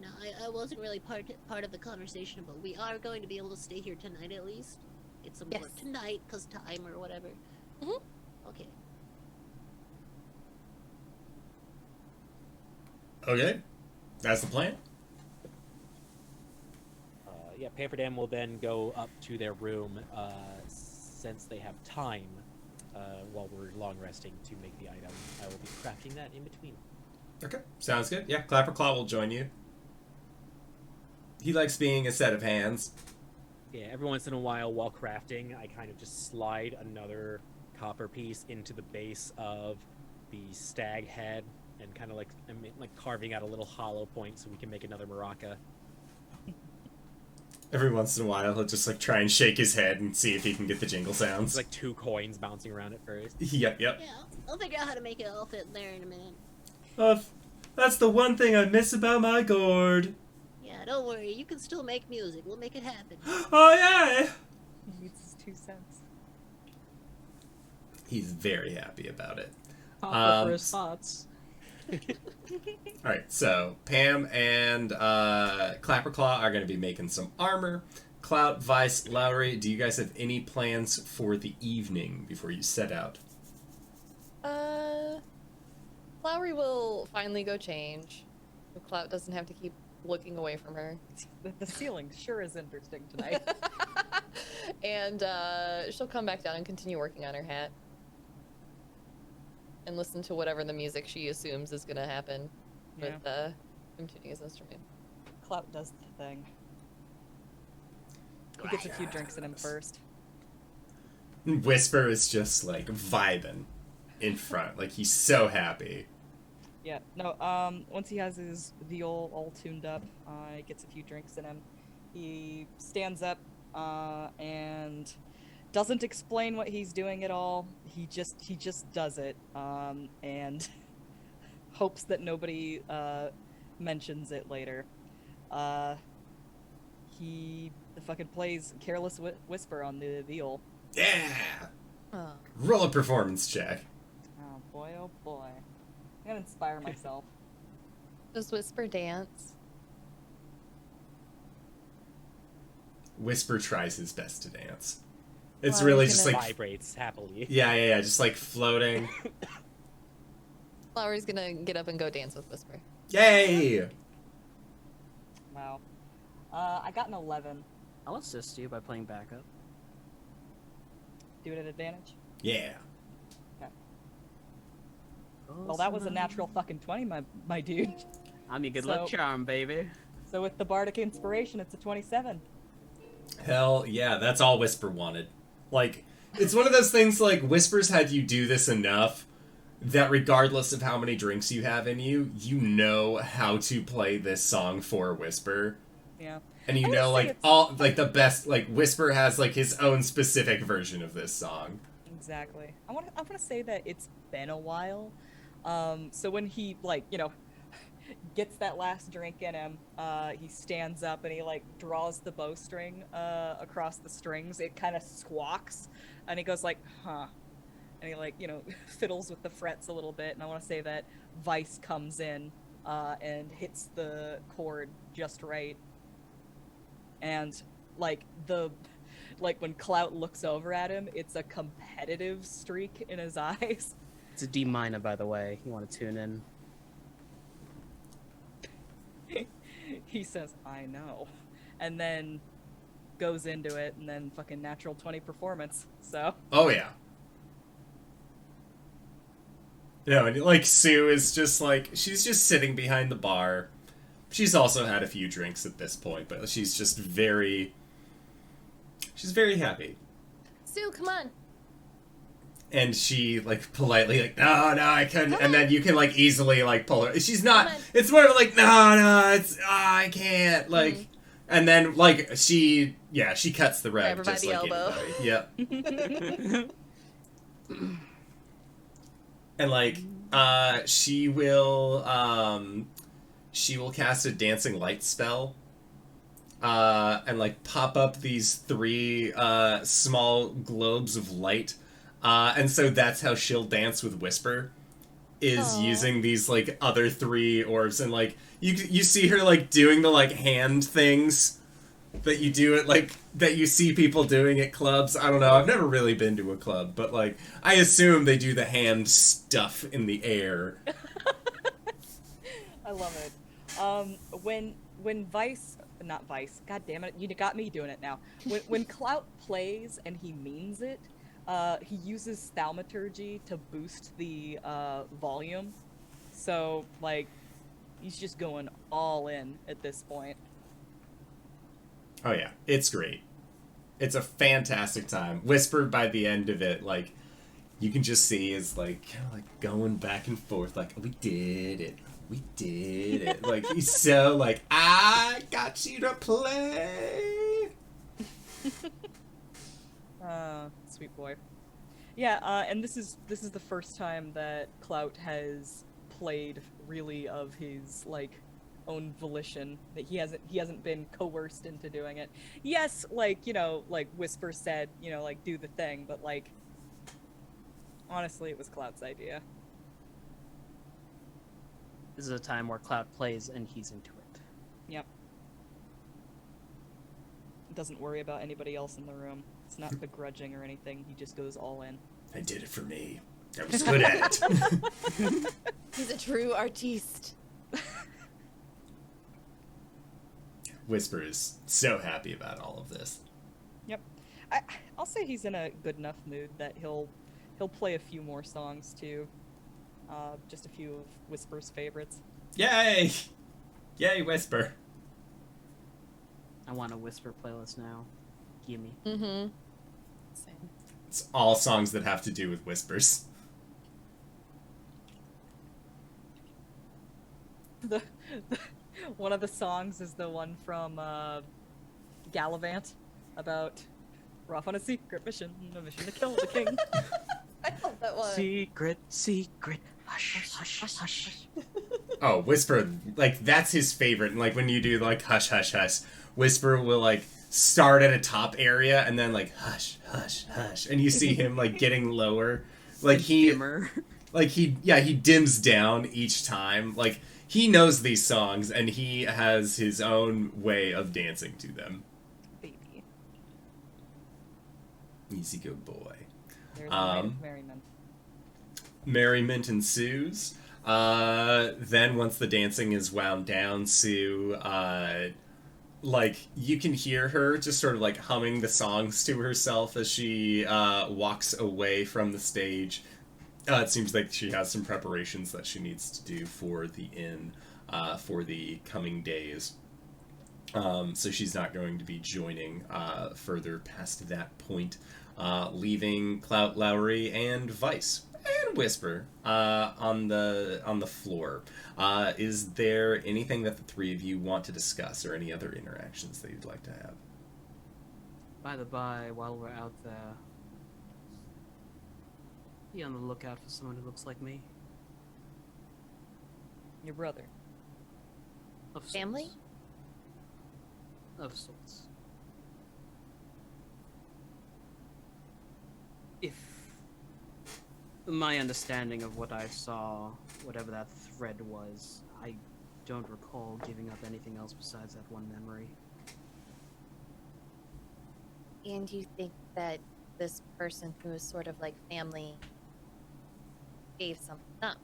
[SPEAKER 7] No, I wasn't really part of the conversation, but we are going to be able to stay here tonight at least. Get some
[SPEAKER 8] Yes.
[SPEAKER 7] work tonight, cause time or whatever.
[SPEAKER 8] Mhm.
[SPEAKER 7] Okay.
[SPEAKER 2] Okay, that's the plan.
[SPEAKER 4] Yeah, Pamferdam will then go up to their room since they have time while we're long resting to make the item. I will be crafting that in between.
[SPEAKER 2] Okay, sounds good. Yeah, Clapperclaw will join you. He likes being a set of hands.
[SPEAKER 4] Yeah, every once in a while while crafting, I kind of just slide another copper piece into the base of the stag head and kind of like carving out a little hollow point so we can make another maraca.
[SPEAKER 2] Every once in a while, he'll just like try and shake his head and see if he can get the jingle sounds.
[SPEAKER 4] It's like 2 coins bouncing around at first.
[SPEAKER 2] Yep.
[SPEAKER 7] Yeah, I'll figure out how to make it all fit in there in a minute.
[SPEAKER 2] That's the one thing I miss about my gourd.
[SPEAKER 7] Yeah, don't worry. You can still make music. We'll make it happen.
[SPEAKER 2] Oh yeah!
[SPEAKER 5] He needs his 2 cents.
[SPEAKER 2] He's very happy about it.
[SPEAKER 1] Papa for his thoughts.
[SPEAKER 2] Alright, so Pam and Clapperclaw are going to be making some armor. Clout, Vice, Lowry, do you guys have any plans for the evening before you set out?
[SPEAKER 8] Lowry will finally go change. So Clout doesn't have to keep looking away from her.
[SPEAKER 5] The ceiling sure is interesting tonight.
[SPEAKER 8] And she'll come back down and continue working on her hat. And listen to whatever the music she assumes is gonna happen with him tuning his instrument.
[SPEAKER 5] Clout does the thing. He gets a few drinks in him first.
[SPEAKER 2] Whisper is just like vibing in front. Like he's so happy.
[SPEAKER 5] Yeah, no, once he has his viol all tuned up, he gets a few drinks in him. He stands up, and doesn't explain what he's doing at all. He just does it, and hopes that nobody, mentions it later. He fucking plays Careless Whisper on the viol.
[SPEAKER 2] Yeah!
[SPEAKER 8] Oh.
[SPEAKER 2] Roll a performance check.
[SPEAKER 5] Oh boy, oh boy. I'm gonna inspire myself.
[SPEAKER 8] Does Whisper dance?
[SPEAKER 2] Whisper tries his best to dance. It's
[SPEAKER 8] Well,
[SPEAKER 2] really
[SPEAKER 8] he's
[SPEAKER 2] just
[SPEAKER 8] gonna-
[SPEAKER 2] like...
[SPEAKER 4] Vibrates happily.
[SPEAKER 2] Yeah, just like floating.
[SPEAKER 8] Lowry's gonna get up and go dance with Whisper.
[SPEAKER 2] Yay!
[SPEAKER 5] Wow. I got an 11.
[SPEAKER 1] I'll assist you by playing backup.
[SPEAKER 5] Do it at advantage?
[SPEAKER 2] Yeah.
[SPEAKER 5] Well, that was a natural fucking 20, my dude.
[SPEAKER 1] I'm your good luck
[SPEAKER 5] So-
[SPEAKER 1] charm, baby.
[SPEAKER 5] So with the bardic inspiration, it's a 27.
[SPEAKER 2] Hell yeah, that's all Whisper wanted. Like, it's one of those things like Whisper's had you do this enough that regardless of how many drinks you have in you, you know how to play this song for Whisper.
[SPEAKER 5] Yeah.
[SPEAKER 2] And you
[SPEAKER 5] I
[SPEAKER 2] know,
[SPEAKER 5] wanna say
[SPEAKER 2] like,
[SPEAKER 5] it's-
[SPEAKER 2] all, like, the best, like, Whisper has, like, his own specific version of this song.
[SPEAKER 5] Exactly. I want to say that it's been a while. So when he, like, gets that last drink in him, he stands up and he, like, draws the bowstring across the strings. It kind of squawks, and he goes like, huh. And he, like, fiddles with the frets a little bit. And I want to say that Vice comes in and hits the chord just right. And, like, when Clout looks over at him, it's a competitive streak in his eyes.
[SPEAKER 1] It's a D minor, by the way. You want to tune in?
[SPEAKER 5] He says, I know. And then goes into it, and then fucking natural 20 performance. So.
[SPEAKER 2] Oh, yeah. No, and, like, Sue is just, like, she's just sitting behind the bar. She's also had a few drinks at this point, but she's just very... She's very happy.
[SPEAKER 8] Sue, come on.
[SPEAKER 2] And she, like, politely, like, no, I couldn't. And then you can, like, easily, like, pull her. She's not, it's more of like, no, it's, I can't, like. And then, like, she cuts the rug
[SPEAKER 8] Grab her by
[SPEAKER 2] just
[SPEAKER 8] the
[SPEAKER 2] like
[SPEAKER 8] elbow.
[SPEAKER 2] anybody. Yep. And, like, she will cast a dancing light spell. And, like, pop up these 3 small globes of light. And so that's how she'll dance with Whisper, is
[SPEAKER 8] Aww.
[SPEAKER 2] using these, like, other 3 orbs. And, like, you see her, like, doing the, like, hand things that you do at, like, that you see people doing at clubs. I don't know, I've never really been to a club, but, like, I assume they do the hand stuff in the air.
[SPEAKER 5] I love it. When Vice, not Vice, god damn it, you got me doing it now. When Clout plays and he means it, he uses thaumaturgy to boost the volume. So, like, he's just going all in at this point.
[SPEAKER 2] Oh yeah, it's great. It's a fantastic time. Whisper by the end of it, like, you can just see is like kind of like going back and forth, like, we did it. We did it. Like, he's so like, I got you to play.
[SPEAKER 5] Sweet boy. Yeah, and this is the first time that Clout has played really of his like own volition, that he hasn't been coerced into doing it. Yes, like, you know, like Whisper said, you know, like, do the thing, but like, honestly, it was Clout's idea.
[SPEAKER 1] This is a time where Clout plays and he's into it.
[SPEAKER 5] Yep. Doesn't worry about anybody else in the room. It's not begrudging or anything. He just goes all in.
[SPEAKER 2] I did it for me. I was good at it.
[SPEAKER 8] He's a true artiste.
[SPEAKER 2] Whisper is so happy about all of this.
[SPEAKER 5] Yep. I'll say he's in a good enough mood that he'll play a few more songs too. Just a few of Whisper's favorites.
[SPEAKER 2] Yay! Yay, Whisper.
[SPEAKER 1] I want a Whisper playlist now. Gimme.
[SPEAKER 8] Mm-hmm. Same.
[SPEAKER 2] It's all songs that have to do with whispers.
[SPEAKER 5] One of the songs is the one from Gallivant about we're off on a secret mission, a mission to kill the king.
[SPEAKER 8] I love that one.
[SPEAKER 1] Secret, secret, hush, hush, hush, hush.
[SPEAKER 2] Oh, Whisper, like, that's his favorite. And, like, when you do, like, hush, hush, hush, Whisper will, like, start at a top area and then, like, hush, hush, hush. And you see him, like, getting lower. Like,
[SPEAKER 1] Dimmer.
[SPEAKER 2] he dims down each time. Like, he knows these songs and he has his own way of dancing to them.
[SPEAKER 5] Baby.
[SPEAKER 2] Easy go boy.
[SPEAKER 5] There's a night of merriment.
[SPEAKER 2] Merriment ensues. Then once the dancing is wound down, Sue, like, you can hear her just sort of, like, humming the songs to herself as she, walks away from the stage. It seems like she has some preparations that she needs to do for the inn, for the coming days. So she's not going to be joining, further past that point, leaving Clout, Lowry, and Vice. And Whisper on the floor. Is there anything that the three of you want to discuss, or any other interactions that you'd like to have?
[SPEAKER 1] By the by, while we're out there, be on the lookout for someone who looks like me.
[SPEAKER 5] Your brother.
[SPEAKER 1] Of sorts.
[SPEAKER 8] Family?
[SPEAKER 1] Of sorts. If my understanding of what I saw, whatever that thread was, I don't recall giving up anything else besides that one memory.
[SPEAKER 8] And you think that this person who is sort of like family gave something up?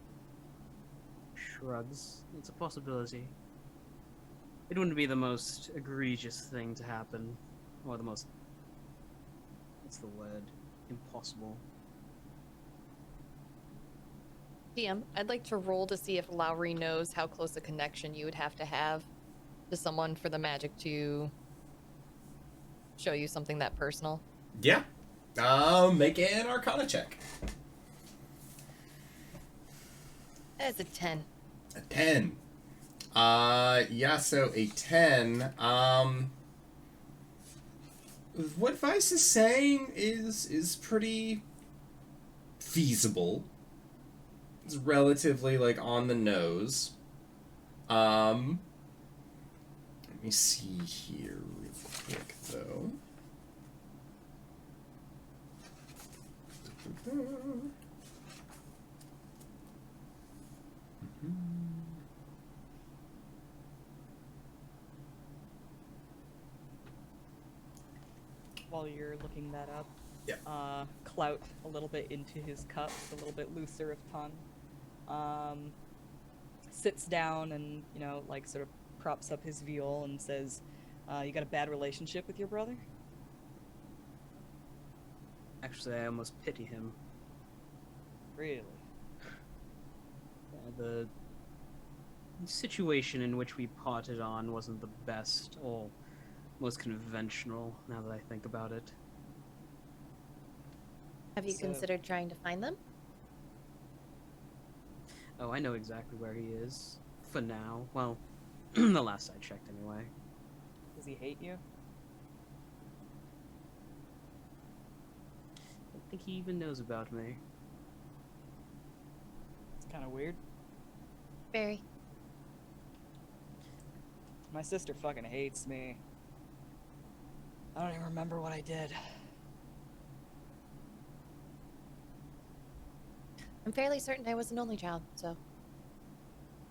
[SPEAKER 1] Shrugs. It's a possibility. It wouldn't be the most egregious thing to happen, or the most, what's the word, impossible.
[SPEAKER 3] DM, I'd like to roll to see if Lowry knows how close a connection you would have to someone for the magic to show you something that personal.
[SPEAKER 2] Yeah. Make an Arcana check.
[SPEAKER 8] That's a 10.
[SPEAKER 2] A 10. Yeah, so a 10. What Vice is saying is pretty feasible. It's relatively, like, on the nose. Let me see here real quick, though.
[SPEAKER 5] While you're looking that up,
[SPEAKER 2] Yeah.
[SPEAKER 5] Clout a little bit into his cups, a little bit looser of tongue. Sits down and, you know, like, sort of props up his viol and says, you got a bad relationship with your brother?
[SPEAKER 1] Actually, I almost pity him.
[SPEAKER 5] Really?
[SPEAKER 1] The situation in which we parted on wasn't the best, or most conventional, now that I think about it.
[SPEAKER 8] Have you
[SPEAKER 5] So-
[SPEAKER 8] considered trying to find them?
[SPEAKER 1] Oh, I know exactly where he is. For now. Well, the last I checked anyway.
[SPEAKER 5] Does he hate you?
[SPEAKER 1] I don't think he even knows about me.
[SPEAKER 5] It's kind of weird.
[SPEAKER 8] Very.
[SPEAKER 5] My sister fucking hates me. I don't even remember what I did.
[SPEAKER 8] I'm fairly certain I was an only child, so.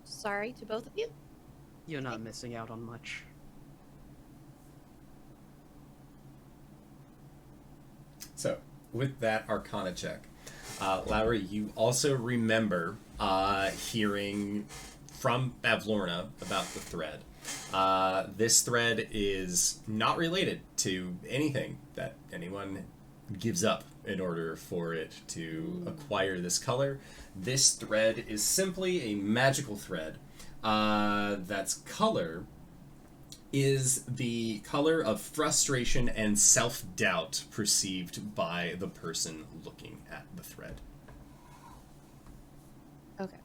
[SPEAKER 8] Sorry to both of you.
[SPEAKER 1] You're not missing out on much.
[SPEAKER 2] So, with that Arcana check, Lowry, you also remember hearing from Bavlorna about the thread. This thread is not related to anything that anyone gives up in order for it to acquire this color. This thread is simply a magical thread that's color is the color of frustration and self-doubt perceived by the person looking at the thread.
[SPEAKER 8] Okay.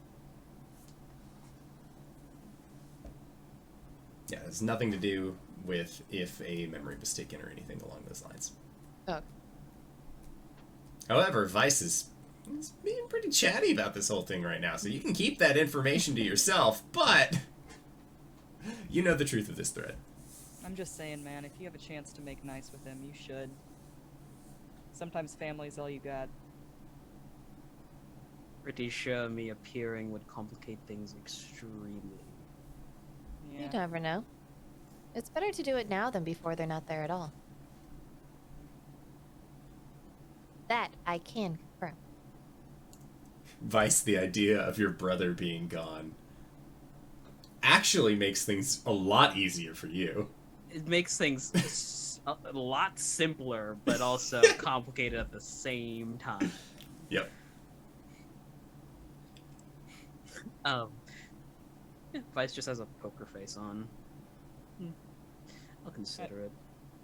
[SPEAKER 2] Yeah, it has nothing to do with if a memory was taken or anything along those lines.
[SPEAKER 8] Okay.
[SPEAKER 2] However, Vice is being pretty chatty about this whole thing right now, so you can keep that information to yourself, but you know the truth of this thread.
[SPEAKER 5] I'm just saying, man, if you have a chance to make nice with him, you should. Sometimes family's all you got.
[SPEAKER 1] Pretty sure me appearing would complicate things extremely.
[SPEAKER 5] Yeah.
[SPEAKER 8] You never know. It's better to do it now than before they're not there at all. That I can confirm.
[SPEAKER 2] Vice, the idea of your brother being gone actually makes things a lot easier for you.
[SPEAKER 1] It makes things a lot simpler, but also complicated at the same time.
[SPEAKER 2] Yep.
[SPEAKER 1] Yeah, Vice just has a poker face on. I'll consider it.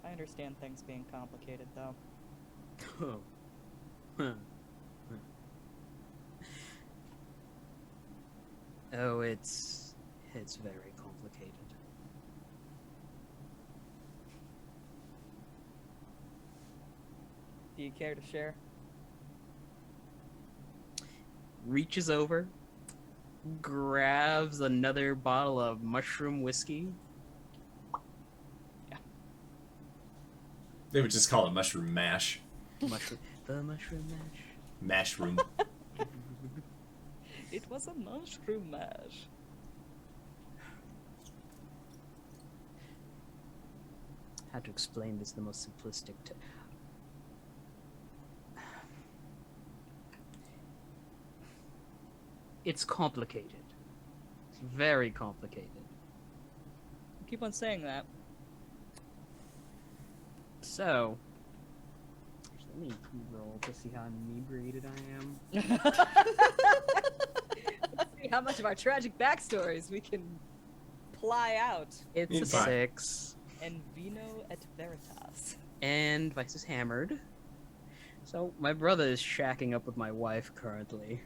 [SPEAKER 5] I understand things being complicated, though.
[SPEAKER 1] Oh. Huh. Oh, it's very complicated.
[SPEAKER 5] Do you care to share?
[SPEAKER 1] Reaches over, grabs another bottle of mushroom whiskey.
[SPEAKER 2] They would just call it mushroom mash.
[SPEAKER 1] The mushroom mash.
[SPEAKER 2] Mashroom.
[SPEAKER 5] It was a mushroom mash.
[SPEAKER 1] How to explain this in the most simplistic It's complicated. It's very complicated.
[SPEAKER 5] Keep on saying that.
[SPEAKER 1] So, let me roll to see how inebriated I am.
[SPEAKER 5] Let's see how much of our tragic backstories we can ply out.
[SPEAKER 1] It's
[SPEAKER 2] You're
[SPEAKER 1] a
[SPEAKER 2] fine.
[SPEAKER 1] 6,
[SPEAKER 5] And vino et veritas.
[SPEAKER 1] and Vice is hammered. So my brother is shacking up with my wife currently.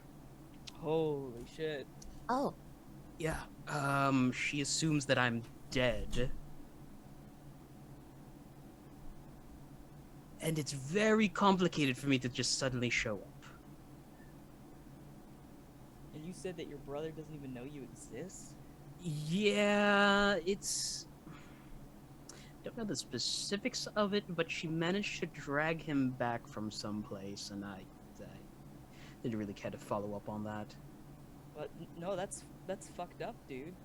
[SPEAKER 5] Holy shit.
[SPEAKER 8] Oh,
[SPEAKER 1] Yeah. She assumes that I'm dead. And it's very complicated for me to just suddenly show up.
[SPEAKER 5] And you said that your brother doesn't even know you exist?
[SPEAKER 1] Yeah, it's... don't know the specifics of it, but she managed to drag him back from someplace, and I didn't really care to follow up on that.
[SPEAKER 5] But no, that's fucked up, dude.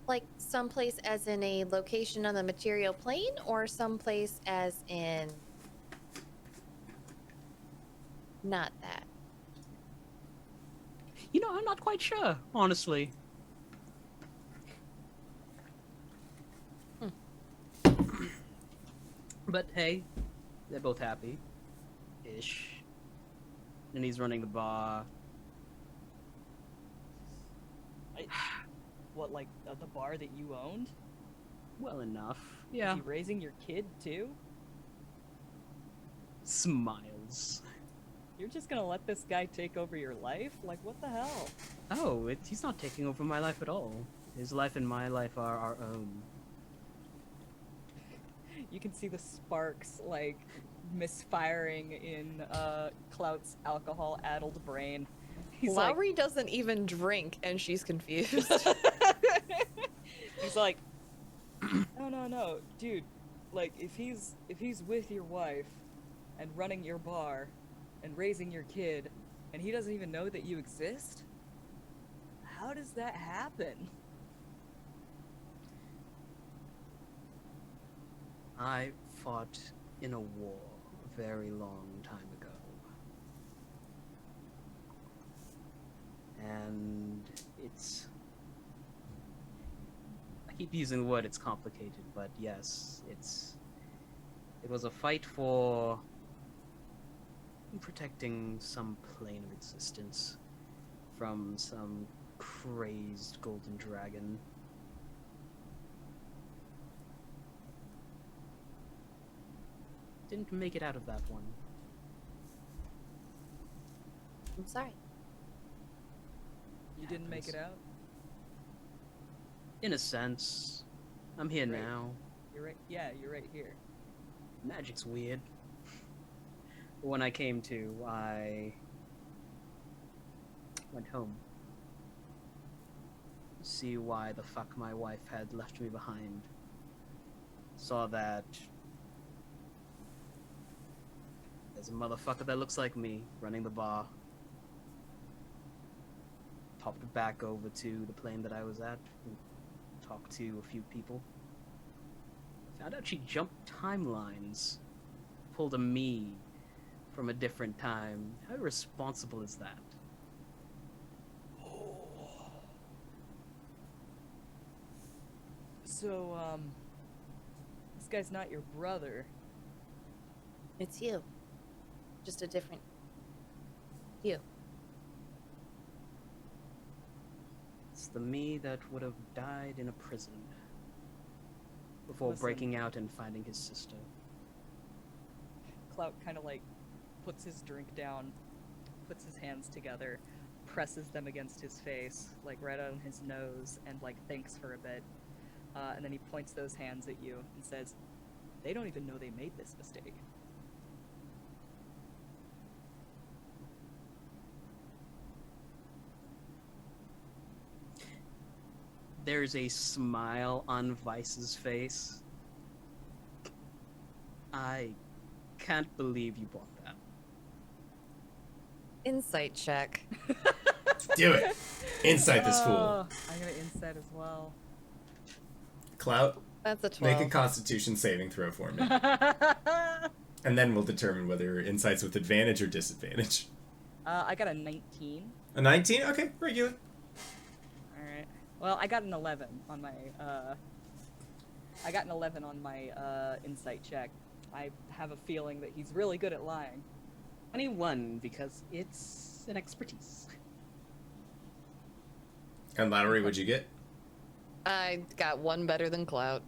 [SPEAKER 8] like someplace as in a location on the material plane, or someplace as in not that?
[SPEAKER 1] You know, I'm not quite sure, honestly. But hey, they're both happy. Ish. And he's running the bar.
[SPEAKER 5] What, like the bar that you owned?
[SPEAKER 1] Well enough. Yeah.
[SPEAKER 5] Is he raising your kid too?
[SPEAKER 1] Smiles.
[SPEAKER 5] You're just gonna let this guy take over your life? Like, what the hell?
[SPEAKER 1] Oh, he's not taking over my life at all. His life and my life are our own.
[SPEAKER 5] You can see the sparks, like, misfiring in Clout's alcohol-addled brain. He's
[SPEAKER 3] Lowry doesn't even drink, and she's confused.
[SPEAKER 5] He's like, no, dude. Like, if he's with your wife, and running your bar, and raising your kid, and he doesn't even know that you exist? How does that happen?
[SPEAKER 1] I fought in a war a very long time ago. And it's... I keep using the word it's complicated, but yes, it was a fight for protecting some plane of existence from some crazed golden dragon. Didn't make it out of that one.
[SPEAKER 8] I'm sorry.
[SPEAKER 5] You didn't make it out?
[SPEAKER 1] In a sense. I'm here
[SPEAKER 5] Right.
[SPEAKER 1] now.
[SPEAKER 5] You're right. Yeah, you're right here.
[SPEAKER 1] Magic's weird. When I came to, I went home. See why the fuck my wife had left me behind. Saw that there's a motherfucker that looks like me running the bar. Popped back over to the plane that I was at and talked to a few people. Found out she jumped timelines. Pulled a me from a different time. How irresponsible is that?
[SPEAKER 5] So, this guy's not your brother.
[SPEAKER 8] It's you. Just a different you.
[SPEAKER 1] It's the me that would have died in a prison before
[SPEAKER 5] Listen.
[SPEAKER 1] breaking out and finding his sister.
[SPEAKER 5] Clout kind of like puts his drink down, puts his hands together, presses them against his face, like right on his nose, and like thinks for a bit. And then he points those hands at you and says, "They don't even know they made this mistake."
[SPEAKER 1] There's a smile on Vice's face. I can't believe you bought that.
[SPEAKER 3] Insight check.
[SPEAKER 2] Do it. Insight this fool.
[SPEAKER 5] Oh, I got an insight as well.
[SPEAKER 2] Clout,
[SPEAKER 3] That's a 12.
[SPEAKER 2] make a Constitution saving throw for me. And then we'll determine whether insight's with advantage or disadvantage.
[SPEAKER 5] I got a 19.
[SPEAKER 2] A 19? Okay, regular.
[SPEAKER 5] Alright. Well, I got an 11 on my, insight check. I have a feeling that he's really good at lying.
[SPEAKER 1] 21, because it's an expertise.
[SPEAKER 2] And Lowry, what'd you get?
[SPEAKER 3] I got one better than Clout.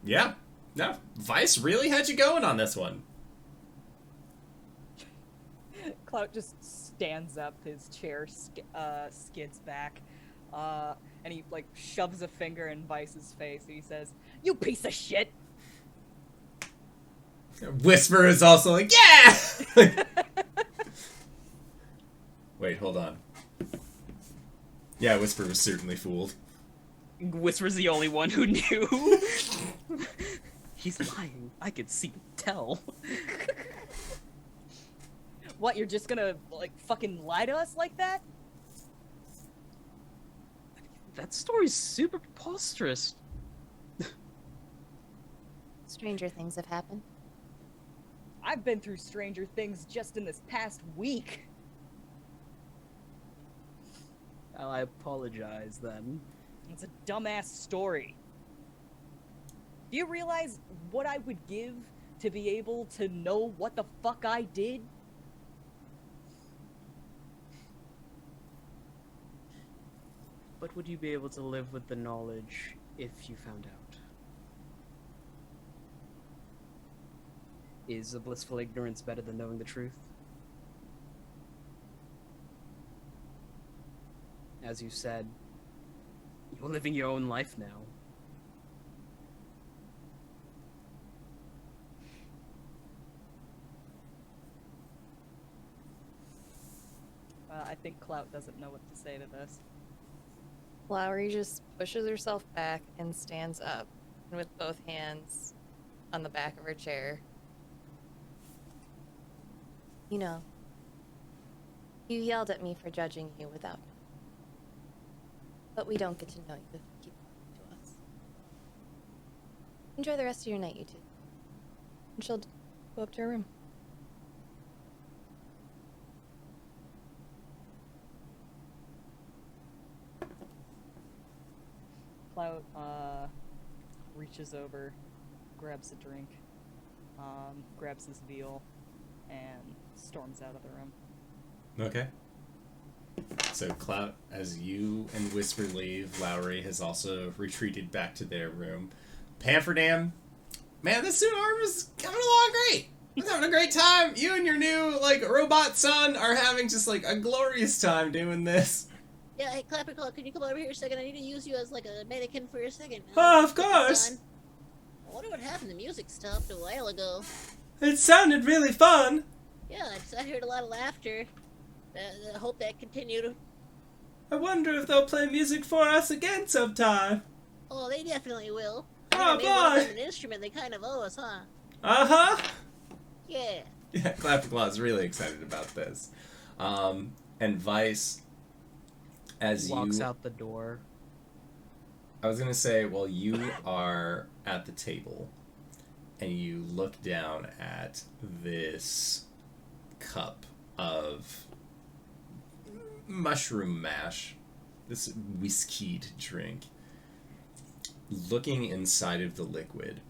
[SPEAKER 2] Yeah. No, Vice really had you going on this one.
[SPEAKER 5] Clout just stands up, his chair skids back, and he, like, shoves a finger in Vice's face, and he says, "You piece of shit!"
[SPEAKER 2] Whisper is also like, yeah! Wait, hold on. Yeah, Whisper was certainly fooled.
[SPEAKER 1] Whisper's the only one who knew. He's lying. I could see, tell.
[SPEAKER 5] What, you're just gonna, like, fucking lie to us like that?
[SPEAKER 1] That story's super preposterous.
[SPEAKER 8] Stranger things have happened.
[SPEAKER 5] I've been through stranger things just in this past week.
[SPEAKER 1] Oh, I apologize then.
[SPEAKER 5] It's a dumbass story. Do you realize what I would give to be able to know what the fuck I did?
[SPEAKER 1] But But would you be able to live with the knowledge if you found out? Is a blissful ignorance better than knowing the truth? As you said, you're living your own life now.
[SPEAKER 5] I think Clout doesn't know what to say to this.
[SPEAKER 3] Lowry just pushes herself back and stands up, and with both hands on the back of her chair.
[SPEAKER 8] You know, you yelled at me for judging you without knowing. But we don't get to know you if you keep talking to us. Enjoy the rest of your night, you two.
[SPEAKER 3] And she'll go up to her room.
[SPEAKER 5] Clout reaches over, grabs a drink, grabs his veal, and storms out of the room.
[SPEAKER 2] Okay. So, Clout, as you and Whisper leave, Lowry has also retreated back to their room. Pamferdam, man, this suit arm is coming along great. I'm having a great time. You and your new, robot son are having just, a glorious time doing this.
[SPEAKER 7] Yeah, hey, Clapperclaw, can you come over here a second? I need to use you as, a mannequin for a second.
[SPEAKER 2] Oh, of course.
[SPEAKER 7] I wonder what happened. The music stopped a while ago.
[SPEAKER 2] It sounded really fun.
[SPEAKER 7] Yeah, I heard a lot of laughter. I hope that continued.
[SPEAKER 2] I wonder if they'll play music for us again sometime.
[SPEAKER 7] Oh, they definitely will.
[SPEAKER 2] Oh,
[SPEAKER 7] Maybe we'll
[SPEAKER 2] boy.
[SPEAKER 7] have an instrument they kind of owe us, huh?
[SPEAKER 2] Uh-huh.
[SPEAKER 7] Yeah.
[SPEAKER 2] Yeah, Clapperclaw is really excited about this. And Vice, as
[SPEAKER 1] Walks
[SPEAKER 2] you...
[SPEAKER 1] out the door.
[SPEAKER 2] I was going to say, while you are at the table, and you look down at this cup of mushroom mash, this whiskeyed drink, looking inside of the liquid,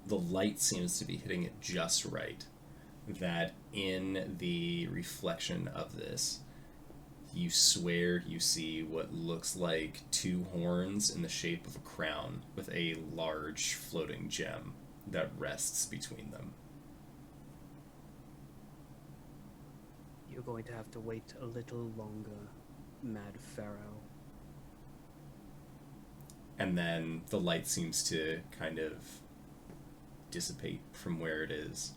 [SPEAKER 2] the light seems to be hitting it just right, that in the reflection of this, you swear you see what looks like two horns in the shape of a crown with a large floating gem that rests between them.
[SPEAKER 1] You're going to have to wait a little longer, Mad Pharaoh.
[SPEAKER 2] And then the light seems to kind of dissipate from where it is.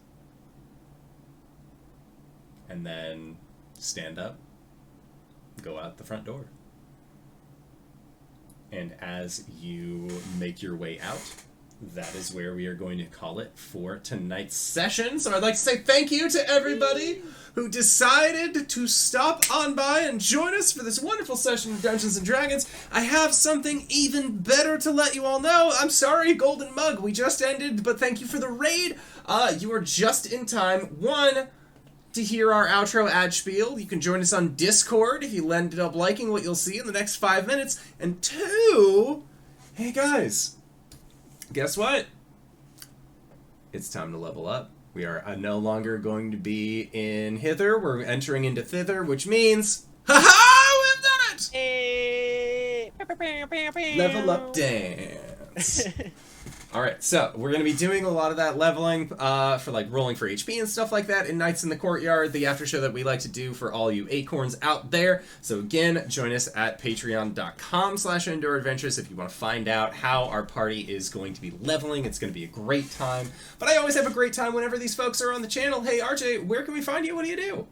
[SPEAKER 2] And then stand up, go out the front door. And as you make your way out, that is where we are going to call it for tonight's session. So I'd like to say thank you to everybody who decided to stop on by and join us for this wonderful session of Dungeons & Dragons. I have something even better to let you all know. I'm sorry, Golden Mug, we just ended, but thank you for the raid. You are just in time. One, to hear our outro ad spiel. You can join us on Discord if you ended up liking what you'll see in the next 5 minutes. And two, hey guys, guess what? It's time to level up. We are no longer going to be in hither. We're entering into thither, which means, we've done it! Level up dance. Alright, so we're going to be doing a lot of that leveling for rolling for HP and stuff like that in Nights in the Courtyard, the after show that we like to do for all you acorns out there. So again, join us at patreon.com/indooradventures if you want to find out how our party is going to be leveling. It's going to be a great time. But I always have a great time whenever these folks are on the channel. Hey, RJ, where can we find you? What do you do?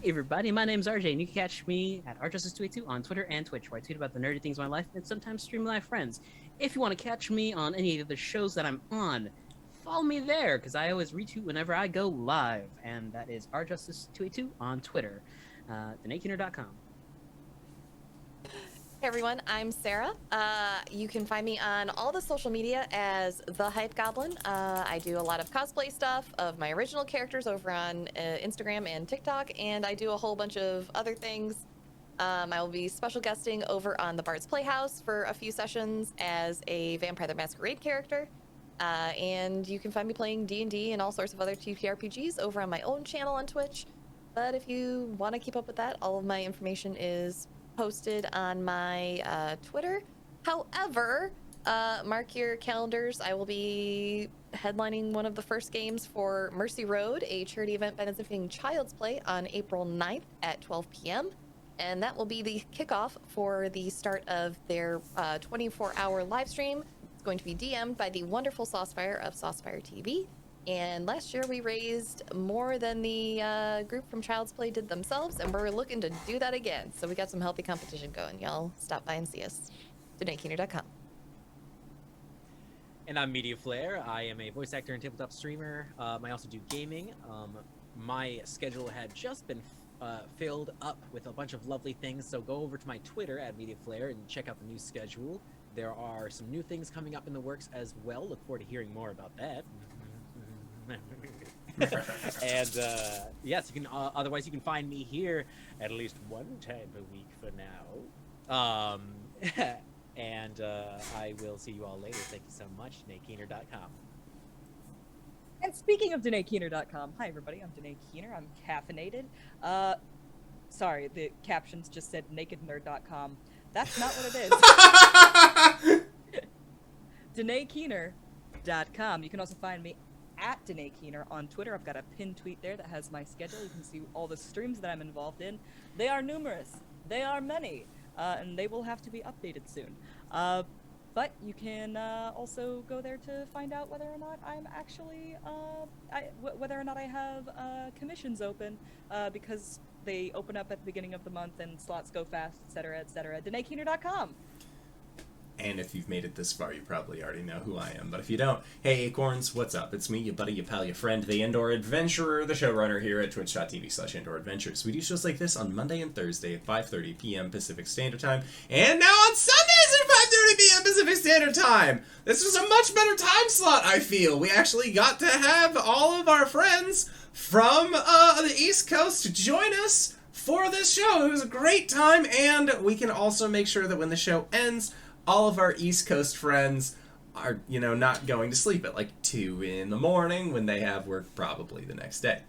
[SPEAKER 1] Hey everybody, my name's RJ, and you can catch me at rjustice282 on Twitter and Twitch, where I tweet about the nerdy things in my life and sometimes stream live friends. If you want to catch me on any of the shows that I'm on, follow me there, because I always retweet whenever I go live, and that is rjustice282 on Twitter, thenakeiner.com.
[SPEAKER 3] Hey everyone, I'm Sarah. You can find me on all the social media as TheHypeGoblin. I do a lot of cosplay stuff of my original characters over on Instagram and TikTok, and I do a whole bunch of other things. I will be special guesting over on the Bard's Playhouse for a few sessions as a Vampire the Masquerade character. And you can find me playing D&D and all sorts of other TTRPGs over on my own channel on Twitch. But if you want to keep up with that, all of my information is posted on my Twitter. However, mark your calendars. I will be headlining one of the first games for Mercy Road, a charity event benefiting Child's Play on April 9th at 12 p.m. And that will be the kickoff for the start of their 24-hour live stream. It's going to be DM'd by the wonderful Saucefire of Saucefire TV. And last year we raised more than the group from Child's Play did themselves, and we're looking to do that again. So we got some healthy competition going. Y'all stop by and see us. DanaeKeener.com.
[SPEAKER 4] And I'm Mediaflare. I am a voice actor and tabletop streamer. I also do gaming. My schedule had just been filled up with a bunch of lovely things, so go over to my Twitter at Mediaflare and check out the new schedule. There are some new things coming up in the works as well. Look forward to hearing more about that. And yes, you can. Otherwise, you can find me here at least one time a week for now. And I will see you all later. Thank you so much. DanaeKeener.com.
[SPEAKER 5] And speaking of DanaeKeener.com, hi everybody, I'm Danae Keener. I'm caffeinated. Sorry, the captions just said NakedNerd.com. That's not what it is. DanaeKeener.com. You can also find me at Danae Keener on Twitter. I've got a pinned tweet there that has my schedule. You can see all the streams that I'm involved in. They are numerous. They are many. And they will have to be updated soon. But you can also go there to find out whether or not I'm actually, whether or not I have commissions open, because they open up at the beginning of the month and slots go fast, etc., etc. DanaeKeener.com.
[SPEAKER 2] And if you've made it this far, you probably already know who I am. But if you don't, hey Acorns, what's up? It's me, your buddy, your pal, your friend, the Indoor Adventurer, the showrunner here at twitch.tv/Indoor Adventures. We do shows like this on Monday and Thursday at 5:30 p.m. Pacific Standard Time, and now on Sundays at 5:30 p.m. Pacific Standard Time. This was a much better time slot, I feel. We actually got to have all of our friends from the East Coast to join us for this show. It was a great time, and we can also make sure that when the show ends, all of our East Coast friends are, you know, not going to sleep at like 2 in the morning when they have work probably the next day.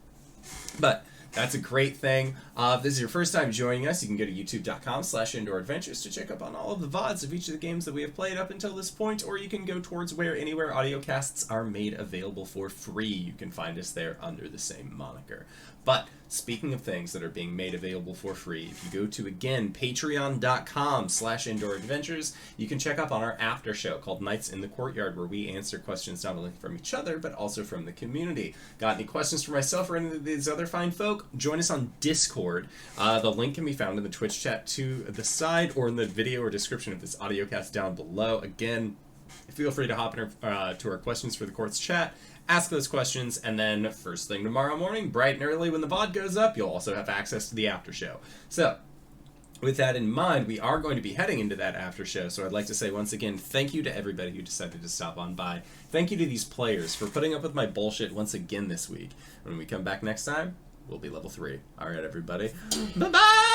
[SPEAKER 2] But that's a great thing. If this is your first time joining us, you can go to youtube.com/Indoor Adventures to check up on all of the VODs of each of the games that we have played up until this point, or you can go towards anywhere audiocasts are made available for free. You can find us there under the same moniker. But speaking of things that are being made available for free, if you go to, again, patreon.com/Indoor Adventures, you can check up on our after show called Nights in the Courtyard, where we answer questions not only from each other, but also from the community. Got any questions for myself or any of these other fine folk? Join us on Discord. The link can be found in the Twitch chat to the side or in the video or description of this audiocast down below. Again, feel free to hop in to our questions for the court's chat. Ask those questions, and then first thing tomorrow morning, bright and early when the VOD goes up, you'll also have access to the after show. So, with that in mind, we are going to be heading into that after show, so I'd like to say once again, thank you to everybody who decided to stop on by. Thank you to these players for putting up with my bullshit once again this week. When we come back next time, we'll be level 3. Alright, everybody. Bye-bye!